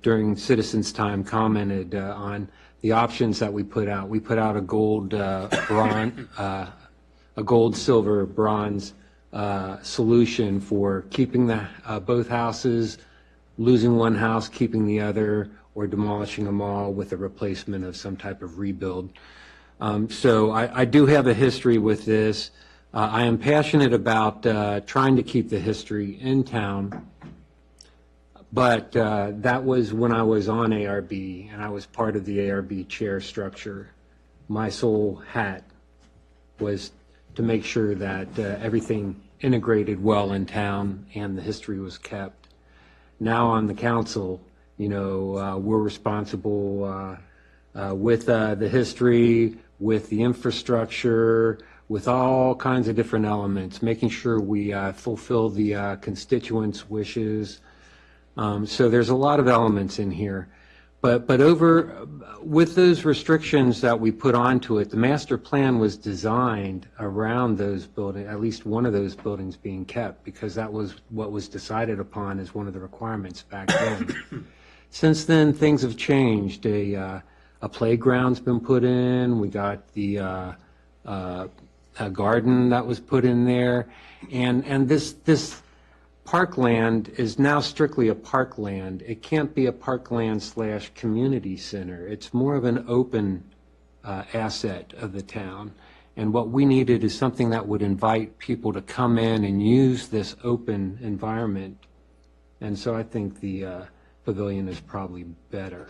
during Citizens Time commented on the options that we put out. We put out a gold, silver, bronze solution for keeping both houses, losing one house, keeping the other, or demolishing them all with a replacement of some type of rebuild. So I do have a history with this. I am passionate about trying to keep the history in town, but that was when I was on ARB and I was part of the ARB chair structure. My sole hat was to make sure that everything integrated well in town and the history was kept. Now on the council, we're responsible with the history, with the infrastructure, with all kinds of different elements, making sure we fulfill the constituents' wishes. So there's a lot of elements in here. But with those restrictions that we put onto it, the master plan was designed around those buildings, at least one of those buildings being kept, because that was what was decided upon as one of the requirements back then. Since then, things have changed. A playground's been put in. We got the a garden that was put in there, and this parkland is now strictly a parkland. It can't be a parkland / community center. It's more of an open asset of the town. And what we needed is something that would invite people to come in and use this open environment. And so I think the pavilion is probably better.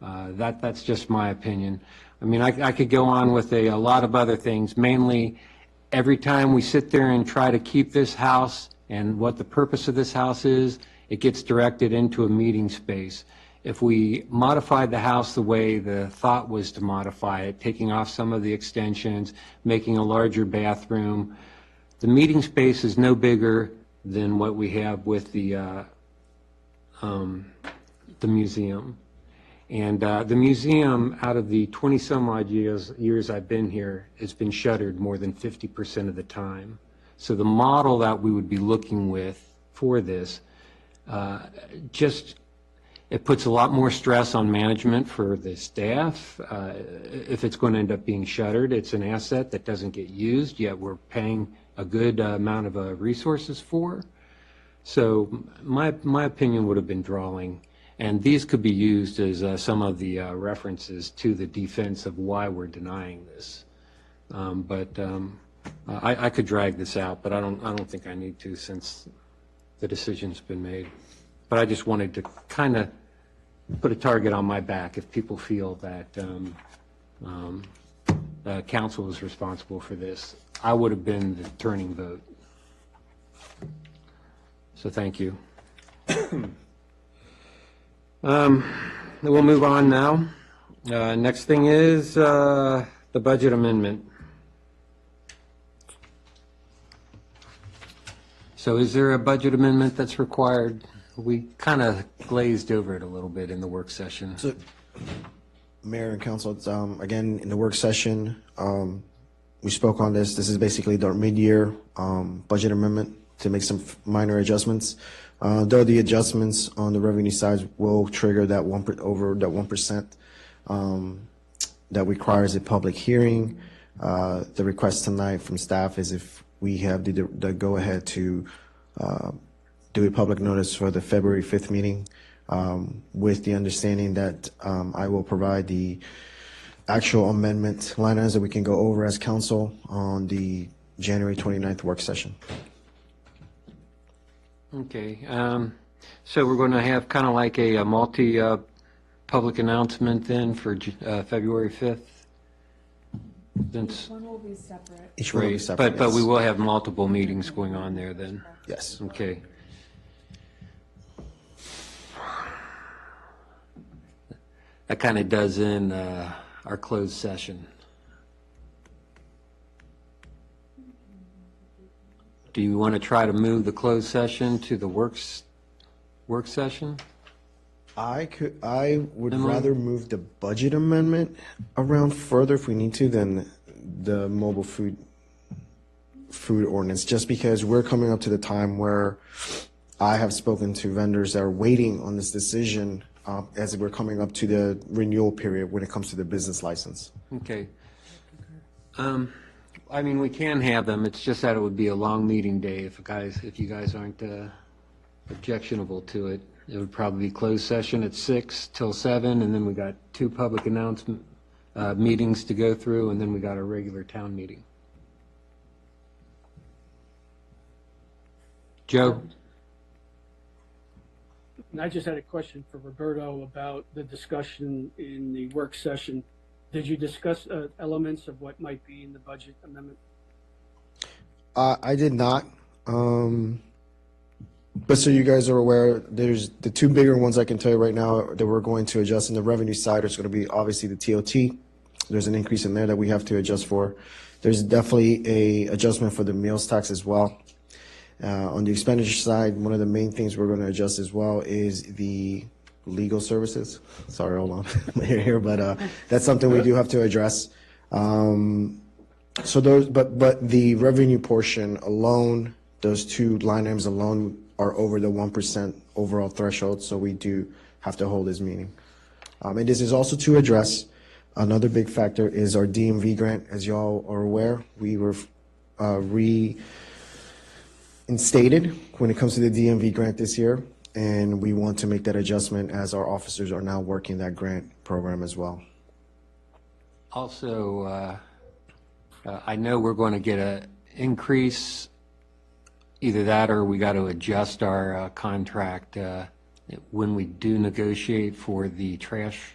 That's just my opinion. I mean, I could go on with a lot of other things. Mainly, every time we sit there and try to keep this house and what the purpose of this house is, it gets directed into a meeting space. If we modified the house the way the thought was to modify it, taking off some of the extensions, making a larger bathroom, the meeting space is no bigger than what we have with the museum. And the museum, out of the 20-some odd years I've been here, has been shuttered more than 50% of the time. So the model that we would be looking with for this, it puts a lot more stress on management for the staff. If it's going to end up being shuttered, it's an asset that doesn't get used, yet we're paying a good amount of resources for. So my opinion would have been drawing. And these could be used as some of the references to the defense of why we're denying this. I could drag this out, but I don't think I need to since the decision's been made. But I just wanted to kind of put a target on my back if people feel that the council is responsible for this. I would have been the turning vote. So thank you. We'll move on now. Next thing is the budget amendment. So is there a budget amendment that's required? We kind of glazed over it a little bit in the work session. So, Mayor and Council, it's, again, in the work session, we spoke on this. This is basically the mid-year budget amendment to make some minor adjustments. Though the adjustments on the revenue side will trigger that over that 1% that requires a public hearing. The request tonight from staff is if we have the go-ahead to do a public notice for the February 5th meeting, with the understanding that I will provide the actual amendment line items that we can go over as council on the January 29th work session. Okay, so we're going to have kind of like a multi-public announcement then for February 5th? Each one will be separate. Each one will be separate, But yes. we will have multiple meetings going on there then? Yes. Okay. That kind of does in our closed session. Do you want to try to move the closed session to the work session? I would Emily? rather move the budget amendment around further if we need to than the mobile food ordinance, just because we're coming up to the time where I have spoken to vendors that are waiting on this decision as we're coming up to the renewal period when it comes to the business license. Okay. I mean, we can have them, it's just that it would be a long meeting day if you guys aren't objectionable to it. It would probably be closed session at 6 till 7, and then we got 2 public announcement meetings to go through, and then we got a regular town meeting. Joe? And I just had a question for Roberto about the discussion in the work session. Did you discuss elements of what might be in the budget amendment? I did not. But so you guys are aware, there's the 2 bigger ones I can tell you right now that we're going to adjust. In the revenue side, there's going to be obviously the TOT. There's an increase in there that we have to adjust for. There's definitely a adjustment for the meals tax as well. On the expenditure side, one of the main things we're going to adjust as well is the legal services. Sorry, hold on here, but that's something we do have to address. So those, but the revenue portion alone, those 2 line items alone are over the 1% overall threshold, so we do have to hold this meeting. And this is also to address another big factor is our DMV grant. As y'all are aware, we were reinstated when it comes to the DMV grant this year, and we want to make that adjustment as our officers are now working that grant program as well. Also, I know we're going to get an increase, either that or we got to adjust our contract when we do negotiate for the trash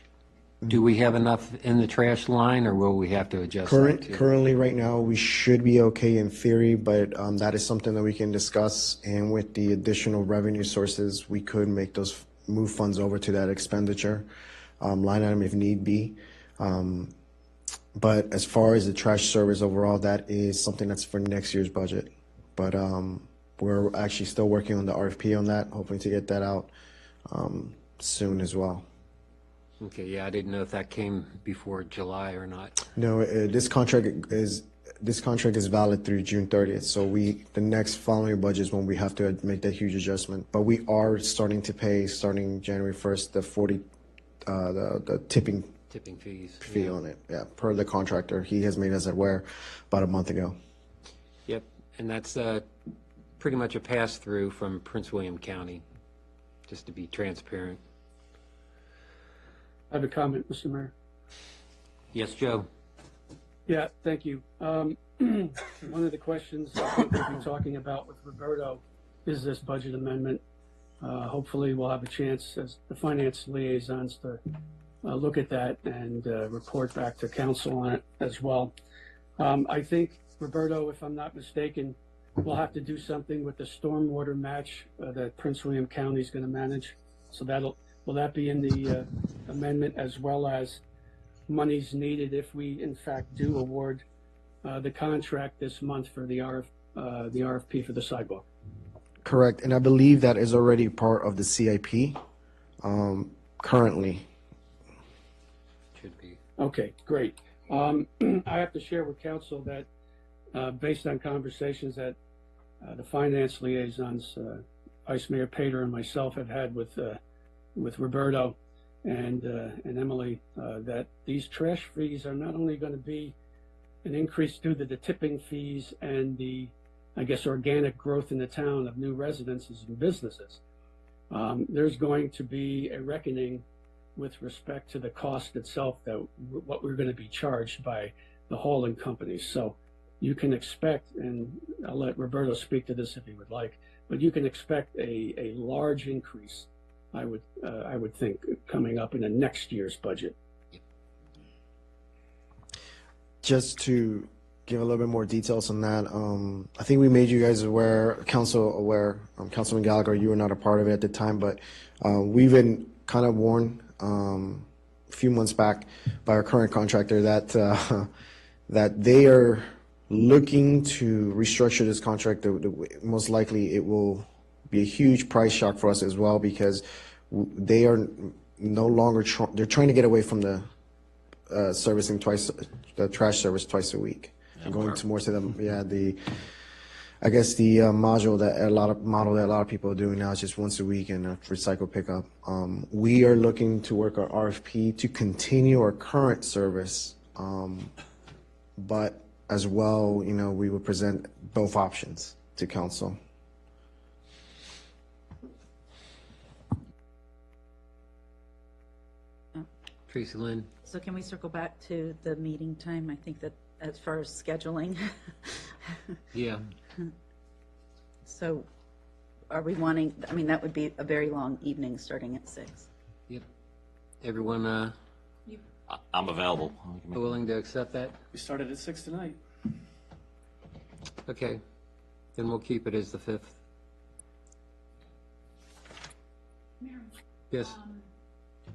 Do we have enough in the trash line, or will we have to adjust that too? Currently, right now, we should be okay in theory, but that is something that we can discuss. And with the additional revenue sources, we could make those move funds over to that expenditure line item if need be. But as far as the trash service overall, that is something that's for next year's budget. But we're actually still working on the RFP on that, hoping to get that out soon as well. Okay, yeah, I didn't know if that came before July or not. No, this contract is valid through June 30th. So the next following budget is when we have to make that huge adjustment. But we are starting to pay, starting January 1st, the tipping fees fee on it. Yeah, per the contractor. He has made us aware about a month ago. Yep, and that's pretty much a pass-through from Prince William County, just to be transparent. I have a comment, Mr. Mayor. Yes, Joe? Yeah, thank you. One of the questions I think we'll be talking about with Roberto is this budget amendment. Hopefully we'll have a chance as the finance liaisons to look at that and report back to council on it as well. I think, Roberto, if I'm not mistaken, we'll have to do something with the stormwater match that Prince William County is going to manage. So will that be in the amendment, as well as monies needed if we in fact do award the contract this month for the RFP for the sidewalk? Correct, and I believe that is already part of the CIP currently. Should be. Okay, great. I have to share with council that based on conversations that the finance liaisons, Vice Mayor Pater and myself have had with Roberto and Emily, that these trash fees are not only going to be an increase due to the tipping fees and the, I guess, organic growth in the town of new residences and businesses. There's going to be a reckoning with respect to the cost itself, that what we're going to be charged by the hauling companies. So you can expect, and I'll let Roberto speak to this if he would like, but you can expect a large increase, I would think, coming up in the next year's budget. Just to give a little bit more details on that, I think we made you guys aware, council aware, Councilman Gallagher, you were not a part of it at the time, but we've been kind of warned a few months back by our current contractor that that they are looking to restructure this contract. Most likely it will be a huge price shock for us as well, because they are no longer they're trying to get away from the servicing the trash service twice a week, and going to more to the I guess the model that a lot of people are doing now is just once a week and a recycle pickup. We are looking to work our RFP to continue our current service, but as well, we will present both options to council. Tracy Lynn? So can we circle back to the meeting time? I think that as far as scheduling. Yeah. So are we wanting, I mean, that would be a very long evening starting at 6. Yep. Everyone I'm available. willing to accept that? We started at 6 tonight. Okay. Then we'll keep it as the 5th. Mayor, Yes.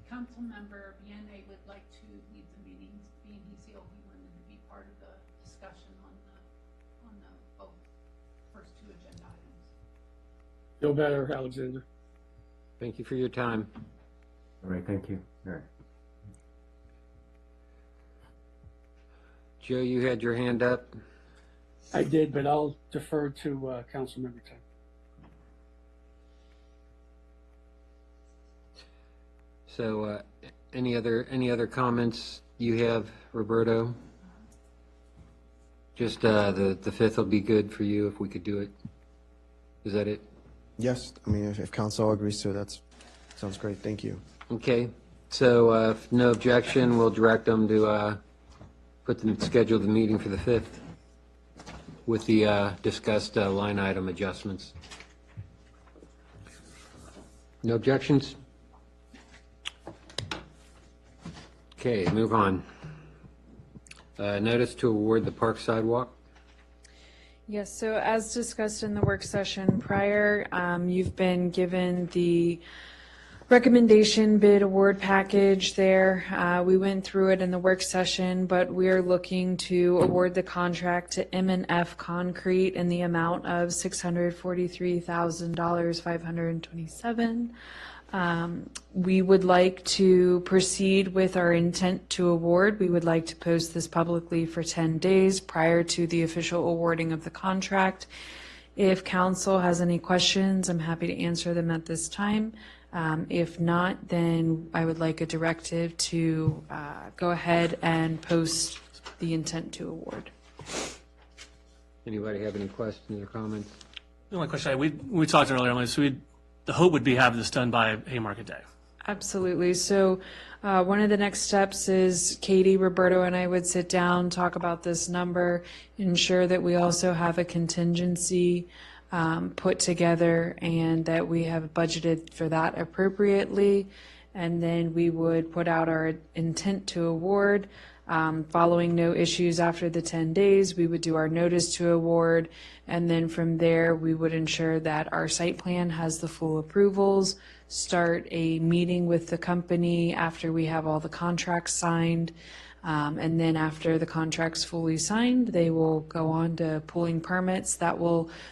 Council member Vianney would like to lead the meetings, being he's the only one to be part of the discussion on the both first two agenda items. Feel better, Alexander. Thank you for your time. All right, thank you. All right. Joe, you had your hand up. I did, but I'll defer to council member time. So, any other comments you have, Roberto? Just the 5th will be good for you if we could do it. Is that it? Yes, I mean, if council agrees to it, that sounds great. Thank you. Okay. So, if no objection, we'll direct them to schedule the meeting for the 5th with the discussed line item adjustments. No objections? Okay, move on. Notice to award the park sidewalk. Yes, so as discussed in the work session prior, you've been given the recommendation bid award package there. We went through it in the work session, but we're looking to award the contract to M&F Concrete in the amount of $643,527. We would like to proceed with our intent to award. We would like to post this publicly for 10 days prior to the official awarding of the contract. If council has any questions, I'm happy to answer them at this time. If not, then I would like a directive to go ahead and post the intent to award. Anybody have any questions or comments? The only question, we talked earlier on this, the hope would be having this done by Haymarket Day. Absolutely. So one of the next steps is Katie, Roberto, and I would sit down, talk about this number, ensure that we also have a contingency put together and that we have budgeted for that appropriately. And then we would put out our intent to award. Following no issues after the 10 days, we would do our notice to award. And then from there, we would ensure that our site plan has the full approvals, start a meeting with the company after we have all the contracts signed. And then after the contract's fully signed, they will go on to pulling permits. That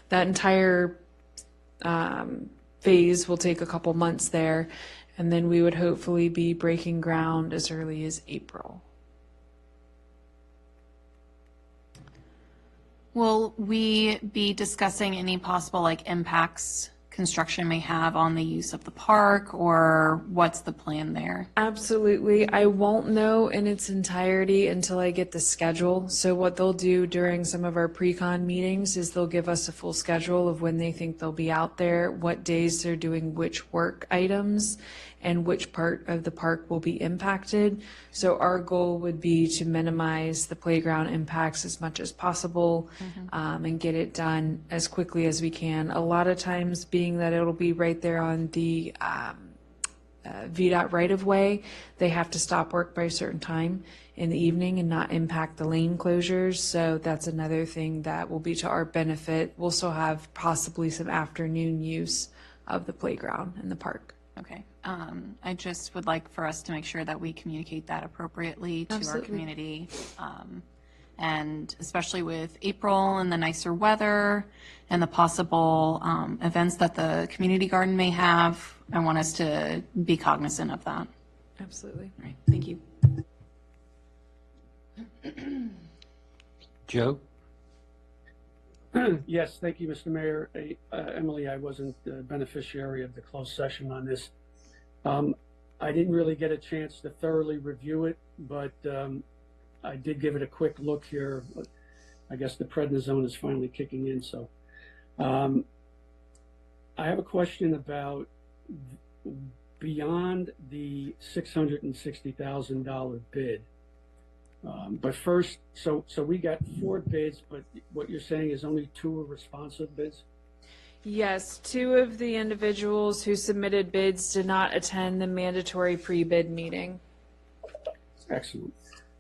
entire phase will take a couple months there. And then we would hopefully be breaking ground as early as April. Will we be discussing any possible impacts construction may have on the use of the park, or what's the plan there? Absolutely. I won't know in its entirety until I get the schedule. So what they'll do during some of our pre-con meetings is they'll give us a full schedule of when they think they'll be out there, what days they're doing which work items, and which part of the park will be impacted. So our goal would be to minimize the playground impacts as much as possible, and get it done as quickly as we can. A lot of times, being that it'll be right there on the VDOT right-of-way, they have to stop work by a certain time in the evening and not impact the lane closures. So that's another thing that will be to our benefit. We'll still have possibly some afternoon use of the playground in the park. Okay. I just would like for us to make sure that we communicate that appropriately to our community. And especially with April and the nicer weather and the possible events that the community garden may have, I want us to be cognizant of that. Absolutely. All right. Thank you. Joe? Yes, thank you, Mr. Mayor. Emily, I wasn't the beneficiary of the closed session on this. I didn't really get a chance to thoroughly review it, but I did give it a quick look here. I guess the prednisone is finally kicking in. So I have a question about beyond the $660,000 bid. But first, so we got 4 bids, but what you're saying is only 2 are responsive bids? Yes, 2 of the individuals who submitted bids did not attend the mandatory pre-bid meeting. Excellent.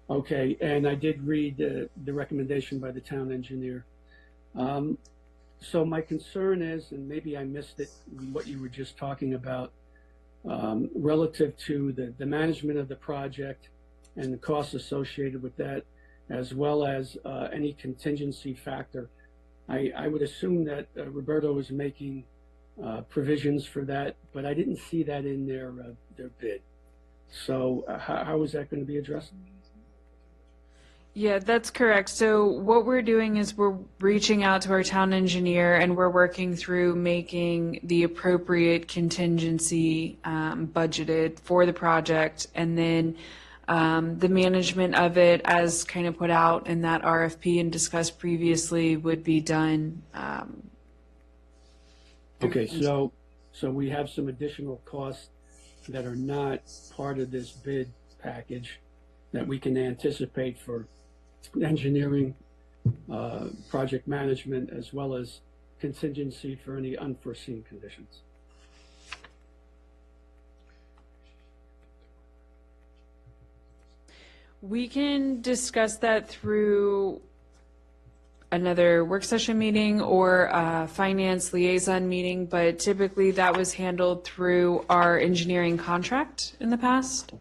Okay, and I did read the recommendation by the town engineer. So my concern is, and maybe I missed it, what you were just talking about, relative to the management of the project and the costs associated with that, as well as any contingency factor. I would assume that Roberto is making provisions for that, but I didn't see that in their bid. So how is that going to be addressed? Yeah, that's correct. So what we're doing is we're reaching out to our town engineer and we're working through making the appropriate contingency budgeted for the project. And then the management of it, as kind of put out in that RFP and discussed previously, would be done. Okay, so we have some additional costs that are not part of this bid package that we can anticipate for engineering, project management, as well as contingency for any unforeseen conditions. We can discuss that through another work session meeting or a finance liaison meeting, but typically that was handled through our engineering contract in the past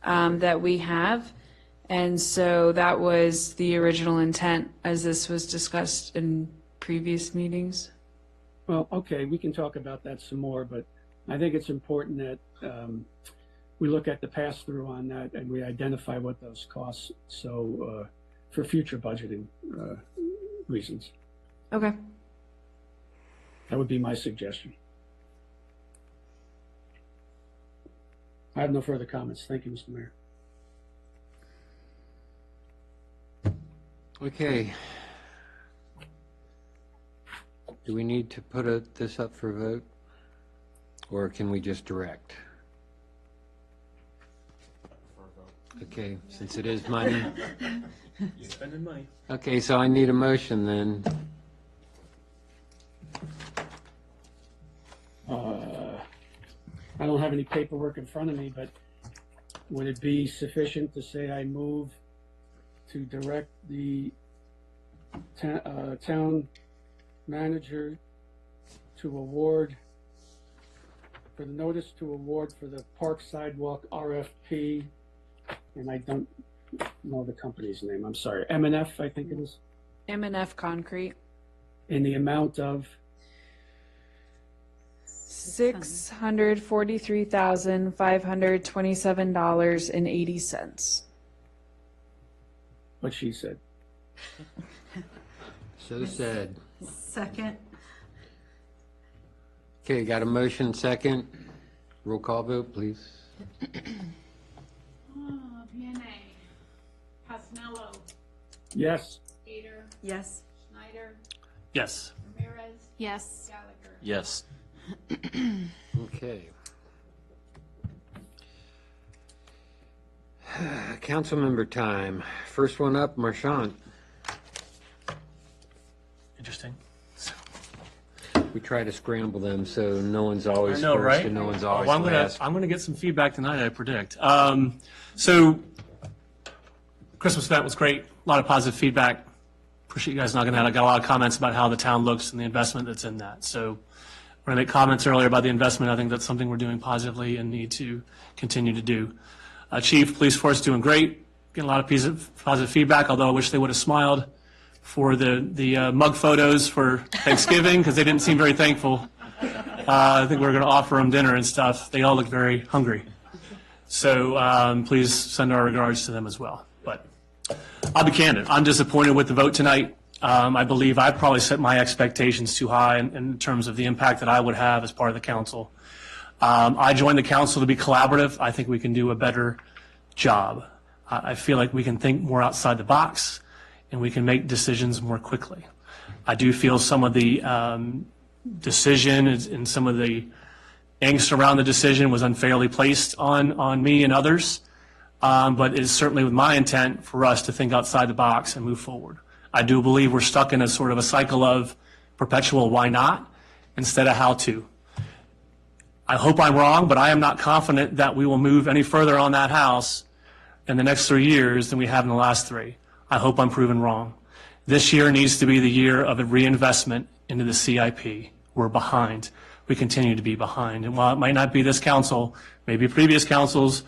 that we have. And so that was the original intent as this was discussed in previous meetings. Well, okay, we can talk about that some more, but I think it's important that we look at the pass-through on that and we identify what those costs, so for future budgeting reasons. Okay. That would be my suggestion. I have no further comments. Thank you, Mr. Mayor. Okay. Do we need to put this up for vote? Or can we just direct? Okay, since it is money. You're spending money. Okay, so I need a motion then. I don't have any paperwork in front of me, but would it be sufficient to say I move to direct the town manager to award, for the notice to award for the park sidewalk RFP, and I don't know the company's name, I'm sorry, M&F, I think it is, M&F Concrete, in the amount of $643,527.80. what she said. So said. Second. Okay, got a motion second. Roll call vote, please. BNA. Pasanello. Yes. Gator. Yes. Schneider. Yes. Ramirez. Yes. Gallagher. Yes. Okay. Council member time. First one up, Marchant. Interesting. We try to scramble them so no one's always I know, first right? and no one's always Well, last. I'm gonna get some feedback tonight, I predict. So Christmas event was great. A lot of positive feedback. Appreciate you guys knocking that out. I got a lot of comments about how the town looks and the investment that's in that. So when I made comments earlier about the investment, I think that's something we're doing positively and need to continue to do. Chief, police force doing great. Getting a lot of positive feedback, although I wish they would have smiled for the mug photos for Thanksgiving, because they didn't seem very thankful. I think we were going to offer them dinner and stuff. They all looked very hungry. So please send our regards to them as well. But I'll be candid. I'm disappointed with the vote tonight. I believe I probably set my expectations too high in terms of the impact that I would have as part of the council. I joined the council to be collaborative. I think we can do a better job. I feel like we can think more outside the box and we can make decisions more quickly. I do feel some of the decision and some of the angst around the decision was unfairly placed on me and others, but it's certainly with my intent for us to think outside the box and move forward. I do believe we're stuck in a sort of a cycle of perpetual why not instead of how to. I hope I'm wrong, but I am not confident that we will move any further on that house in the next 3 years than we have in the last 3. I hope I'm proven wrong. This year needs to be the year of a reinvestment into the CIP. We're behind. We continue to be behind. And while it might not be this council, maybe previous councils,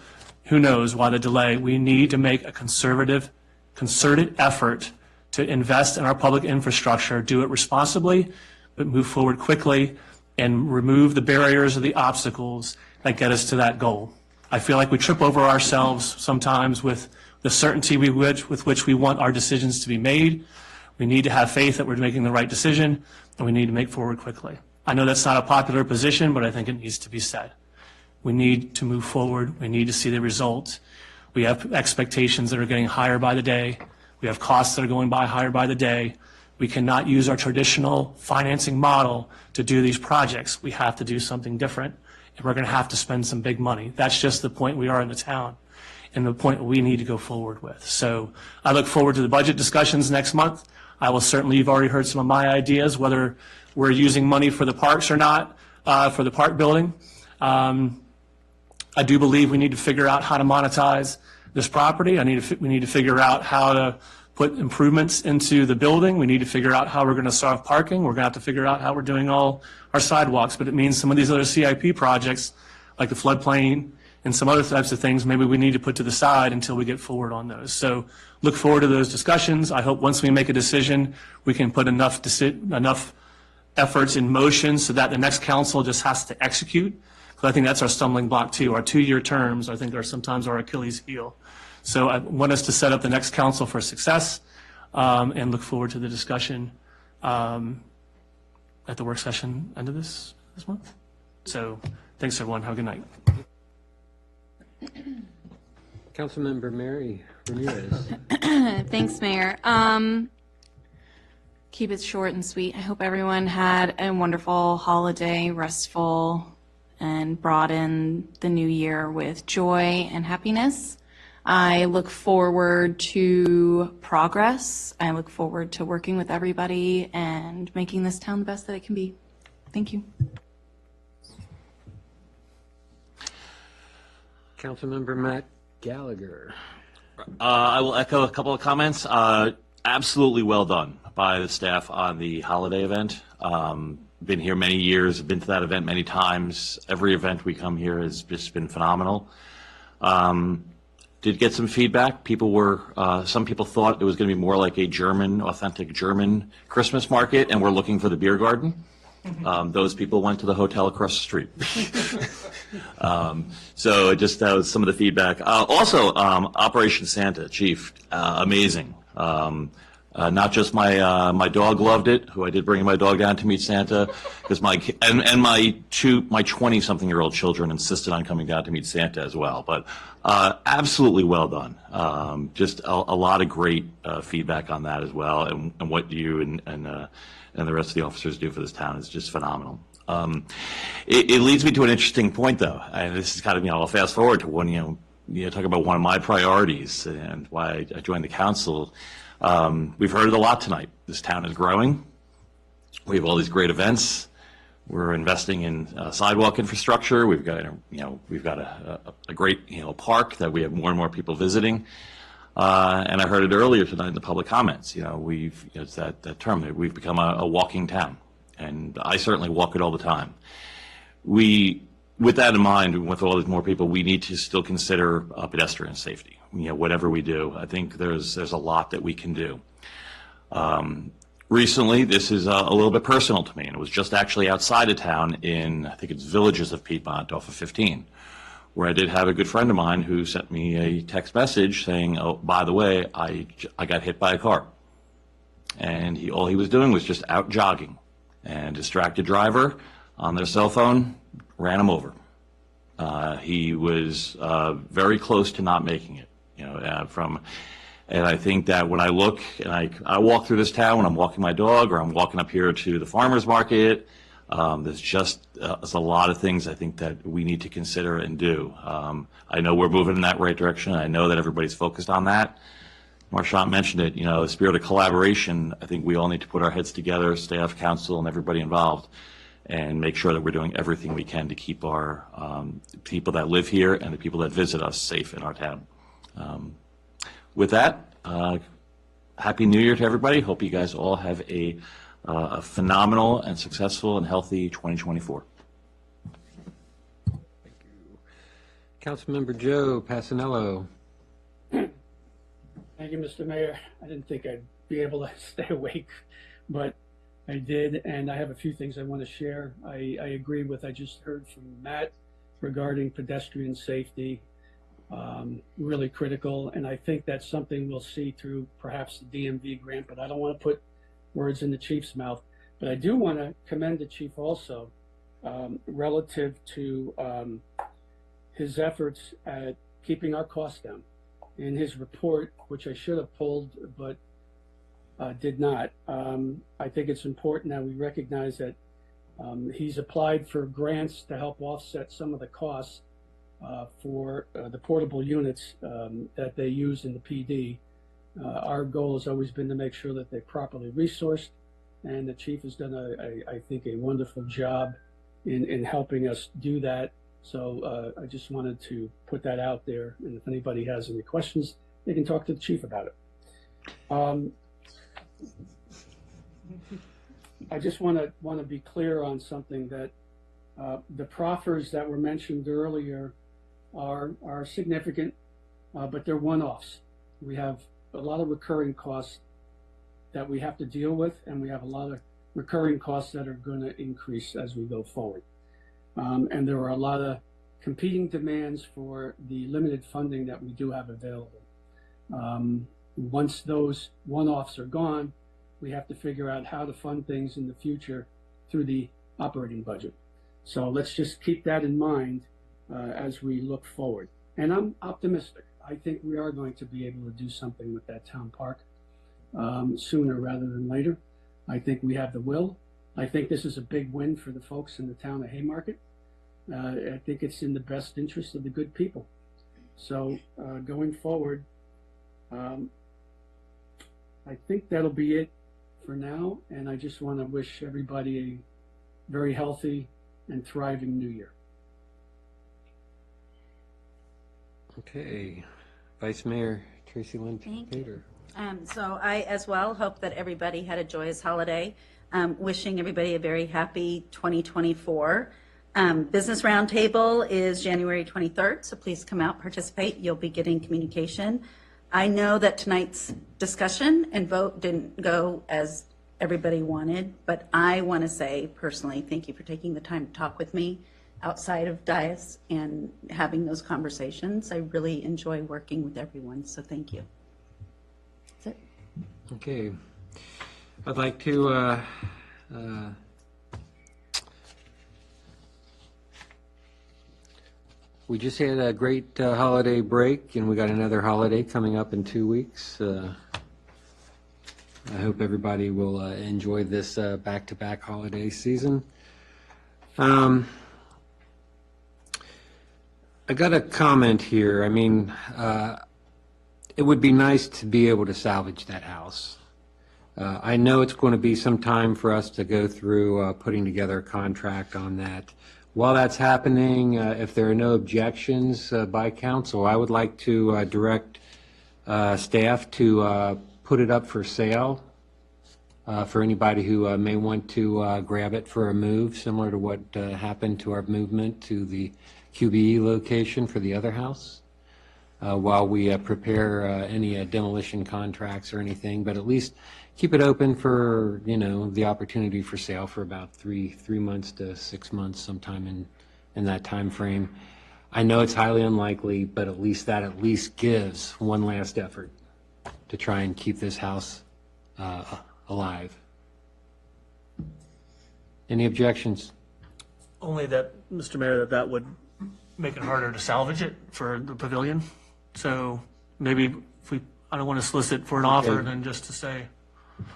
who knows why the delay, we need to make a conservative, concerted effort to invest in our public infrastructure, do it responsibly, but move forward quickly and remove the barriers or the obstacles that get us to that goal. I feel like we trip over ourselves sometimes with the certainty with which we want our decisions to be made. We need to have faith that we're making the right decision, and we need to make forward quickly. I know that's not a popular position, but I think it needs to be said. We need to move forward. We need to see the results. We have expectations that are getting higher by the day. We have costs that are going by higher by the day. We cannot use our traditional financing model to do these projects. We have to do something different, and we're going to have to spend some big money. That's just the point we are in the town and the point we need to go forward with. So I look forward to the budget discussions next month. I will certainly, you've already heard some of my ideas, whether we're using money for the parks or not, for the park building. I do believe we need to figure out how to monetize this property. We need to figure out how to put improvements into the building. We need to figure out how we're going to solve parking. We're going to have to figure out how we're doing all our sidewalks. But it means some of these other CIP projects, like the floodplain and some other types of things, maybe we need to put to the side until we get forward on those. So look forward to those discussions. I hope once we make a decision, we can put enough efforts in motion so that the next council just has to execute. Because I think that's our stumbling block too. Our 2-year terms, I think, are sometimes our Achilles heel. So I want us to set up the next council for success, and look forward to the discussion at the work session end of this month. So thanks, everyone. Have a good night. Councilmember Mary Ramirez. Thanks, Mayor. Keep it short and sweet. I hope everyone had a wonderful holiday, restful, and brought in the new year with joy and happiness. I look forward to progress. I look forward to working with everybody and making this town the best that it can be. Thank you. Councilmember Matt Gallagher. I will echo a couple of comments. Absolutely well done by the staff on the holiday event. Been here many years, been to that event many times. Every event we come here has just been phenomenal. Did get some feedback. Some people thought it was going to be more like a authentic German Christmas market, and we're looking for the beer garden. Those people went to the hotel across the street. So that was some of the feedback. Also, Operation Santa, Chief, amazing. Not just my dog loved it, who I did bring my dog down to meet Santa, because my 20-something-year-old children insisted on coming down to meet Santa as well. But absolutely well done. Just a lot of great feedback on that as well, and what you and the rest of the officers do for this town is just phenomenal. It leads me to an interesting point, though, and this is kind of, I'll fast forward to one, talk about one of my priorities and why I joined the council. We've heard it a lot tonight. This town is growing. We have all these great events. We're investing in sidewalk infrastructure. We've got a great park that we have more and more people visiting. And I heard it earlier tonight in the public comments. It's that term that we've become a walking town, and I certainly walk it all the time. With that in mind, with all these more people, we need to still consider pedestrian safety. Whatever we do, I think there's a lot that we can do. Recently, this is a little bit personal to me, and it was just actually outside of town in, I think it's Villages of Piedmont off of 15, where I did have a good friend of mine who sent me a text message saying, oh, by the way, I got hit by a car. And all he was doing was just out jogging, and a distracted driver on their cell phone ran him over. He was very close to not making it. And I think that when I look and I walk through this town when I'm walking my dog or I'm walking up here to the farmer's market, there's a lot of things I think that we need to consider and do. I know we're moving in that right direction. I know that everybody's focused on that. Marchant mentioned it, the spirit of collaboration. I think we all need to put our heads together, staff, council, and everybody involved, and make sure that we're doing everything we can to keep our people that live here and the people that visit us safe in our town. With that, Happy New Year to everybody. Hope you guys all have a phenomenal and successful and healthy 2024. Thank you. Councilmember Joe Passanello. Thank you, Mr. Mayor. I didn't think I'd be able to stay awake, but I did, and I have a few things I want to share. I agree with I just heard from Matt regarding pedestrian safety, really critical, and I think that's something we'll see through perhaps the DMV grant, but I don't want to put words in the chief's mouth. But I do want to commend the chief also relative to his efforts at keeping our costs down. In his report, which I should have pulled but did not, I think it's important that we recognize that he's applied for grants to help offset some of the costs for the portable units that they use in the PD. Our goal has always been to make sure that they're properly resourced, and the chief has done, I think, a wonderful job in helping us do that So I just wanted to put that out there, and if anybody has any questions, they can talk to the chief about it. I just want to be clear on something, that the proffers that were mentioned earlier are significant, but they're one-offs. We have a lot of recurring costs that we have to deal with, and we have a lot of recurring costs that are going to increase as we go forward. And there are a lot of competing demands for the limited funding that we do have available. Once those one-offs are gone, we have to figure out how to fund things in the future through the operating budget. So let's just keep that in mind as we look forward. And I'm optimistic. I think we are going to be able to do something with that town park sooner rather than later. I think we have the will. I think this is a big win for the folks in the town of Haymarket. I think it's in the best interest of the good people. So going forward, I think that'll be it for now, and I just want to wish everybody a very healthy and thriving new year. Okay, Vice Mayor Tracy Lynn Thank Pater. So I as well hope that everybody had a joyous holiday. Wishing everybody a very happy 2024. Business Roundtable is January 23rd, so please come out, participate. You'll be getting communication. I know that tonight's discussion and vote didn't go as everybody wanted, but I want to say personally, thank you for taking the time to talk with me outside of dais and having those conversations. I really enjoy working with everyone, so thank you. That's it. Okay, I'd like to we just had a great holiday break, and we got another holiday coming up in 2 weeks. I hope everybody will enjoy this back-to-back holiday season. I got a comment here. I mean, it would be nice to be able to salvage that house. I know it's going to be some time for us to go through putting together a contract on that. While that's happening, if there are no objections by council, I would like to direct staff to put it up for sale for anybody who may want to grab it for a move, similar to what happened to our movement to the QBE location for the other house, while we prepare any demolition contracts or anything, but at least keep it open for, you know, the opportunity for sale for about three months to 6 months, sometime in that time frame. I know it's highly unlikely, but at least gives one last effort to try and keep this house alive. Any objections? Only that, Mr. Mayor, that would make it harder to salvage it for the pavilion. So maybe if I don't want to solicit for an offer, then just to say.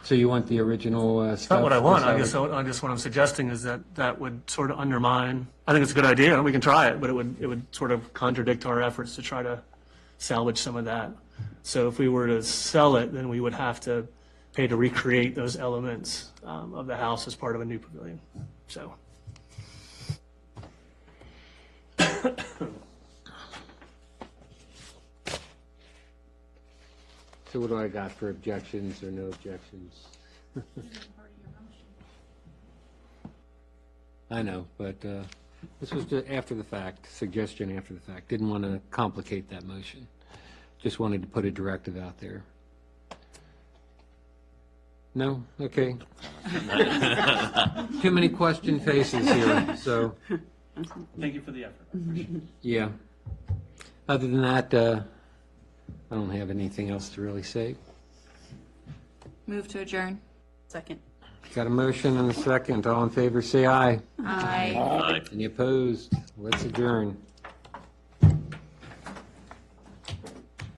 So you want the original stuff? It's not what I want. I guess what I'm suggesting is that would sort of undermine. I think it's a good idea. We can try it, but it would sort of contradict our efforts to try to salvage some of that. So if we were to sell it, then we would have to pay to recreate those elements of the house as part of a new pavilion. So. So what do I got for objections or no objections? I know, but this was just after the fact, suggestion after the fact. Didn't want to complicate that motion. Just wanted to put a directive out there. No? Okay. Too many question faces here, so. Thank you for the effort. Yeah. Other than that, I don't have anything else to really say. Move to adjourn. Second. Got a motion and a second. All in favor, say aye. Aye. Any opposed? Let's adjourn.